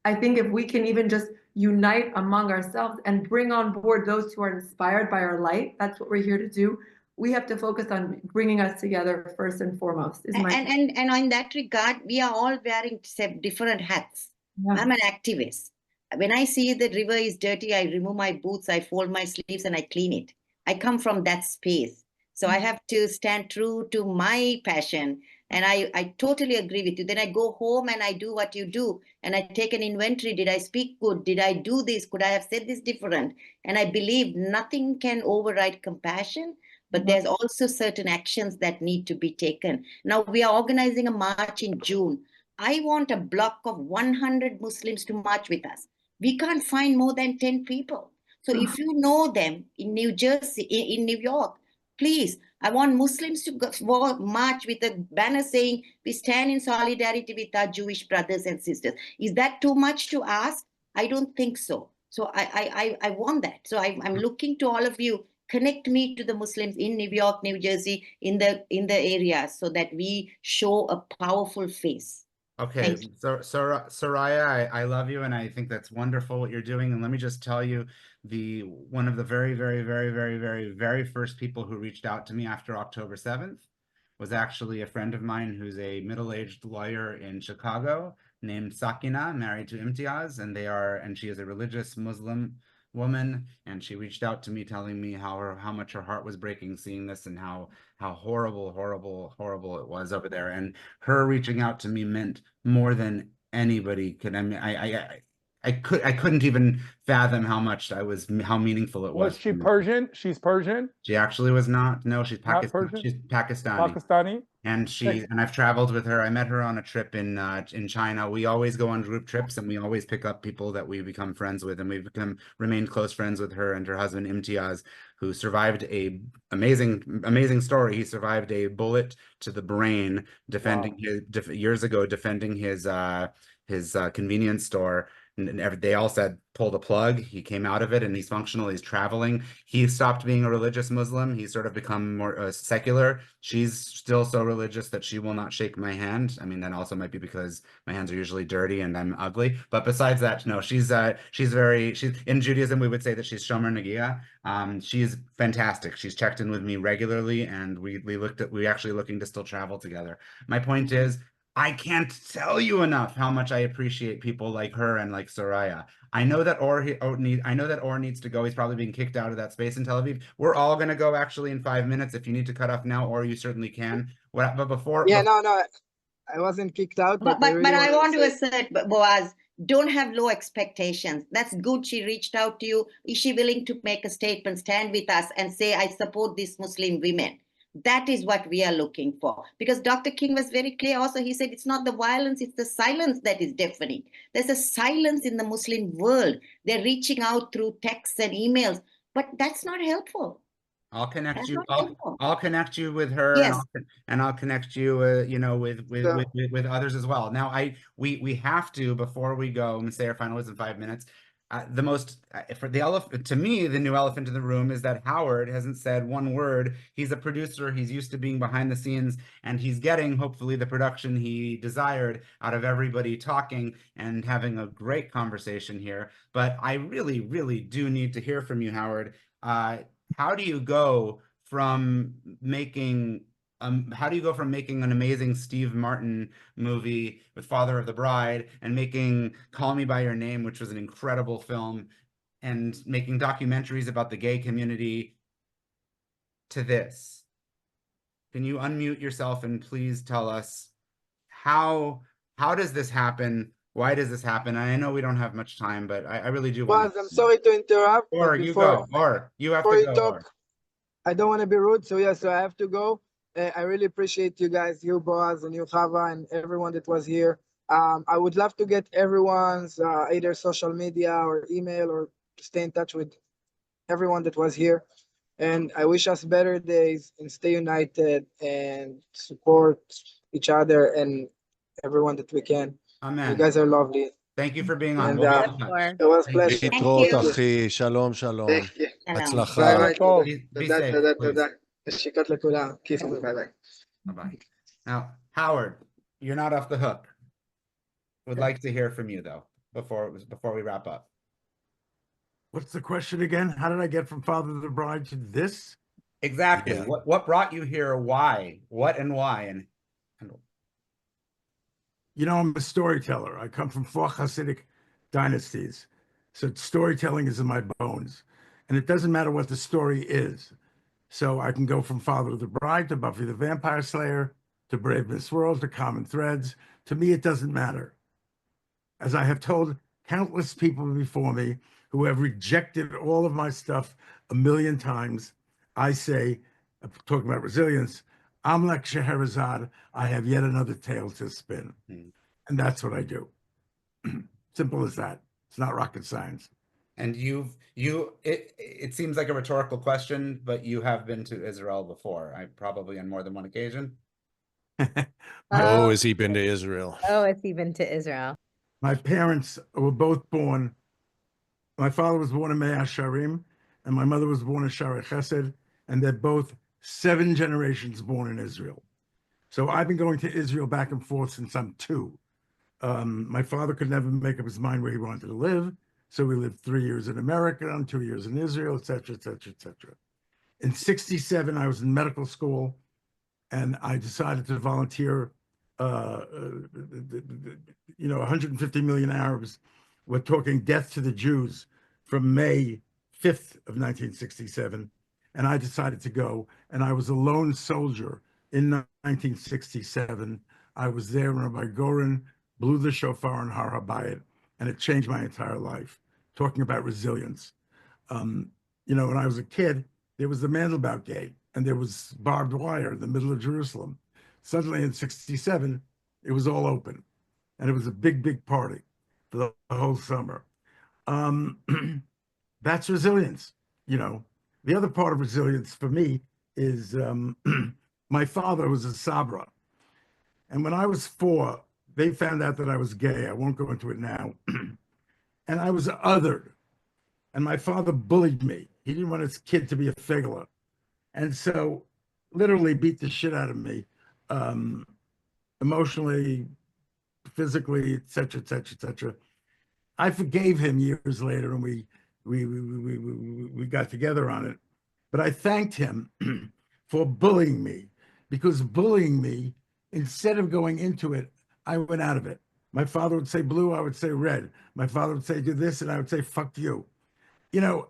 I think if we can even just unite among ourselves and bring on board those who are inspired by our light, that's what we're here to do. We have to focus on bringing us together first and foremost. And in that regard, we are all wearing different hats. Yeah. I'm an activist. When I see the river is dirty, I remove my boots, I fold my sleeves and I clean it. I come from that space. So I have to stand true to my passion. And I totally agree with you. Then I go home and I do what you do. And I take an inventory. Did I speak good? Did I do this? Could I have said this different? And I believe nothing can override compassion. But there's also certain actions that need to be taken. Now we are organizing a march in June. I want a block of 100 Muslims to march with us. We can't find more than 10 people. So if you know them in New Jersey, in New York, please, I want Muslims to go march with a banner saying, we stand in solidarity with our Jewish brothers and sisters. Is that too much to ask? I don't think so. So I want that. So I'm looking to all of you, connect me to the Muslims in New York, New Jersey, in the area so that we show a powerful face. Okay, so Soraya, I love you, and I think that's wonderful what you're doing. And let me just tell you, one of the very, very, very, very, very, very first people who reached out to me after October 7th was actually a friend of mine who's a middle-aged lawyer in Chicago named Sakina, married to Imtiaz, and she is a religious Muslim woman, and she reached out to me telling me how much her heart was breaking seeing this and how horrible it was over there. And her reaching out to me meant more than anybody could. I mean, I couldn't even fathom how meaningful it was. Was she Persian? She's Persian? She actually was not. No, she's Persian? She's Pakistani. Pakistani? And I've traveled with her. I met her on a trip in China. We always go on group trips, and we always pick up people that we become friends with, and we've remained close friends with her and her husband Imtiaz, who survived a amazing story. He survived a bullet to the brain years ago defending his convenience store. they all said, pull the plug. He came out of it and he's functional. He's traveling. He stopped being a religious Muslim. He's sort of become more secular. She's still so religious that she will not shake my hand. I mean, that also might be because my hands are usually dirty and I'm ugly. But besides that, no, she's in Judaism, we would say that she's Shomer Nagia. She's fantastic. She's checked in with me regularly, and we actually looking to still travel together. My point is, I can't tell you enough how much I appreciate people like her and like Soraya. I know that Or needs to go. He's probably being kicked out of that space in Tel Aviv. We're all going to go actually in 5 minutes. If you need to cut off now, or you certainly can. But before, Yeah, no, I wasn't kicked out, but I really but I want to say, assert, Boaz, don't have low expectations. That's good. She reached out to you. Is she willing to make a statement, stand with us and say, I support these Muslim women? That is what we are looking for. Because Dr. King was very clear also. He said it's not the violence, it's the silence that is deafening. There's a silence in the Muslim world. They're reaching out through texts and emails, but that's not helpful. I'll connect That's you. not helpful. I'll connect you with her, Yes. and I'll connect you, with others as well. Now, we have to, before we go and say our final words in 5 minutes. To me, the new elephant in the room is that Howard hasn't said one word. He's a producer. He's used to being behind the scenes, and he's getting, hopefully, the production he desired out of everybody talking and having a great conversation here. But I really, really do need to hear from you, Howard. How do you go from making an amazing Steve Martin movie with Father of the Bride and making Call Me by Your Name, which was an incredible film, and making documentaries about the gay community, to this? Can you unmute yourself and please tell us how does this happen? Why does this happen? I know we don't have much time, but I really do want Boaz, I'm sorry to interrupt, Or but you before go, or you have before to you go. talk, I don't want to be rude, so yeah, so I have to go. I really appreciate you guys, you Boaz and you Chava and everyone that was here. I would love to get everyone's either social media or email, or to stay in touch with everyone that was here. And I wish us better days, and stay united and support each other and everyone that we can. Amen. You guys are lovely. Thank you for being on. And We'll be in touch. it was Thank you. pleasure. להתראות, you. אחי, שלום, שלום. Thank you. הצלחה. ביי ביי. Be תודה, safe, תודה, please. תודה. נשיקות לכולם. כיף, ביי ביי. Bye-bye. Now, Howard, you're not off the hook. Would like to hear from you, though, before we wrap up. What's the question again? How did I get from Father of the Bride to this? Exactly. Yeah. What brought you here? Why? What and why? And You know, I'm a storyteller. I come from 4 Hasidic dynasties. So storytelling is in my bones. And it doesn't matter what the story is. So I can go from Father of the Bride to Buffy the Vampire Slayer to Brave Miss World to Common Threads. To me, it doesn't matter. As I have told countless people before me who have rejected all of my stuff a million times, I say, talking about resilience, I'm like Scheherazade, I have yet another tale to spin. And that's what I do. Simple as that. It's not rocket science. And it seems like a rhetorical question, but you have been to Israel before, probably on more than one occasion. Oh, has he been to Israel? Oh, has he been to Israel? My parents were both born. My father was born in Mea Sharim, and my mother was born in Shari Chesed, and they're both 7 generations born in Israel. So I've been going to Israel back and forth since I'm 2. My father could never make up his mind where he wanted to live, so we lived 3 years in America and 2 years in Israel, et cetera, et cetera, et cetera. In '67, I was in medical school, and I decided to volunteer. 150 million Arabs were talking death to the Jews from May 5th of 1967, and I decided to go, and I was a lone soldier in 1967. I was there when Rabbi Goren blew the shofar in Har HaBayit, and it changed my entire life, talking about resilience. When I was a kid, there was the Mandelbaum Gate, and there was barbed wire in the middle of Jerusalem. Suddenly in '67, it was all open, and it was a big, big party for the whole summer. That's resilience. The other part of resilience for me is my father was a Sabra. And when I was 4, they found out that I was gay. I won't go into it now. and I was othered. And my father bullied me. He didn't want his kid to be a figure. And so literally beat the shit out of me, emotionally, physically, et cetera, et cetera, et cetera. I forgave him years later, and we got together on it. But I thanked him for bullying me, because bullying me, instead of going into it, I went out of it. My father would say blue, I would say red. My father would say do this, and I would say fuck you. You know,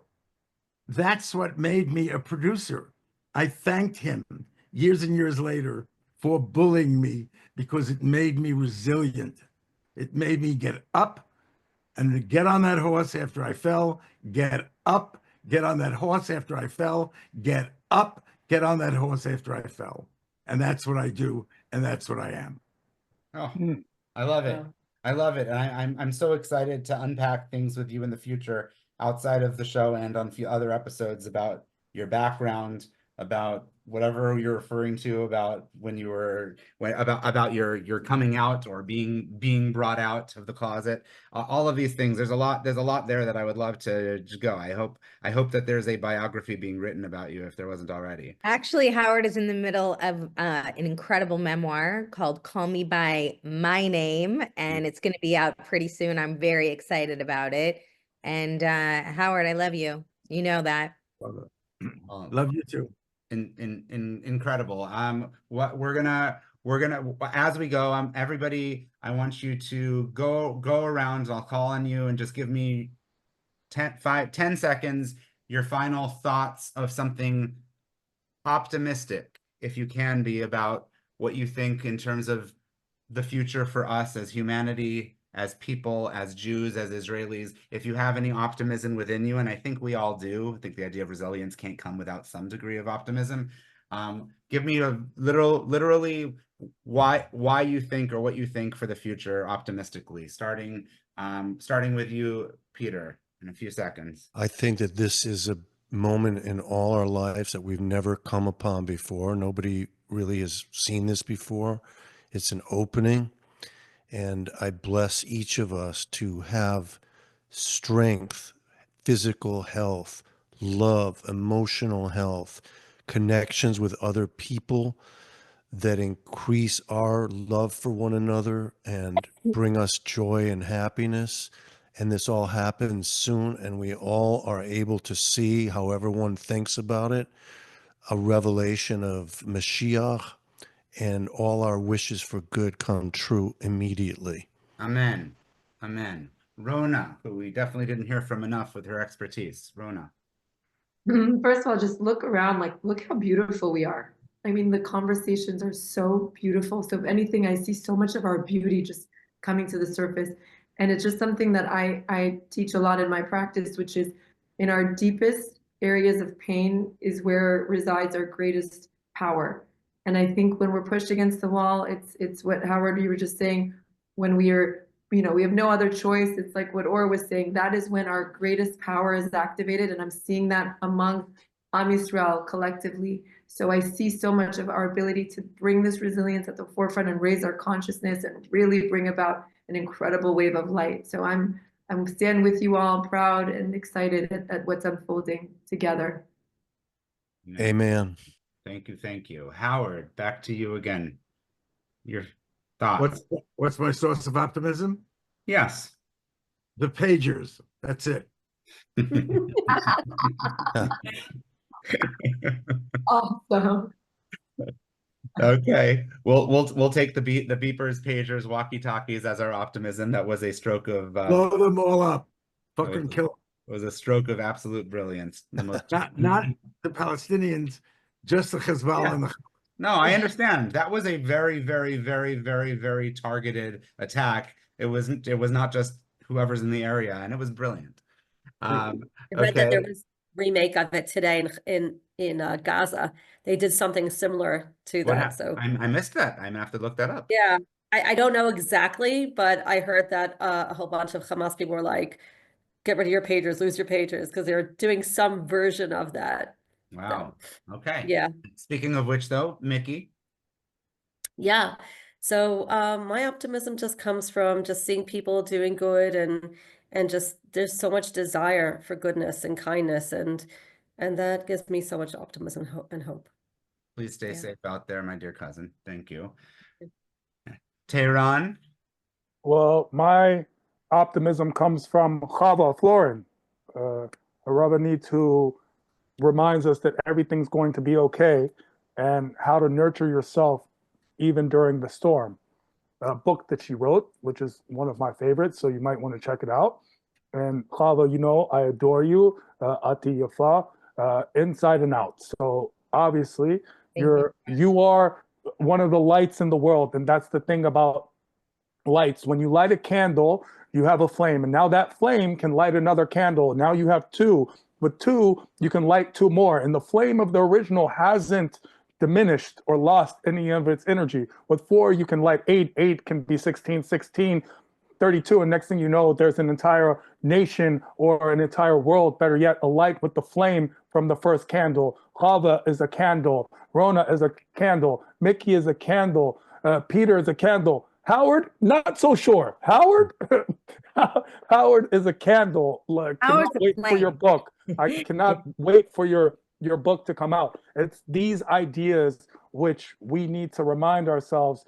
that's what made me a producer. I thanked him years and years later for bullying me, because it made me resilient. It made me get up and get on that horse after I fell, get up, get on that horse after I fell, get up, get on that horse after I fell. And that's what I do, and that's what I am. Oh, I love it. I love it. And I'm so excited to unpack things with you in the future outside of the show and on other episodes about your background, about whatever you're referring to, about when you were about your coming out or being brought out of the closet, all of these things. There's a lot there that I would love to just go. I hope that there's a biography being written about you if there wasn't already. Actually, Howard is in the middle of an incredible memoir called Call Me by My Name, and it's going to be out pretty soon. I'm very excited about it. And Howard, I love you. You know that. Love you too. Incredible. What we're gonna as we go, everybody, I want you to go around. I'll call on you and just give me 10 seconds, your final thoughts of something optimistic, if you can be, about what you think in terms of the future for us as humanity, as people, as Jews, as Israelis. If you have any optimism within you, and I think we all do, I think the idea of resilience can't come without some degree of optimism. Give me a literally why you think, or what you think for the future optimistically, starting with you, Peter, in a few seconds. I think that this is a moment in all our lives that we've never come upon before. Nobody really has seen this before. It's an opening, and I bless each of us to have strength, physical health, love, emotional health, connections with other people that increase our love for one another and bring us joy and happiness. And this all happens soon, and we all are able to see, however one thinks about it, a revelation of Mashiach, and all our wishes for good come true immediately. Amen. Amen. Rona, who we definitely didn't hear from enough with her expertise. Rona. First of all, just look around, like, look how beautiful we are. I mean, the conversations are so beautiful. So if anything, I see so much of our beauty just coming to the surface. And it's just something that I teach a lot in my practice, which is in our deepest areas of pain is where resides our greatest power. And I think when we're pushed against the wall, it's what, Howard, you were just saying, when we are, we have no other choice. It's like what Or was saying, that is when our greatest power is activated. And I'm seeing that among Am Yisrael collectively. So I see so much of our ability to bring this resilience at the forefront and raise our consciousness and really bring about an incredible wave of light. So I'm standing with you all, proud and excited at what's unfolding together. Amen. Thank you. Thank you. Howard, back to you again. Your thoughts. What's my source of optimism? Yes. The pagers. That's it. Awesome. Okay. We'll take the beepers, pagers, walkie-talkies as our optimism. That was a stroke of blow them all up. Fucking kill them. It was a stroke of absolute brilliance. The most not the Palestinians, just the Hezbollah and the. No, I understand. That was a very, very, very, very, very targeted attack. It was not just whoever's in the area, and it was brilliant. I read that there was a remake of it today in Gaza. They did something similar to that. So I missed that. I'm gonna have to look that up. Yeah, I don't know exactly, but I heard that a whole bunch of Hamas people were like, get rid of your pagers, lose your pagers, because they were doing some version of that. Wow. So, okay. Yeah. Speaking of which, though, Micki. Yeah. So my optimism just comes from just seeing people doing good and just there's so much desire for goodness and kindness, and that gives me so much optimism and hope. Please stay Yeah. safe out there, my dear cousin. Thank you. Tehran? Well, my optimism comes from Chava Floryn, a rabbinite who reminds us that everything's going to be okay and how to nurture yourself even during the storm. A book that she wrote, which is one of my favorites, so you might want to check it out. And Chava, you know, I adore you, Ati Yafa, inside and out. So obviously, you are one of the lights in the world, and that's the thing about lights. When you light a candle, you have a flame, and now that flame can light another candle. Now you have two. With two, you can light two more, and the flame of the original hasn't diminished or lost any of its energy. With four, you can light eight. Eight can be 16, 16, 32, and next thing you know, there's an entire nation or an entire world, better yet, alight with the flame from the first candle. Chava is a candle. Rona is a candle. Micki is a candle. Peter is a candle. Howard, not so sure. Howard, Howard is a candle. Like, cannot wait for your book. I cannot wait for your book to come out. It's these ideas which we need to remind ourselves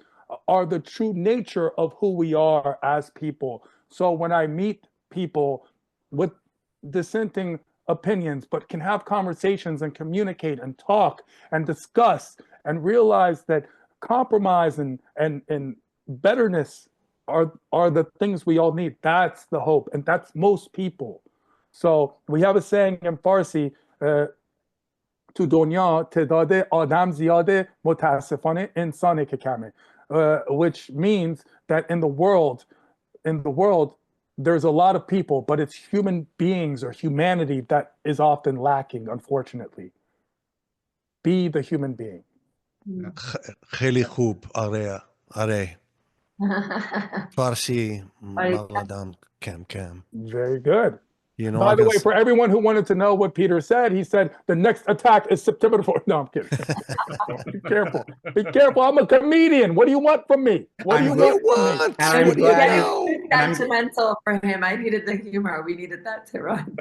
are the true nature of who we are as people. So when I meet people with dissenting opinions, but can have conversations and communicate and talk and discuss and realize that compromise and betterness are the things we all need. That's the hope, and that's most people. So we have a saying in Farsi, تو دنیا تعداد آدم زیاده متاسفانه انسانه که کمه, which means that in the world there's a lot of people, but it's human beings or humanity that is often lacking, unfortunately. Be the human being. خیلی خوب. آره فارسی بلدم کم. Very good. You know, by the way, for everyone who wanted to know what Peter said, he said the next attack is September 4th. No, I'm kidding. Be careful. Be careful. I'm a comedian. What do you want from me? What do you want? I'm glad sentimental for him. I needed the humor. We needed that to run.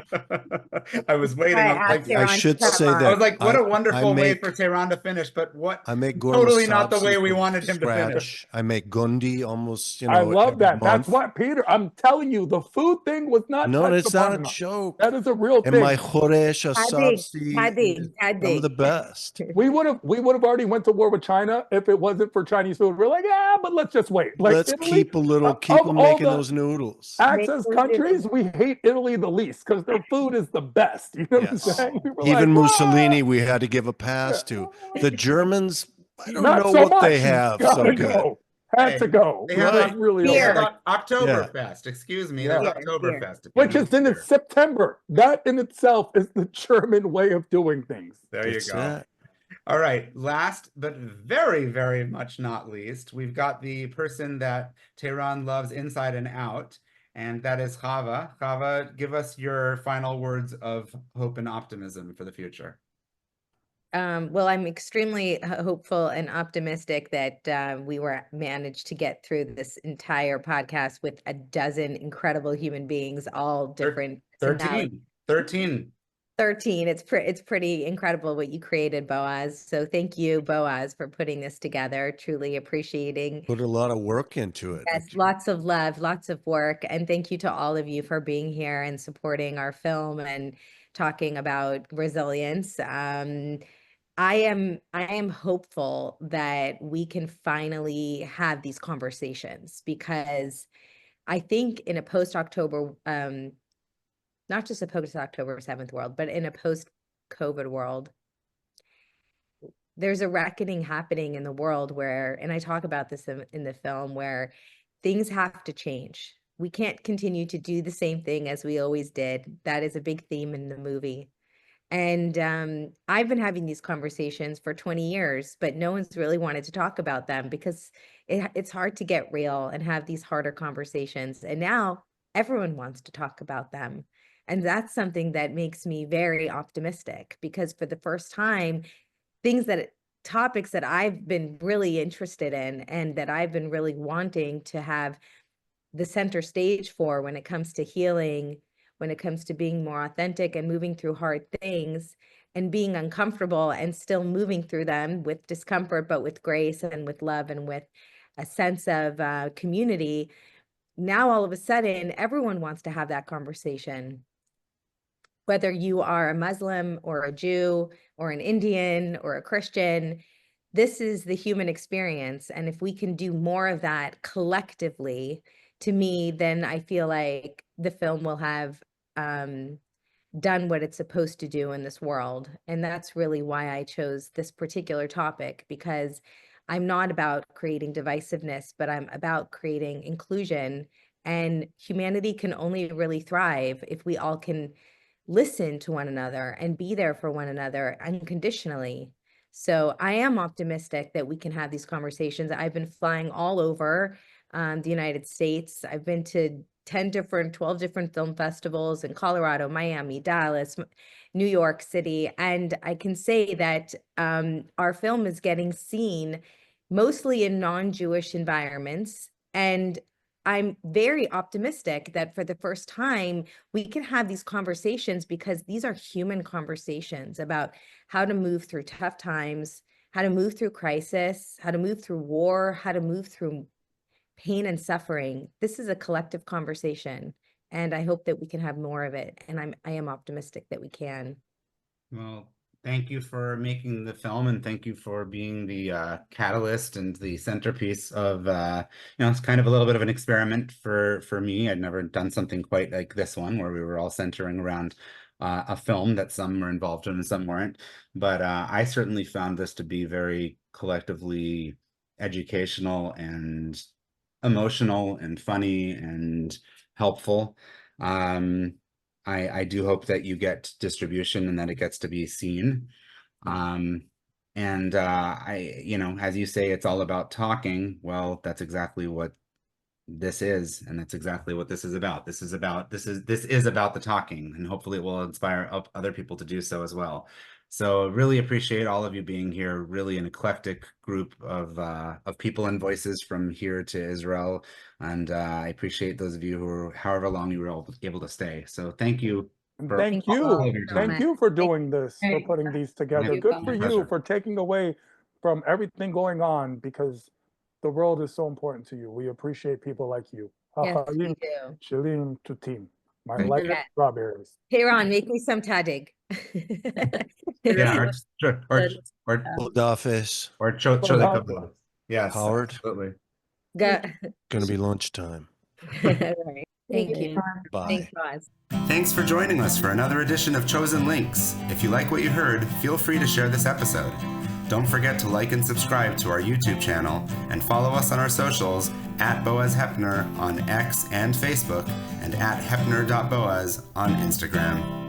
I was waiting. I should say that. I was like, what a wonderful way for Tehran to finish, but what? I make totally not the way we wanted him to finish. I make gundi almost, you know. I love that. Month. That's what, Peter, I'm telling you, the food thing was not. No, it's not a joke. That is a real thing. And my choresh, some of the best. We would have already went to war with China if it wasn't for Chinese food. We're like, yeah, but let's just wait. Like, let's Italy, keep them making those noodles. Access countries, we hate Italy the least because their food is the best. You know what I'm saying? Even Mussolini, we had to give a pass to. The Germans, I don't know so what much. they have. So good. Go. Had to go. They have really Oktoberfest. Excuse me, Oktoberfest. Which is in September. That in itself is the German way of doing things. There you go. All right. Last but very, very much not least, we've got the person that Tehran loves inside and out, and that is Chava. Chava, give us your final words of hope and optimism for the future. Well, I'm extremely hopeful and optimistic that we managed to get through this entire podcast with a dozen incredible human beings, all different. 13. 13. It's pretty incredible what you created, Boaz. So thank you, Boaz, for putting this together. Truly appreciating. Put a lot of work into it. Yes, lots of love, lots of work. And thank you to all of you for being here and supporting our film and talking about resilience. I am hopeful that we can finally have these conversations, because I think in a post-October, not just a post-October 7th world, but in a post-COVID world, there's a reckoning happening in the world where, and I talk about this in the film, where things have to change. We can't continue to do the same thing as we always did. That is a big theme in the movie. And I've been having these conversations for 20 years, but no one's really wanted to talk about them because it's hard to get real and have these harder conversations. And now everyone wants to talk about them. And that's something that makes me very optimistic, because for the first time, topics that I've been really interested in and that I've been really wanting to have the center stage for when it comes to healing, when it comes to being more authentic and moving through hard things and being uncomfortable and still moving through them with discomfort, but with grace and with love and with a sense of community. Now, all of a sudden, everyone wants to have that conversation. Whether you are a Muslim or a Jew or an Indian or a Christian, this is the human experience. And if we can do more of that collectively, to me, then I feel like the film will have done what it's supposed to do in this world. And that's really why I chose this particular topic, because I'm not about creating divisiveness, but I'm about creating inclusion. And humanity can only really thrive if we all can listen to one another and be there for one another unconditionally. So I am optimistic that we can have these conversations. I've been flying all over the United States. I've been to 12 different film festivals in Colorado, Miami, Dallas, New York City. And I can say that our film is getting seen mostly in non-Jewish environments. And I'm very optimistic that for the first time, we can have these conversations, because these are human conversations about how to move through tough times, how to move through crisis, how to move through war, how to move through pain and suffering. This is a collective conversation, and I hope that we can have more of it. And I am optimistic that we can. Well, thank you for making the film, and thank you for being the catalyst and the centerpiece of it's kind of a little bit of an experiment for me. I'd never done something quite like this one, where we were all centering around a film that some were involved in and some weren't. But I certainly found this to be very collectively educational and emotional and funny and helpful. I do hope that you get distribution and that it gets to be seen. And as you say, it's all about talking. Well, that's exactly what this is, and that's exactly what this is about. This is about the talking, and hopefully it will inspire other people to do so as well. So really appreciate all of you being here. Really an eclectic group of people and voices from here to Israel, and I appreciate those of you who are, however long you were able to stay. So thank you. Thank you for doing this, for putting these together. Good for you for taking away from everything going on, because the world is so important to you. We appreciate people like you. Yes, we do. Shalim to team. My life strawberries. Tehran, make me some tadig. Yeah, or office or chole. Yes, Howard. Absolutely. Gonna be lunchtime. Right. Thank you. Bye. Thanks, Boz. Thanks for joining us for another edition of Chosen Links. If you like what you heard, feel free to share this episode. Don't forget to like and subscribe to our YouTube channel, and follow us on our socials at Boaz Hepner on X and Facebook, and at Hepner.Boaz on Instagram.